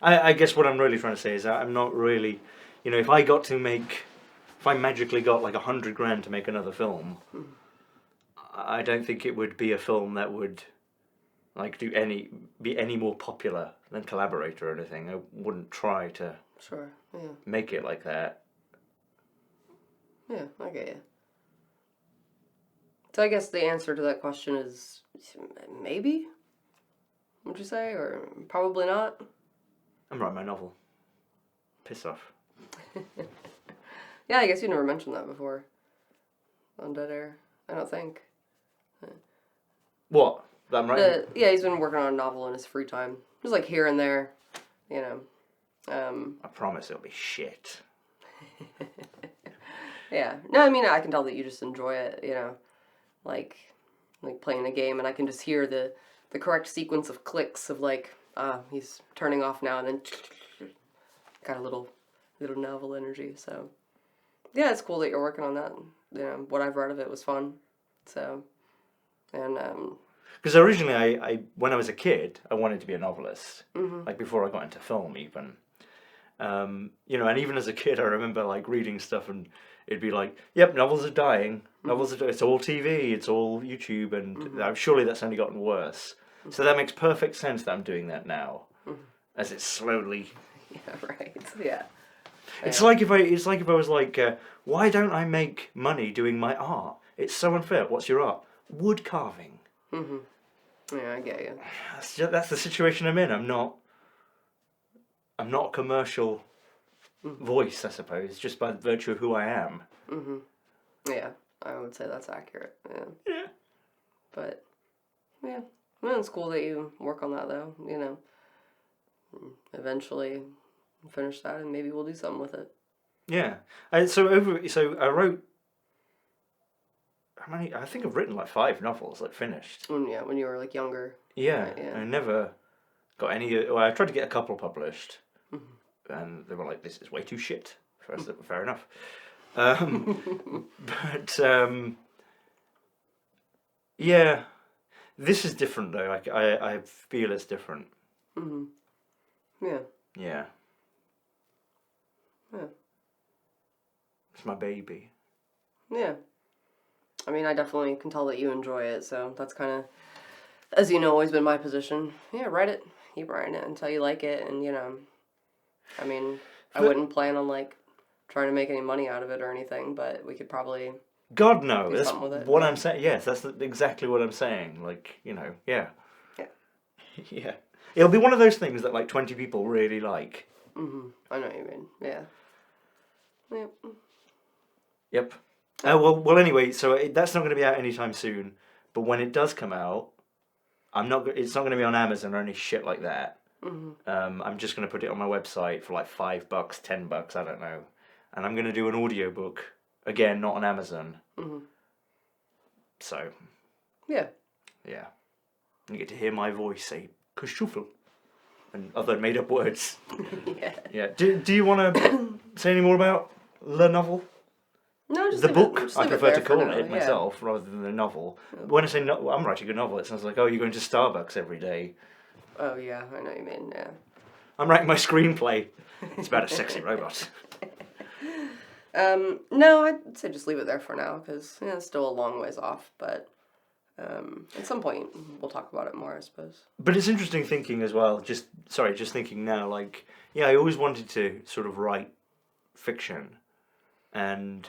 I guess what I'm really trying to say is that I'm not really, you know, if I magically got like $100,000 to make another film, I don't think it would be a film that would like be any more popular than Collaborator or anything. I wouldn't try to make it like that. Yeah, I get you. So I guess the answer to that question is maybe, would you say, or probably not? I'm writing my novel. Piss off. Yeah, I guess you never mentioned that before. On Dead Air. I don't think. What? That I'm writing? Yeah, he's been working on a novel in his free time. Just like here and there, you know. I promise it'll be shit. Yeah. No, I mean, I can tell that you just enjoy it, you know. Like playing a game, and I can just hear the correct sequence of clicks of like, he's turning off now, and then got a little novel energy. So yeah, it's cool that you're working on that. You know, what I've read of it was fun. So, and because originally I when I was a kid I wanted to be a novelist, like before I got into film even. You know, and even as a kid I remember like reading stuff and it'd be like, yep, novels are dying. Novels are dying. It's all TV, it's all YouTube, and surely that's only gotten worse. So that makes perfect sense that I'm doing that now, as it's slowly. yeah, right, yeah. It's like if I was like, why don't I make money doing my art? It's so unfair. What's your art? Wood carving. Yeah, I get you. That's the situation I'm in. I'm not a commercial voice, I suppose, just by virtue of who I am. Yeah, I would say that's accurate. Yeah. Yeah. But yeah, well, it's cool that you work on that though. You know, eventually finish that and maybe we'll do something with it. Yeah. So I wrote. How many? I think I've written like 5 novels, like finished. When you were like younger. Yeah. Right, yeah. I never got any. Well, I tried to get a couple published, and they were like, "This is way too shit." First, fair enough. But yeah, this is different though. I feel it's different. Yeah. Yeah. Yeah. It's my baby. Yeah. I mean, I definitely can tell that you enjoy it, so that's kind of, as you know, always been my position. Yeah, write it. Keep writing it until you like it, and, you know, I mean, I wouldn't plan on, like, trying to make any money out of it or anything, but we could probably God, no. do That's something with it. what I'm saying. Yes, that's exactly what I'm saying. Like, you know, yeah. Yeah. Yeah. It'll be one of those things that, like, 20 people really like. I know what you mean. Yeah. Yep. Yep. Well. Anyway, so that's not going to be out anytime soon. But when it does come out, it's not going to be on Amazon or any shit like that. I'm just going to put it on my website for like $5, $10, I don't know. And I'm going to do an audiobook again, not on Amazon. So. Yeah. Yeah. You get to hear my voice say "kashuffle" and other made-up words. Yeah. Yeah. Do you want to say any more about the novel? No, just The leave book, just I leave prefer there to for call now, it yeah. myself rather than the novel. When I say I'm writing a novel, it sounds like, oh, you're going to Starbucks every day. Oh, yeah, I know what you mean, yeah. I'm writing my screenplay. It's about a sexy robot. No, I'd say just leave it there for now, because it's still a long ways off, but at some point we'll talk about it more, I suppose. But it's interesting thinking as well, just thinking now, like, yeah, I always wanted to sort of write fiction, and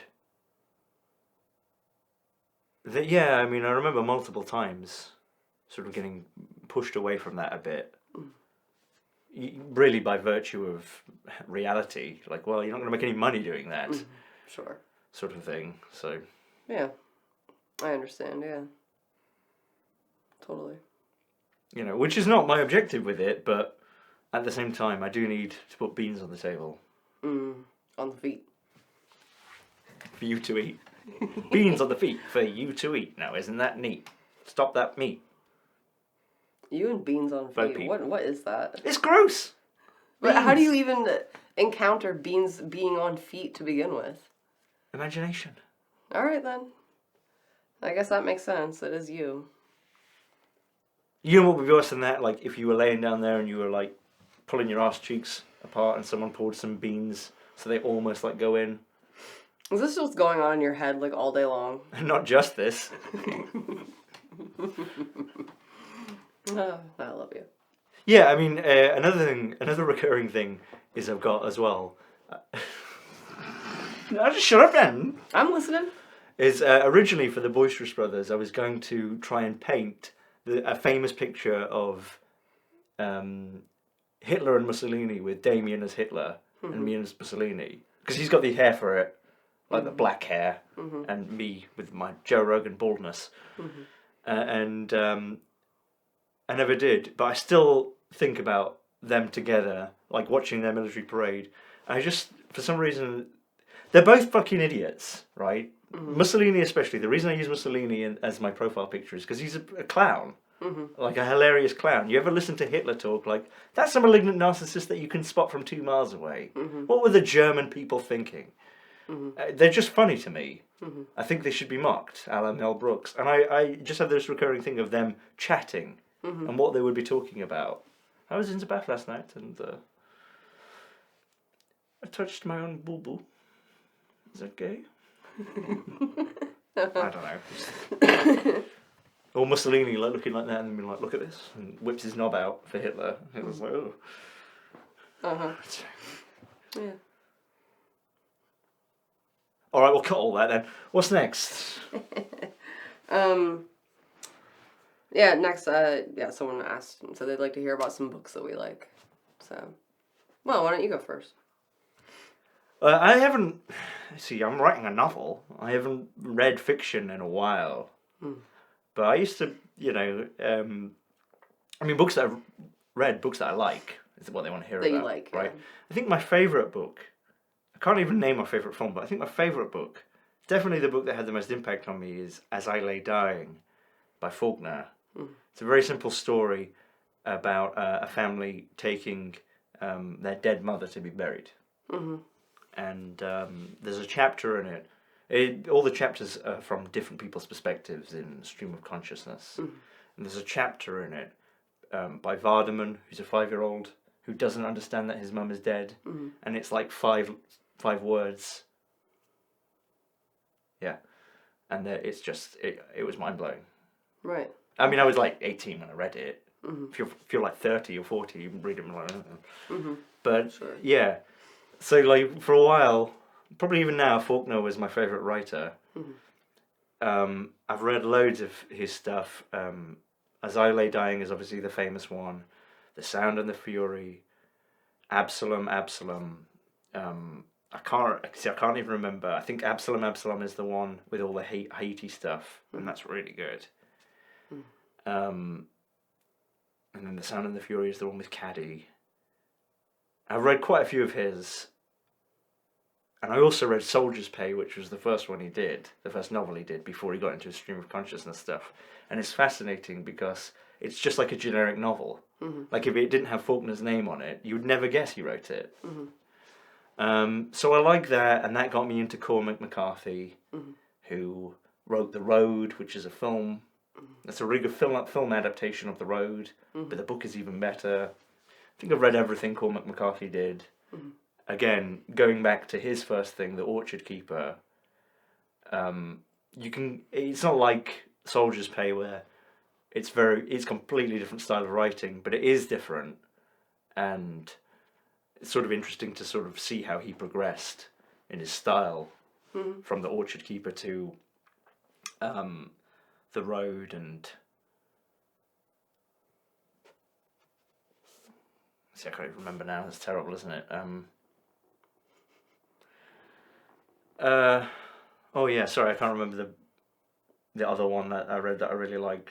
I mean, I remember multiple times sort of getting pushed away from that a bit. Really by virtue of reality. Like, well, you're not going to make any money doing that. Sure. Sort of thing. So. Yeah. I understand, yeah. Totally. You know, which is not my objective with it, but at the same time, I do need to put beans on the table. On the feet. For you to eat. Beans on the feet for you to eat. Now, isn't that neat? Stop that meat. You and beans on feet. What is that? It's gross. But how do you even encounter beans being on feet to begin with? Imagination. All right, then. I guess that makes sense. It is you. You know what would be worse than that? Like, if you were laying down there and you were, like, pulling your ass cheeks apart and someone poured some beans so they almost, like, go in. Is this what's going on in your head, like, all day long? Not just this. Oh, I love you. Yeah, I mean, another recurring thing is I've got as well. No, just shut up then. I'm listening. Is originally for the Boisterous Brothers, I was going to try and paint a famous picture of Hitler and Mussolini with Damien as Hitler and me as Mussolini. because he's got the hair for it, like the black hair, and me with my Joe Rogan baldness, and I never did, but I still think about them together, like watching their military parade. I just, for some reason, they're both fucking idiots, right? Mussolini especially. The reason I use Mussolini as my profile picture is because he's a clown. Like a hilarious clown. You ever listen to Hitler talk? Like, that's a malignant narcissist that you can spot from 2 miles away. What were the German people thinking? They're just funny to me. I think they should be mocked, a la Mel Brooks. And I just have this recurring thing of them chatting and what they would be talking about. I was in the bath last night and I touched my own boo-boo. Is that gay? I don't know. Or Mussolini like looking like that and being like, look at this, and whips his knob out for Hitler. It was like, oh. Yeah. All right, we'll cut all that then. What's next? Yeah, next, someone asked, so they'd like to hear about some books that we like. So, well, why don't you go first? I haven't. See, I'm writing a novel. I haven't read fiction in a while. But I used to, I mean, books that I've read, books that I like, is what they want to hear that about. You like, right? Yeah. I think my favourite book, I can't even name my favourite film, but I think my favourite book, definitely the book that had the most impact on me, is As I Lay Dying by Faulkner. It's a very simple story about a family taking their dead mother to be buried. And there's a chapter in it. All the chapters are from different people's perspectives in Stream of Consciousness. And there's a chapter in it by Vardaman, who's a 5-year-old who doesn't understand that his mum is dead. And it's like five words. Yeah. And it's just, it was mind-blowing. Right. I mean, I was like 18 when I read it. If you're like 30 or 40, you read it like, but Sure. yeah. So like for a while, probably even now, Faulkner was my favourite writer. I've read loads of his stuff. As I Lay Dying is obviously the famous one. The Sound and the Fury. Absalom. I can't even remember. I think Absalom is the one with all the Haiti stuff, and that's really good. And then The Sound and the Fury is the one with Caddy. I've read quite a few of his. And I also read Soldier's Pay, which was the first one he did, the first novel he did before he got into his Stream of Consciousness stuff. And it's fascinating because it's just like a generic novel. Like if it didn't have Faulkner's name on it, you would never guess he wrote it. So I like that, and that got me into Cormac McCarthy, who wrote The Road, which is a film. That's a really good film adaptation of The Road, but the book is even better. I think I've read everything Cormac McCarthy did. Again, going back to his first thing, The Orchard Keeper, it's not like Soldier's Pay where it's completely different style of writing, but it is different, and it's sort of interesting to sort of see how he progressed in his style from The Orchard Keeper to The Road and... See, I can't even remember now. It's terrible, isn't it? Oh yeah, sorry, I can't remember the other one that I read that I really liked.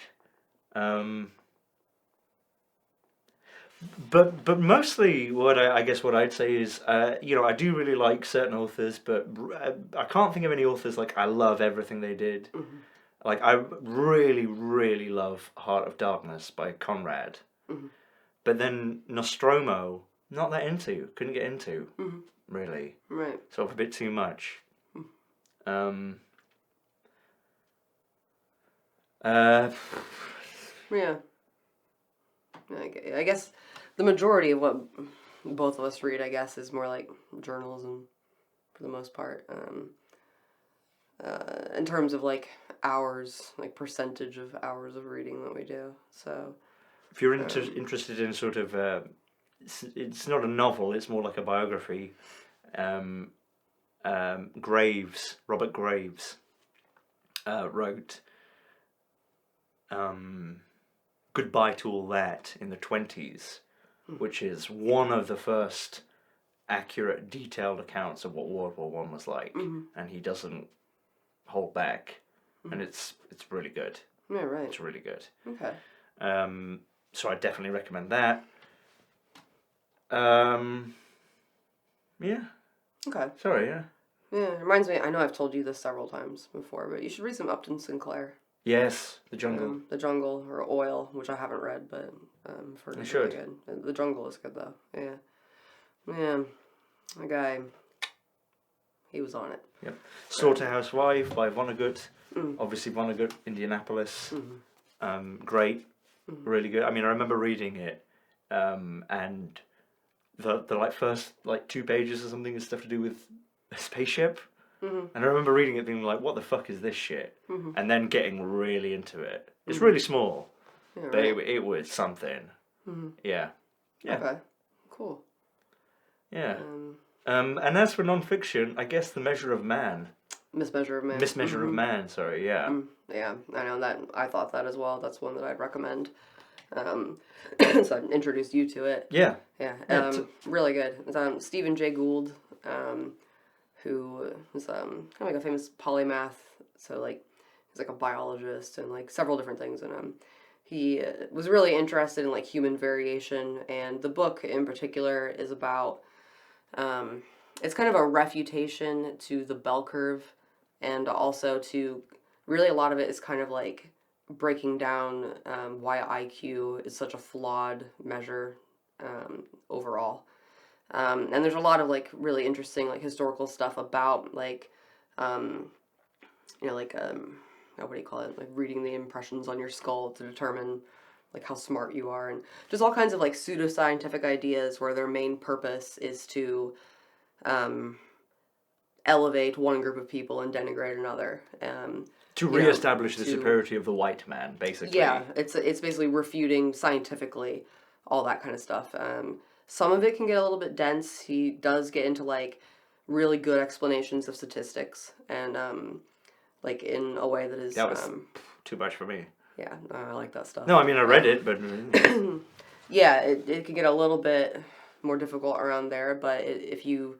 But mostly what I guess what I'd say is, I do really like certain authors, but I can't think of any authors like I love everything they did. Like I really, really love Heart of Darkness by Conrad. But then Nostromo, not that into, couldn't get into, really. Right. Sort of a bit too much. Yeah. I guess the majority of what both of us read, I guess, is more like journalism for the most part. In terms of like hours, like percentage of hours of reading that we do. So if you're interested in sort of, it's not a novel, it's more like a biography. Robert Graves wrote Goodbye to All That in the 1920s, which is one of the first accurate, detailed accounts of what World War One was like, and he doesn't hold back, and it's really good. Yeah, right. It's really good. Okay. So I definitely recommend that. Yeah. Okay. Sorry, yeah. Yeah, it reminds me, I know I've told you this several times before, but you should read some Upton Sinclair. Yes, The Jungle. The Jungle, or Oil, which I haven't read, but I've heard it's really good. The Jungle is good, though. Yeah. Yeah. The guy, he was on it. Yep. Slaughterhouse Wife by Vonnegut. Obviously Vonnegut, Indianapolis. Great. Really good. I mean, I remember reading it, and the like first like 2 pages or something is stuff to do with a spaceship. And I remember reading it being like, what the fuck is this shit? And then getting really into it. It's really small, Yeah, but right. it was something. Yeah. Yeah. Okay. Cool. Yeah. And as for non-fiction, I guess The Measure of Man. Mismeasure of Man. Mismeasure of Man, sorry, yeah. Yeah, I know that. I thought that as well. That's one that I'd recommend. So I introduced you to it. Yeah. Yeah. Yeah, really good. It's Stephen Jay Gould, who is kind of like a famous polymath. So like he's like a biologist and like several different things. And he was really interested in like human variation. And the book in particular is about it's kind of a refutation to the bell curve, and also to really a lot of it is kind of like breaking down why IQ is such a flawed measure overall. And there's a lot of like really interesting like historical stuff about like what do you call it, like reading the impressions on your skull to determine like how smart you are, and just all kinds of like pseudoscientific ideas where their main purpose is to elevate one group of people and denigrate another. To reestablish the superiority of the white man, basically. Yeah, it's basically refuting scientifically all that kind of stuff. Some of it can get a little bit dense. He does get into like really good explanations of statistics, and like in a way that is That was too much for me. Yeah, I like that stuff. No, I mean I read it, but yeah, it can get a little bit more difficult around there, but if you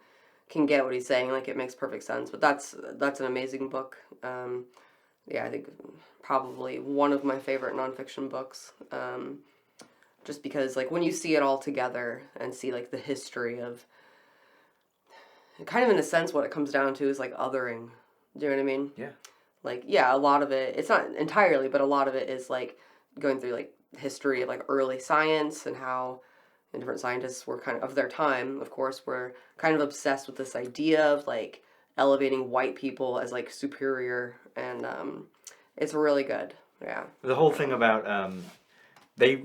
can get what he's saying, like it makes perfect sense. But that's an amazing book. Yeah, I think probably one of my favorite nonfiction books. Just because like when you see it all together and see like the history of, kind of in a sense what it comes down to is like othering. Do you know what I mean? Yeah. Like, yeah, a lot of it, it's not entirely, but a lot of it is like going through like history of like early science and how different scientists were kind of their time, of course, were kind of obsessed with this idea of like elevating white people as like superior, and it's really good. Yeah. The whole thing about they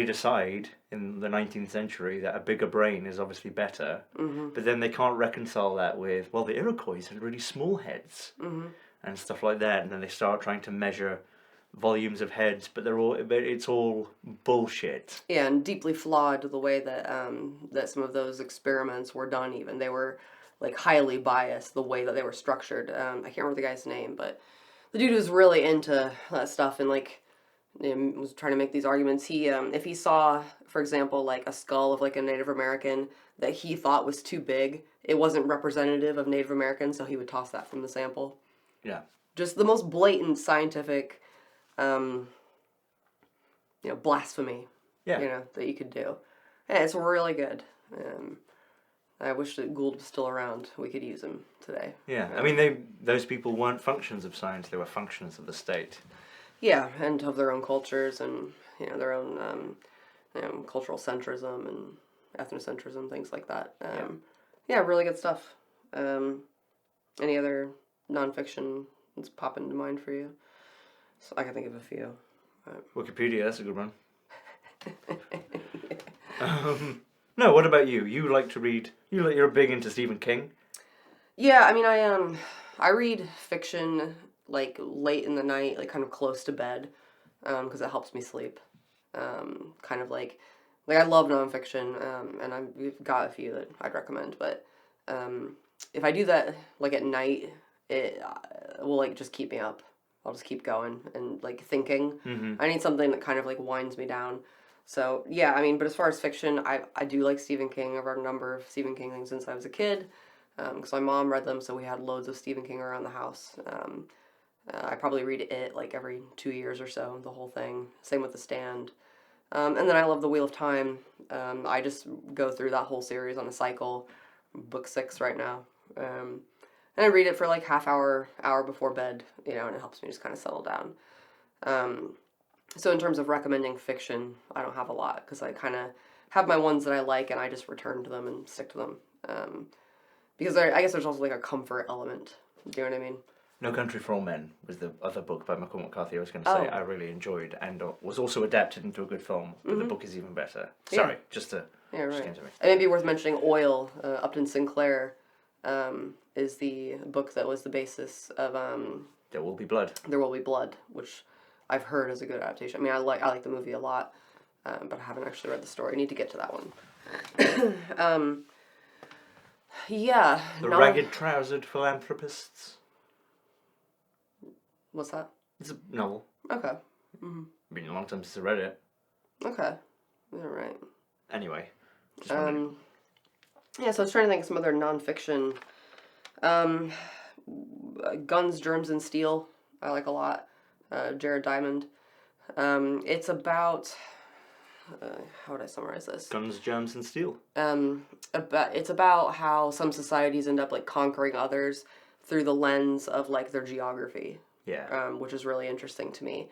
decide in the 19th century that a bigger brain is obviously better, but then they can't reconcile that with, well, the Iroquois had really small heads and stuff like that, and then they start trying to measure volumes of heads, but it's all bullshit. Yeah, and deeply flawed the way that that some of those experiments were done. Even they were like highly biased the way that they were structured. I can't remember the guy's name, but the dude was really into that stuff and like was trying to make these arguments. He if he saw, for example, like a skull of like a Native American that he thought was too big, it wasn't representative of Native Americans, so he would toss that from the sample. Yeah, just the most blatant scientific blasphemy, that you could do. And it's really good. I wish that Gould was still around. We could use him today. Yeah, I mean, those people weren't functions of science, they were functions of the state. Yeah, and of their own cultures and, their own cultural centrism and ethnocentrism, things like that. Yeah, really good stuff. Any other nonfiction that's popping to mind for you? So I can think of a few. Wikipedia, that's a good one. No, what about you? You like to read. You're big into Stephen King. Yeah, I mean, I read fiction like late in the night, like kind of close to bed, because it helps me sleep. Kind of like I love nonfiction, and I've got a few that I'd recommend. But if I do that like at night, it will like just keep me up. I'll just keep going and like thinking. I need something that kind of like winds me down. So, yeah, I mean, but as far as fiction, I do like Stephen King. I've read a number of Stephen King things since I was a kid, because my mom read them, so we had loads of Stephen King around the house. I probably read it like every 2 years or so, the whole thing. Same with The Stand. And then I love The Wheel of Time. I just go through that whole series on a cycle. Book 6 right now. And I read it for like hour before bed, and it helps me just kind of settle down. So in terms of recommending fiction, I don't have a lot, because I kind of have my ones that I like, and I just return to them and stick to them. Because I guess there's also like a comfort element. Do you know what I mean? No Country for Old Men was the other book by Michael McCarthy I was going to say I really enjoyed, and was also adapted into a good film, but the book is even better. Sorry, just came to me. And maybe worth mentioning Oil, Upton Sinclair, is the book that was the basis of There Will Be Blood. There Will Be Blood, which I've heard is a good adaptation. I mean, I like the movie a lot, but I haven't actually read the story. I need to get to that one. Yeah. The Ragged Trousered Philanthropists. What's that? It's a novel. Okay. It's been a long time since I read it. Okay. All right. Anyway. Yeah, so I was trying to think of some other nonfiction. Guns, Germs, and Steel, I like a lot. Jared Diamond. It's about... how would I summarize this? Guns, Germs, and Steel. It's about how some societies end up like conquering others through the lens of like their geography. Yeah. Which is really interesting to me,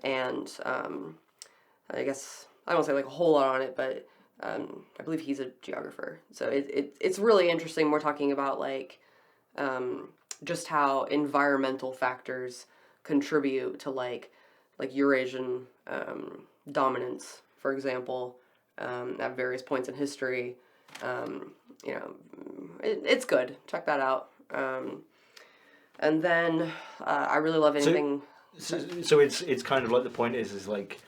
and I guess I don't say like a whole lot on it, but I believe he's a geographer, so it's really interesting. We're talking about like just how environmental factors contribute to like Eurasian dominance, for example, at various points in history. It's good. Check that out. And then I really love anything. So it's kind of like the point is like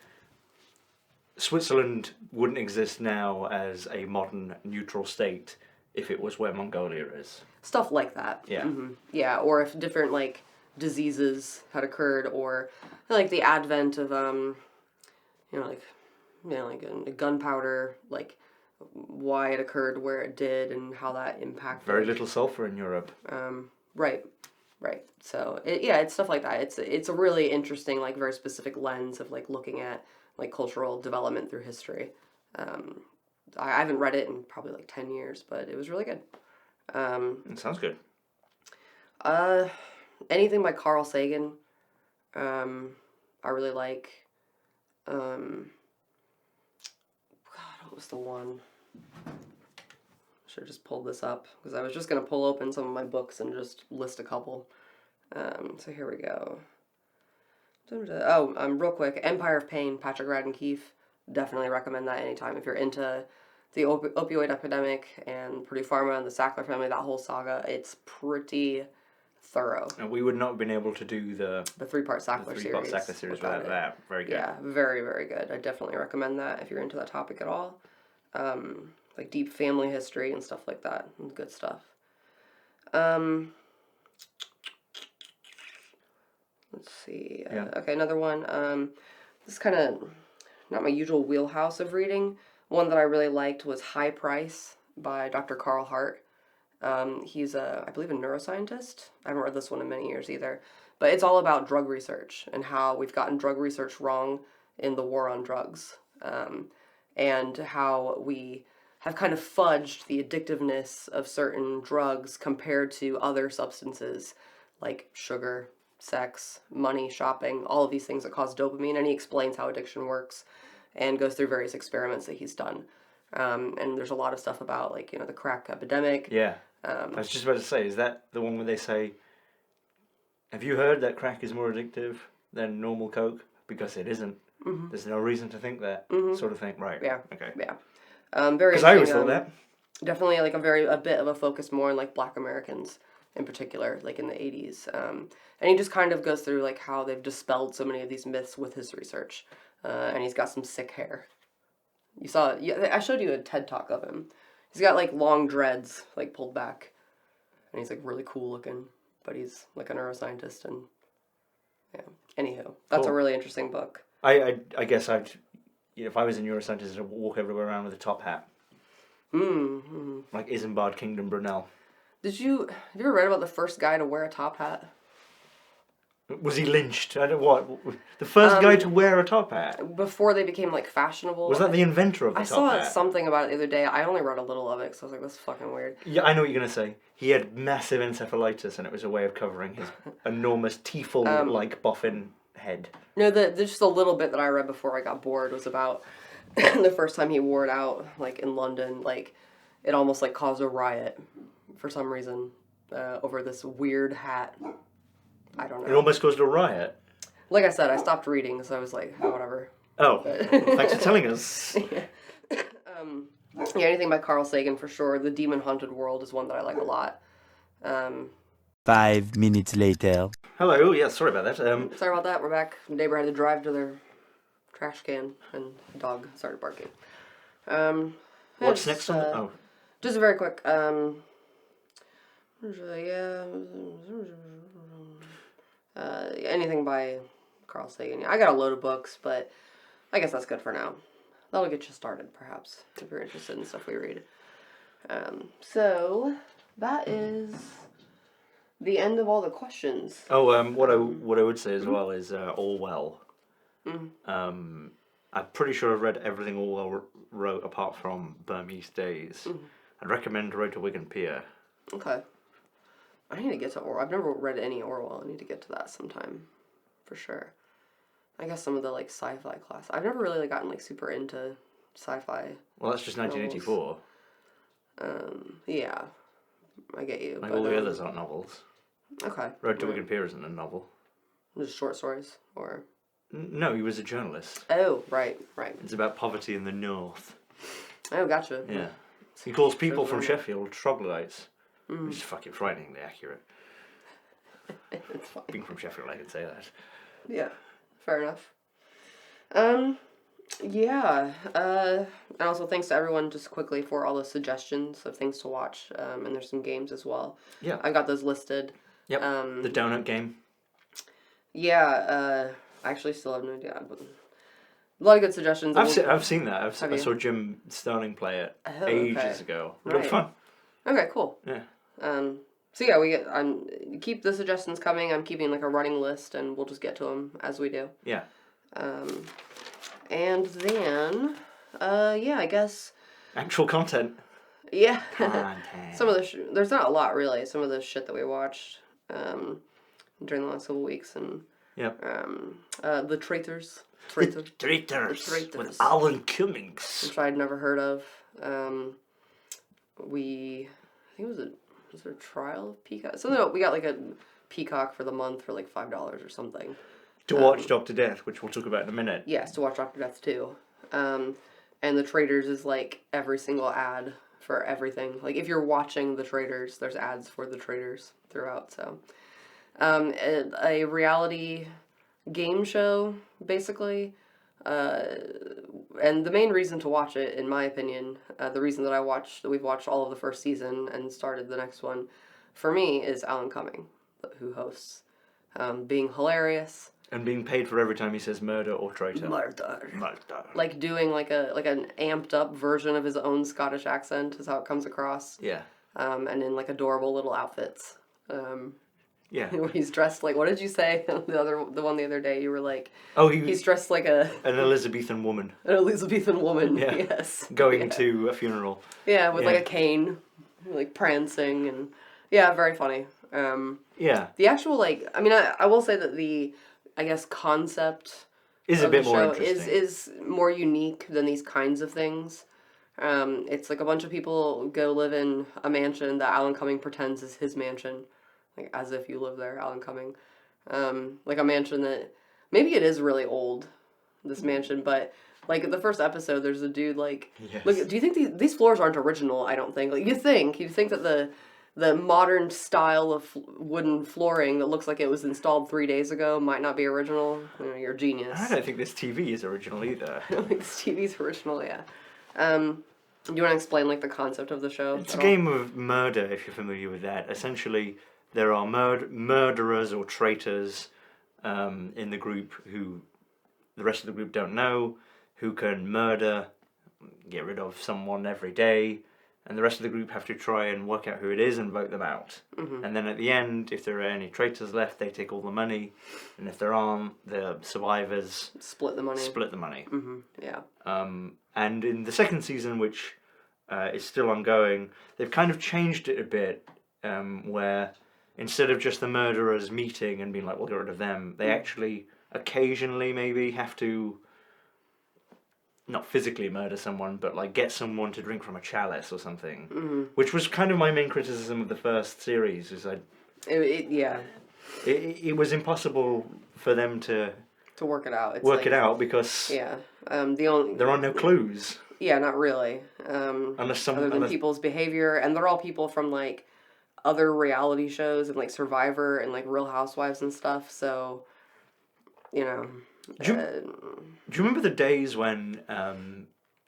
Switzerland wouldn't exist now as a modern neutral state if it was where Mongolia is. Stuff like that. Yeah. Mm-hmm. Yeah, or if different like diseases had occurred, or like the advent of gunpowder, like why it occurred where it did and how that impacted. Very little sulfur in Europe. Right. So it's stuff like that. It's a really interesting, like very specific lens of like looking at like cultural development through history. I haven't read it in probably like 10 years, but it was really good. It sounds good. Anything by Carl Sagan, I really like. God, what was the one? Should have just pulled this up, because I was just going to pull open some of my books and just list a couple. So here we go. Real quick, Empire of Pain, Patrick Radden Keefe. Definitely recommend that anytime. If you're into the opioid epidemic and Purdue Pharma and the Sackler family, that whole saga, it's pretty thorough. And we would not have been able to do the 3-part Sackler series without that. Very good. Yeah, very, very good. I definitely recommend that if you're into that topic at all. Like deep family history and stuff like that. Good stuff. Let's see. Okay, another one. This is kind of not my usual wheelhouse of reading. One that I really liked was High Price by Dr. Carl Hart. He's I believe a neuroscientist. I haven't read this one in many years either. But it's all about drug research and how we've gotten drug research wrong in the war on drugs. And how we have kind of fudged the addictiveness of certain drugs compared to other substances like sugar, sex, money, shopping, all of these things that cause dopamine. And he explains how addiction works and goes through various experiments that he's done. And there's a lot of stuff about like, the crack epidemic. Yeah. I was just about to say, is that the one where they say, have you heard that crack is more addictive than normal Coke? Because it isn't. Mm-hmm. There's no reason to think that sort of thing. Right. Yeah. Okay. Yeah. Very. Because I always thought that. Definitely like a bit of a focus more on like Black Americans in particular, like in the 80s. And he just kind of goes through like how they've dispelled so many of these myths with his research. And he's got some sick hair. I showed you a TED Talk of him. He's got like long dreads, like pulled back. And he's like really cool looking, but he's like a neuroscientist and Anywho, that's cool. A really interesting book. I guess I'd if I was a neuroscientist, I'd walk everywhere around with a top hat. Like Isambard Kingdom Brunel. Have you ever read about the first guy to wear a top hat? Was he lynched? I don't what. The first guy to wear a top hat. Before they became like fashionable. Was that the inventor of the I top hat? saw something about it the other day. I only read a little of it because I was like, that's fucking weird. Yeah, I know what you're gonna say. He had massive encephalitis, and it was a way of covering his enormous Tiefel-like boffin head. No, just a little bit that I read before I got bored was about the first time he wore it out, like in London, like it almost like caused a riot for some reason over this weird hat. I don't know. It almost caused a riot. Like I said, I stopped reading, so I was like, oh, whatever. Oh, thanks for telling us. Yeah, anything by Carl Sagan for sure. The Demon Haunted World is one that I like a lot. 5 minutes later. Hello, yeah, sorry about that. Sorry about that, we're back. Neighbor had to drive to their trash can, and the dog started barking. What's next on? Just a very quick, anything by Carl Sagan. I got a load of books, but I guess that's good for now. That'll get you started, perhaps, if you're interested in stuff we read. So that is the end of all the questions. Oh, what I would say as well is Orwell. I'm pretty sure I've read everything Orwell wrote apart from Burmese Days. I'd recommend Road to Wigan Pier. Okay. I need to get to Orwell. I've never read any Orwell. I need to get to that sometime, for sure. I guess some of the like sci-fi class. I've never really like gotten like super into sci-fi. Well, that's just 1984. Yeah, I get you. Like but, all the others aren't novels. Okay. Road to Wigan Pier isn't a novel. Just short stories, or. No, he was a journalist. Oh, right. It's about poverty in the north. Oh, gotcha. Yeah. He calls people from Sheffield troglodytes. Which is fucking frighteningly accurate. It's fine. Being from Sheffield, I can say that. Yeah, fair enough. Yeah. And also thanks to everyone just quickly for all the suggestions of things to watch. And there's some games as well. Yeah. I got those listed. Yep. The donut game. Yeah. I actually still have no idea. But a lot of good suggestions. I've seen that. I saw Jim Starling play it ages ago. It was fun. Okay, cool. Yeah. So yeah, keep the suggestions coming. I'm keeping like a running list, and we'll just get to them as we do. Yeah. And then, yeah, I guess. Actual content. Yeah. Content. Some of the there's not a lot really. Some of the shit that we watched during the last couple weeks, and yep. The Traitors. Traitors. With Alan Cummings. Which I'd never heard of. I think was there a trial of Peacock? Something we got like a Peacock for the month for like $5 or something. To watch Dr. Death, which we'll talk about in a minute. Yes, to watch Dr. Death too. And the Traitors is like every single ad for everything. Like if you're watching the Traitors, there's ads for the Traitors throughout. So, a reality game show basically. And the main reason to watch it, in my opinion, the reason that we've watched all of the first season and started the next one, for me, is Alan Cumming, who hosts, being hilarious. And being paid for every time he says murder or traitor. Murder. Murder. Like doing like an amped up version of his own Scottish accent is how it comes across. Yeah. And in like adorable little outfits. Yeah. When he's dressed like, what did you say? the one the other day, you were like, oh, he's dressed like an Elizabethan woman. An Elizabethan woman. Yeah. Yes. Going to a funeral. Yeah, with like a cane, like prancing, and yeah, very funny. Yeah. The actual I will say that the concept is a bit more interesting. is more unique than these kinds of things. It's like a bunch of people go live in a mansion that Alan Cumming pretends is his mansion. Like, as if you live there, Alan Cumming. Like a mansion that, maybe it is really old, this mansion, but, like, the first episode, there's a dude, like, yes. Look, do you think these floors aren't original, I don't think. Like, you'd think that the modern style of wooden flooring that looks like it was installed 3 days ago might not be original. You know, you're a genius. I don't think this TV is original either. I don't think this TV's original, yeah. Do you want to explain, like, the concept of the show? It's a game of murder, if you're familiar with that. Essentially, there are murderers or traitors in the group who the rest of the group don't know, who can murder, get rid of someone every day, and the rest of the group have to try and work out who it is and vote them out. Mm-hmm. And then at the end, if there are any traitors left, they take all the money, and if there aren't, the survivors Split the money. split the money. Mm-hmm. Yeah. And in the second season, which is still ongoing, they've kind of changed it a bit, where instead of just the murderers meeting and being like, we'll get rid of them, they actually occasionally maybe have to not physically murder someone, but like get someone to drink from a chalice or something, which was kind of my main criticism of the first series. Is it was impossible for them to work it out. It's it out because there are no clues. Yeah, not really. Other than people's behavior, and they're all people from like other reality shows and like Survivor and like Real Housewives and stuff. So, you know. Do you remember the days when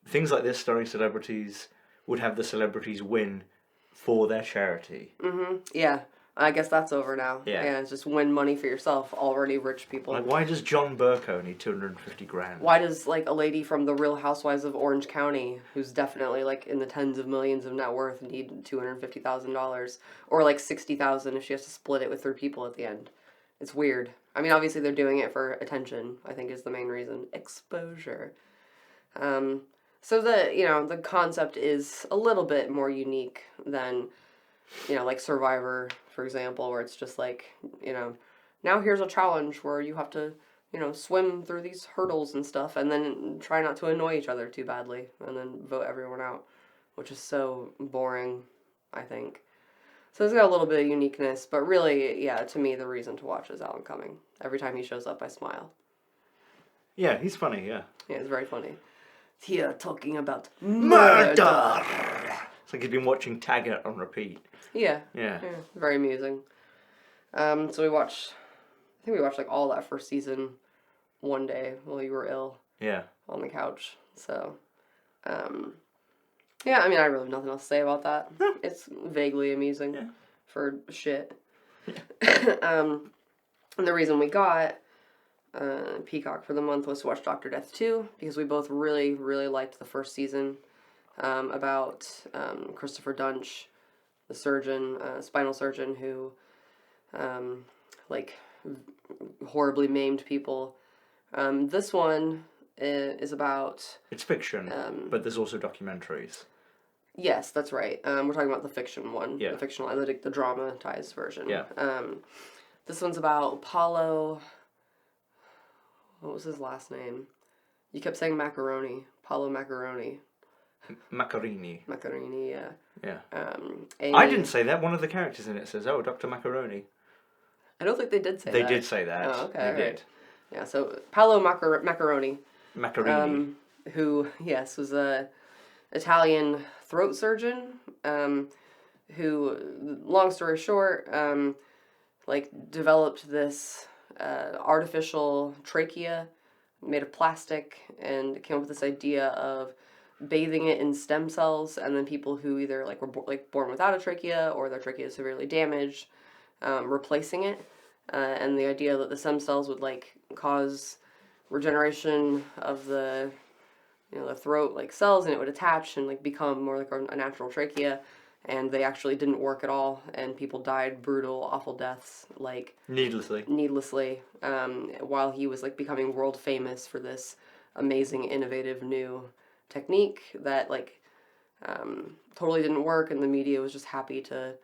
things like this, starring celebrities, would have the celebrities win for their charity? Mm-hmm. Yeah. I guess that's over now. Yeah. It's just win money for yourself, already rich people. Like, why does John Burko need 250 grand? Why does, like, a lady from the Real Housewives of Orange County, who's definitely, like, in the tens of millions of net worth, need $250,000? Or, like, $60,000 if she has to split it with 3 people at the end. It's weird. I mean, obviously they're doing it for attention, I think is the main reason. Exposure. So the concept is a little bit more unique than, like Survivor, for example, where it's just like, now here's a challenge where you have to, swim through these hurdles and stuff and then try not to annoy each other too badly and then vote everyone out, which is so boring, I think. So it's got a little bit of uniqueness, but really, yeah, to me, the reason to watch is Alan Cumming. Every time he shows up, I smile. Yeah, he's funny, yeah. Yeah, it's very funny. Here talking about murder! It's like he's been watching Taggart on repeat. Yeah. Yeah. Very amusing. So I think we watched like all that first season one day while you were ill. Yeah. On the couch. So, yeah, I mean, I really have nothing else to say about that. It's vaguely amusing for shit. Yeah. And the reason we got Peacock for the month was to watch Dr. Death 2, because we both really, really liked the first season about Christopher Dunch, the surgeon, spinal surgeon who, horribly maimed people. This one is about... It's fiction, but there's also documentaries. Yes, that's right. We're talking about the fiction one. Yeah. The fictional, the dramatized version. Yeah. This one's about Paulo... What was his last name? You kept saying Macaroni. Paulo Macaroni. Macarini. Macarini, yeah. Yeah. I didn't say that. One of the characters in it says, "Oh, Dr. Macaroni." I don't think they did say that. They did say that. Oh, okay. They did. Yeah, so Paulo Macaroni. Macarini. Who, yes, was a Italian throat surgeon, who, long story short, developed this artificial trachea made of plastic and came up with this idea of bathing it in stem cells, and then people who either were born without a trachea or their trachea is severely damaged, replacing it, and the idea that the stem cells would cause regeneration of the the throat cells, and it would attach and become more like a natural trachea. And they actually didn't work at all, and people died brutal, awful deaths, needlessly, while he was becoming world famous for this amazing, innovative new technique that totally didn't work, and the media was just happy to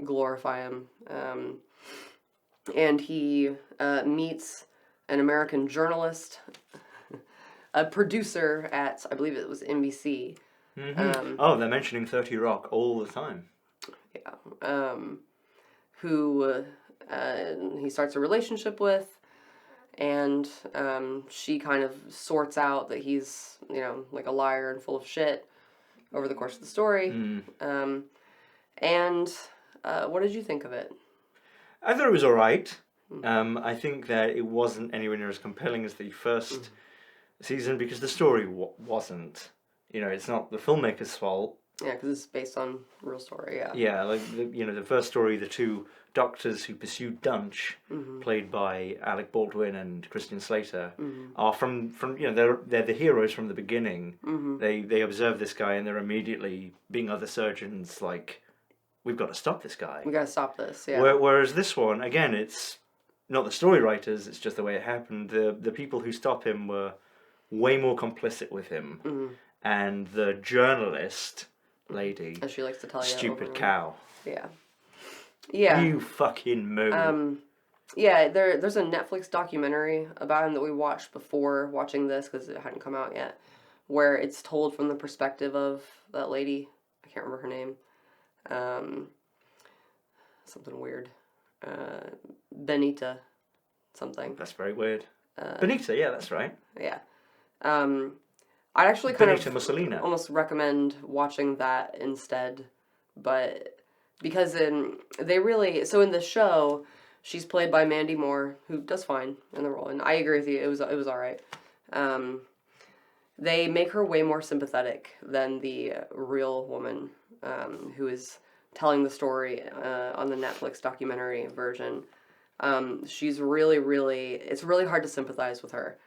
glorify him. And he meets an American journalist, a producer at, I believe it was NBC. Mm-hmm. They're mentioning 30 Rock all the time. Yeah. Who he starts a relationship with, and she kind of sorts out that he's, a liar and full of shit over the course of the story. And what did you think of it? I thought it was alright. I think that it wasn't anywhere near as compelling as the first season, because the story wasn't. It's not the filmmaker's fault. Yeah, because it's based on real story, yeah. Yeah, like, the first story, the two doctors who pursued Dunch, played by Alec Baldwin and Christian Slater, are from they're the heroes from the beginning. They observe this guy and they're immediately, being other surgeons, like, we've got to stop this guy. We gotta stop this, yeah. Whereas this one, again, it's not the story writers, it's just the way it happened. The people who stop him were way more complicit with him. And the journalist lady, as she likes to tell you, stupid cow. Yeah. You fucking moo. Yeah, there's a Netflix documentary about him that we watched before watching this, because it hadn't come out yet, where it's told from the perspective of that lady. I can't remember her name. Something weird. Benita something. That's very weird. Benita, yeah, that's right. Yeah. I'd actually kind Benita of Mussolini. almost recommend watching that instead, but because they really, so in the show, she's played by Mandy Moore, who does fine in the role, and I agree with you, it was all right. They make her way more sympathetic than the real woman who is telling the story on the Netflix documentary version. She's really, really, it's really hard to sympathize with her.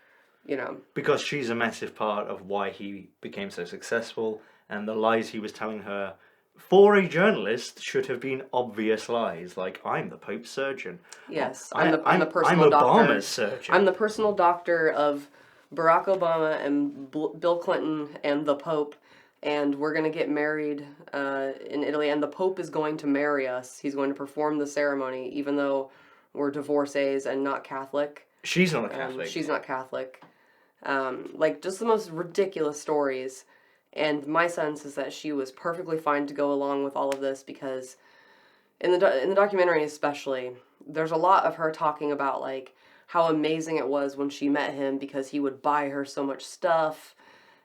Because she's a massive part of why he became so successful, and the lies he was telling her, for a journalist, should have been obvious lies. Like, I'm the Pope's surgeon. Yes, I'm the personal I'm doctor. Obama's surgeon. I'm the personal doctor of Barack Obama and Bill Clinton and the Pope, and we're going to get married in Italy, and the Pope is going to marry us. He's going to perform the ceremony, even though we're divorcees and not Catholic. She's not a Catholic. She's not Catholic. Like, just the most ridiculous stories. And my sense is that she was perfectly fine to go along with all of this, because in the documentary especially, there's a lot of her talking about, like, how amazing it was when she met him, because he would buy her so much stuff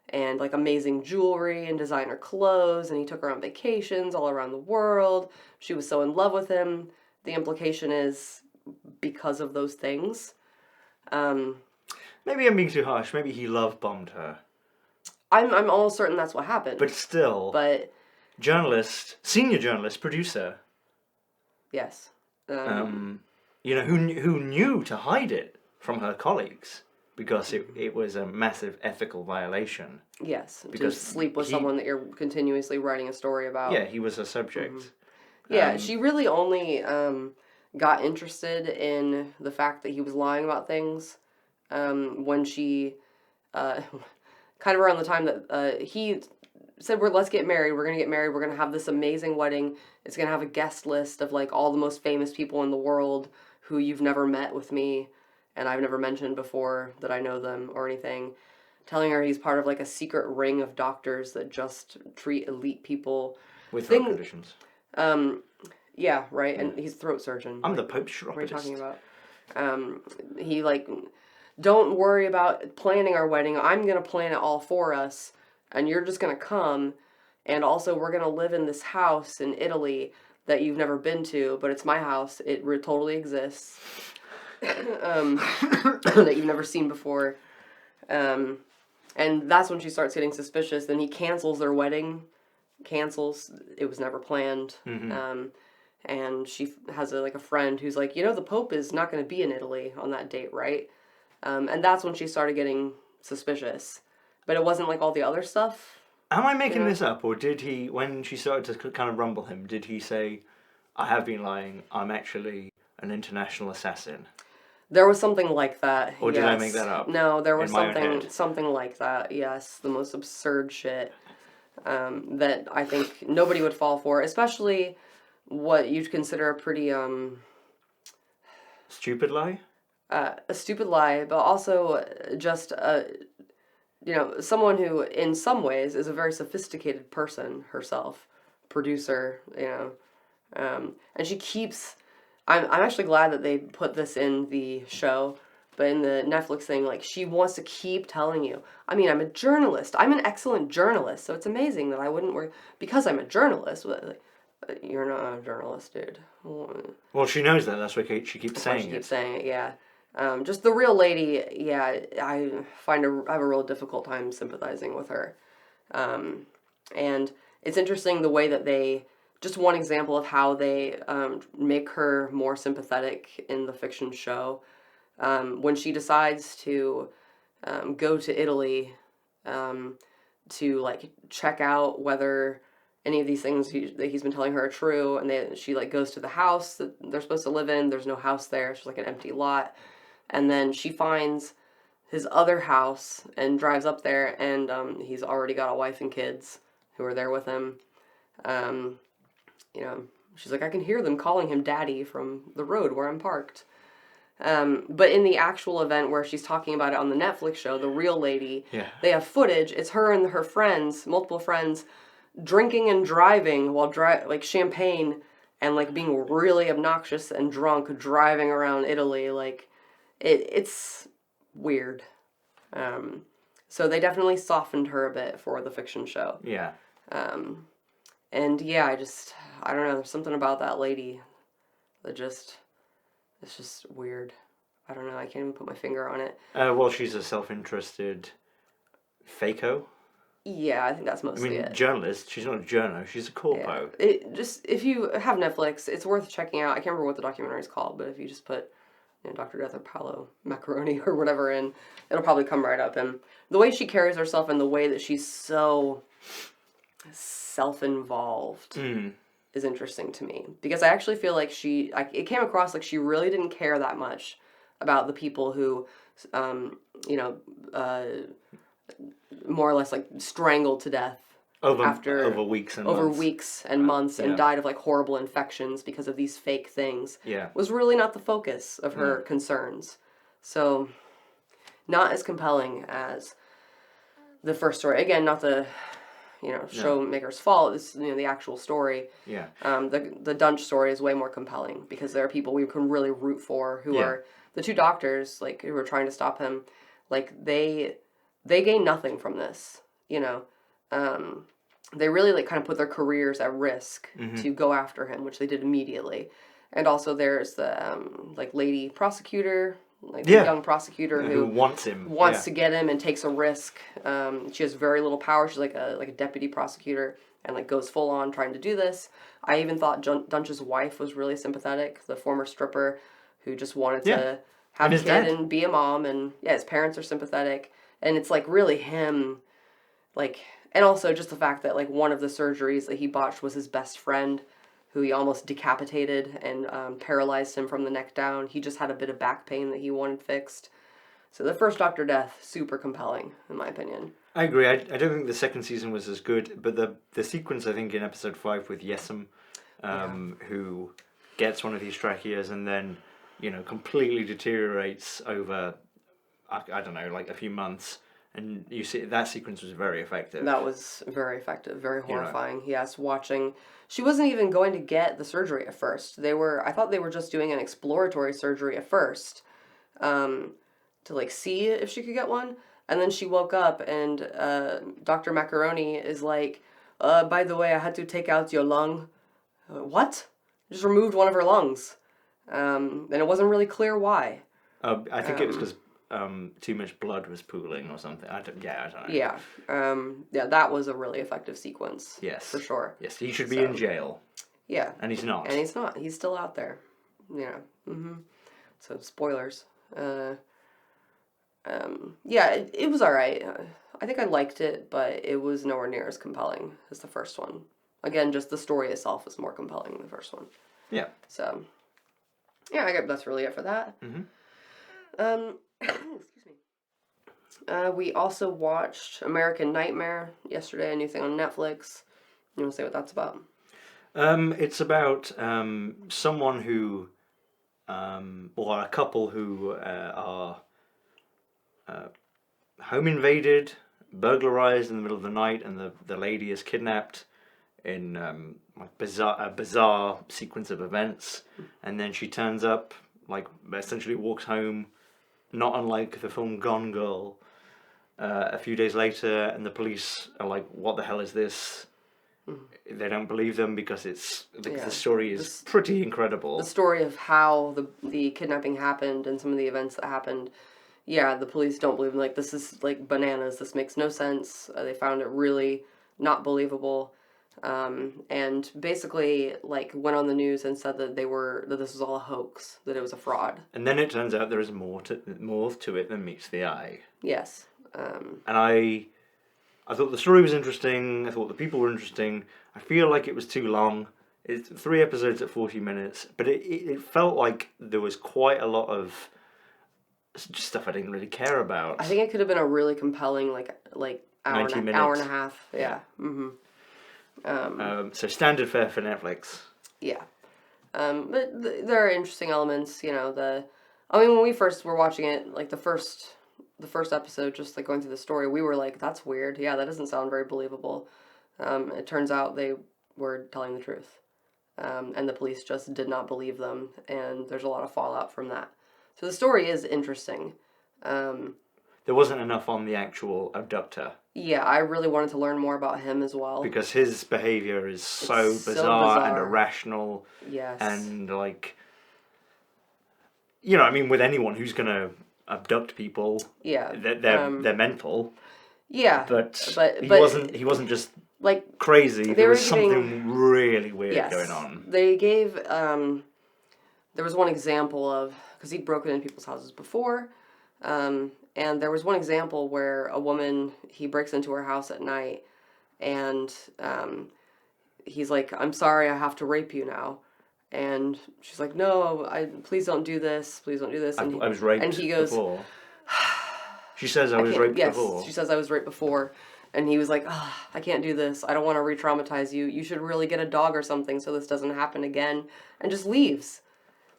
and, like, amazing jewelry and designer clothes, and he took her on vacations all around the world. She was so in love with him. The implication is because of those things. Maybe I'm being too harsh. Maybe he love-bombed her. I'm almost certain that's what happened. But still, journalist, senior journalist, producer. Yes. Who knew to hide it from her colleagues, because it was a massive ethical violation. Yes, because to sleep with someone that you're continuously writing a story about. Yeah, he was a subject. Yeah, she really only got interested in the fact that he was lying about things when she, kind of around the time that he said, let's get married, we're going to get married, we're going to have this amazing wedding, it's going to have a guest list of, like, all the most famous people in the world who you've never met with me, and I've never mentioned before that I know them or anything, telling her he's part of, like, a secret ring of doctors that just treat elite people. With throat conditions. Yeah, right, and he's a throat surgeon. I'm the Pope's chiropodist. What are you talking about? He, like, don't worry about planning our wedding, I'm going to plan it all for us, and you're just going to come, and also we're going to live in this house in Italy that you've never been to, but it's my house, it totally exists, that you've never seen before, and that's when she starts getting suspicious. Then he cancels their wedding, it was never planned, and she has a friend who's like, the Pope is not going to be in Italy on that date, right? And that's when she started getting suspicious. But it wasn't like all the other stuff. Am I making this up, or did he, when she started to kind of rumble him, did he say, I have been lying, I'm actually an international assassin? There was something like that. Or did I make that up? No, there was something like that, yes. The most absurd shit that I think nobody would fall for, especially what you'd consider a pretty... stupid lie? A stupid lie, but also just someone who in some ways is a very sophisticated person herself, producer, and she keeps, I'm actually glad that they put this in the show, but in the Netflix thing, like, she wants to keep telling you, I'm a journalist, I'm an excellent journalist, so it's amazing that I wouldn't work, because I'm a journalist, you're not a journalist, dude. Well, she knows that, that's why she keeps saying it. She keeps saying it, yeah. Just the real lady, yeah, I have a real difficult time sympathizing with her. And it's interesting the way that they, just one example of how they make her more sympathetic in the fiction show. When she decides to go to Italy to like check out whether any of these things that he's been telling her are true, and she like goes to the house that they're supposed to live in. There's no house there. It's just like an empty lot. And then she finds his other house and drives up there, and he's already got a wife and kids who are there with him. You know, she's like, I can hear them calling him daddy from the road where I'm parked. But in the actual event where she's talking about it on the Netflix show, The Real Lady, they have footage. It's her and her friends, multiple friends, drinking and driving while like champagne and like being really obnoxious and drunk driving around Italy. Like it's weird. So they definitely softened her a bit for the fiction show. Yeah. And yeah, I don't know, there's something about that lady that it's just weird. I don't know, I can't even put my finger on it. Well, she's a self-interested faco. Yeah, I think that's mostly it. Journalist. She's not a journo, she's a corpo. Yeah. If you have Netflix, it's worth checking out. I can't remember what the documentary is called, but if you just put Dr. Death or Paolo Macaroni or whatever in, it'll probably come right up. And the way she carries herself and the way that she's so self-involved is interesting to me. Because I actually feel like it came across like she really didn't care that much about the people who, more or less like strangled to death over weeks and months and died of like horrible infections because of these fake things. Yeah. Was really not the focus of her concerns. So not as compelling as the first story. Again, not the showmaker's fault. It's the actual story. Yeah. The Dunch story is way more compelling because there are people we can really root for who are the two doctors, like, who are trying to stop him. Like, they gain nothing from this, they really like kind of put their careers at risk to go after him, which they did immediately. And also there's the like lady prosecutor, like the young prosecutor who wants to get him and takes a risk. She has very little power. She's like a deputy prosecutor and like goes full on trying to do this. I even thought Dunch's wife was really sympathetic, the former stripper who just wanted to have a kid and be a mom, and his parents are sympathetic. And it's like really him, like, and also just the fact that like one of the surgeries that he botched was his best friend, who he almost decapitated and paralyzed him from the neck down. He just had a bit of back pain that he wanted fixed. So the first Dr. Death, super compelling, in my opinion. I agree. I don't think the second season was as good, but the sequence, I think, in episode 5 with Yesem, who gets one of these tracheas and then, completely deteriorates over, I don't know, like a few months. And you see, that sequence was very effective. That was very effective, very horrifying. Yes, watching. She wasn't even going to get the surgery at first. I thought they were just doing an exploratory surgery at first, to like see if she could get one. And then she woke up and Dr. Macaroni is like, by the way, I had to take out your lung. What? Just removed one of her lungs. And it wasn't really clear why. I think it was because too much blood was pooling or something. I don't know. Yeah. That was a really effective sequence. Yes. For sure. Yes, he should be in jail. Yeah. And he's not. And he's not. He's still out there. So, spoilers. It was alright. I think I liked it, but it was nowhere near as compelling as the first one. Again, just the story itself was more compelling than the first one. Yeah. So, I guess that's really it for that. Excuse me. We also watched American Nightmare yesterday, a new thing on Netflix. You want to say what that's about? It's about someone who, or a couple who are home invaded, burglarized in the middle of the night, and the lady is kidnapped in a bizarre sequence of events, and then she turns up, like, essentially walks home, not unlike the film Gone Girl, a few days later, and the police are like, what the hell is this? They don't believe them because the story is pretty incredible. The story of how the kidnapping happened and some of the events that happened, the police don't believe them. Like, this is like bananas. This makes no sense. They found it really not believable. and basically like went on the news and said that that this was all a hoax, that it was a fraud. And then it turns out there is more to it than meets the eye. Yes. And I thought the story was interesting. I thought the people were interesting. I feel like it was too long. It's 3 episodes at 40 minutes, but it felt like there was quite a lot of just stuff I didn't really care about. I think it could have been a really compelling like hour 90 minutes. hour and a half. Yeah. So standard fare for Netflix. Yeah. But there are interesting elements, you know, when we first were watching it, like the first episode, just like going through the story, we were like, that's weird. Yeah, that doesn't sound very believable. It turns out they were telling the truth. And the police just did not believe them, and there's a lot of fallout from that. So the story is interesting. There wasn't enough on the actual abductor. Yeah, I really wanted to learn more about him as well. Because his behaviour is so bizarre and irrational. Yes. And like, you know, I mean, with anyone who's going to abduct people, yeah, they're mental. Yeah, but he wasn't just like crazy. There was something really weird going on. They gave there was one example of, because he'd broken into people's houses before, and there was one example where a woman, he breaks into her house at night, and he's like, "I'm sorry, I have to rape you now." And she's like, "No, please don't do this. Please don't do this." And I was raped and he goes, before. She says I was raped before. Yes, she says I was raped before. And he was like, I can't do this. I don't want to re-traumatize you. You should really get a dog or something so this doesn't happen again. And just leaves.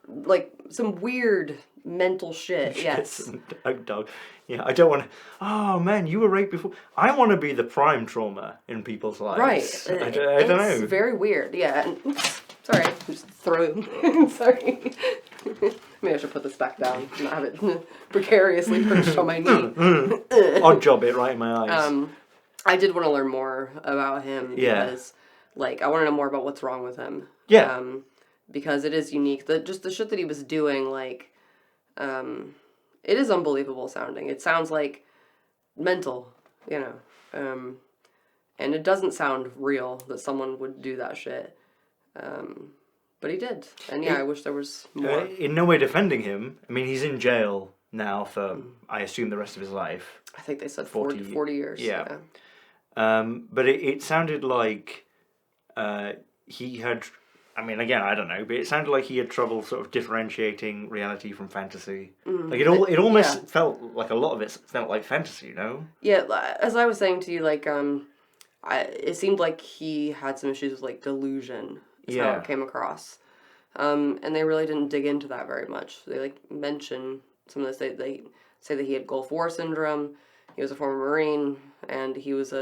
Like, some weird mental shit, yes. A dog. Yeah, I don't want to... Oh, man, you were raped before. I want to be the prime trauma in people's lives. Right. I don't know. It's very weird, yeah. And, oops, sorry, just threw it. Sorry. Maybe I should put this back down and not have it precariously perched on my knee. Odd job it right in my eyes. I did want to learn more about him. Yeah. Because, like, I want to know more about what's wrong with him. Yeah. Because it is unique. Just the shit that he was doing, like, it is unbelievable sounding. It sounds like mental, you know. And it doesn't sound real that someone would do that shit. But he did. And yeah, I wish there was more. In no way defending him. I mean, he's in jail now for, I assume, the rest of his life. I think they said 40 years. Yeah. But it sounded like he had... I mean, again, I don't know, but it sounded like he had trouble sort of differentiating reality from fantasy. Like, it almost felt like a lot of it felt like fantasy, you know? Yeah, as I was saying to you, like, it seemed like he had some issues with, like, delusion. Is how it came across. And they really didn't dig into that very much. They, like, mention some of this. They say that he had Gulf War syndrome, he was a former Marine, and he was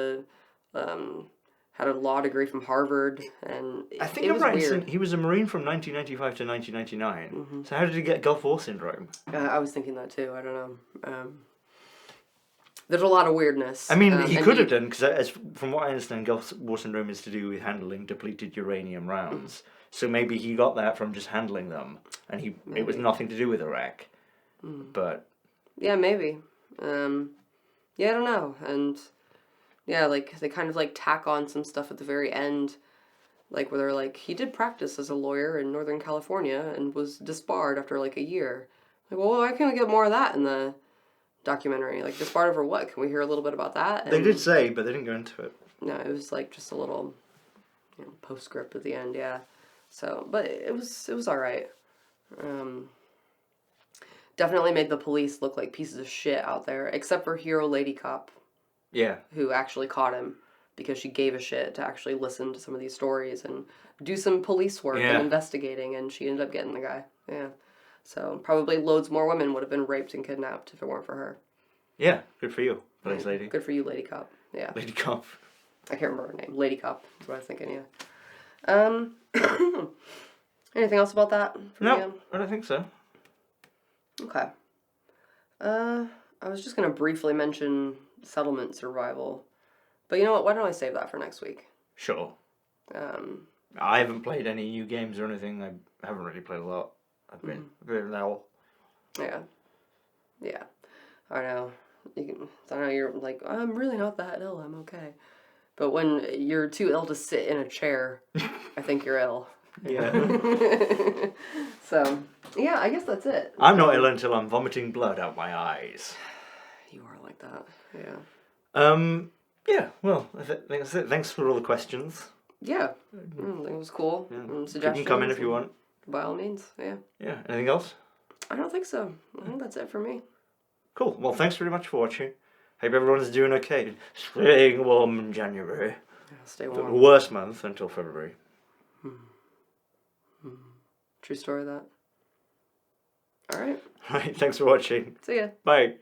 had a law degree from Harvard, and I think I'm right. He was a Marine from 1995 to 1999. So how did he get Gulf War syndrome? I was thinking that too. I don't know. There's a lot of weirdness. I mean, he could have done, because from what I understand, Gulf War syndrome is to do with handling depleted uranium rounds. So maybe he got that from just handling them, and it was nothing to do with Iraq. But yeah, maybe. Yeah, I don't know. And yeah, like, they kind of, like, tack on some stuff at the very end, like, where they're like, he did practice as a lawyer in Northern California and was disbarred after, like, a year. Like, well, why can't we get more of that in the documentary? Like, disbarred over what? Can we hear a little bit about that? And they did say, but they didn't go into it. No, it was, like, just a little, postscript at the end, yeah. So, but it was alright. Definitely made the police look like pieces of shit out there, except for Hero Lady Cop. Yeah. Who actually caught him because she gave a shit to actually listen to some of these stories and do some police work and investigating, and she ended up getting the guy. Yeah. So probably loads more women would have been raped and kidnapped if it weren't for her. Yeah, good for you, police lady. Good for you, Lady Cop. Yeah. Lady Cop. I can't remember her name. Lady Cop is what I was thinking, yeah. Anything else about that? No, I don't think so. Okay. I was just going to briefly mention settlement survival. But you know what? Why don't I save that for next week? Sure. I haven't played any new games or anything. I haven't really played a lot. I've been very low. Yeah. Yeah. I know. I know you're like, I'm really not that ill. I'm okay. But when you're too ill to sit in a chair, I think you're ill. Yeah. So, yeah, I guess that's it. I'm not ill until I'm vomiting blood out my eyes. You are like that, yeah. Yeah, well, I think that's it. Thanks for all the questions. Yeah, I think it was cool. Yeah. Suggestions. You can come in if you want. By all means, yeah. Yeah, anything else? I don't think so. I think that's it for me. Cool. Well, thanks very much for watching. Hope everyone's doing okay. Staying warm in January. Yeah, stay The warm. worst month until February. True story of that. All right. Right, thanks for watching. See ya. Bye.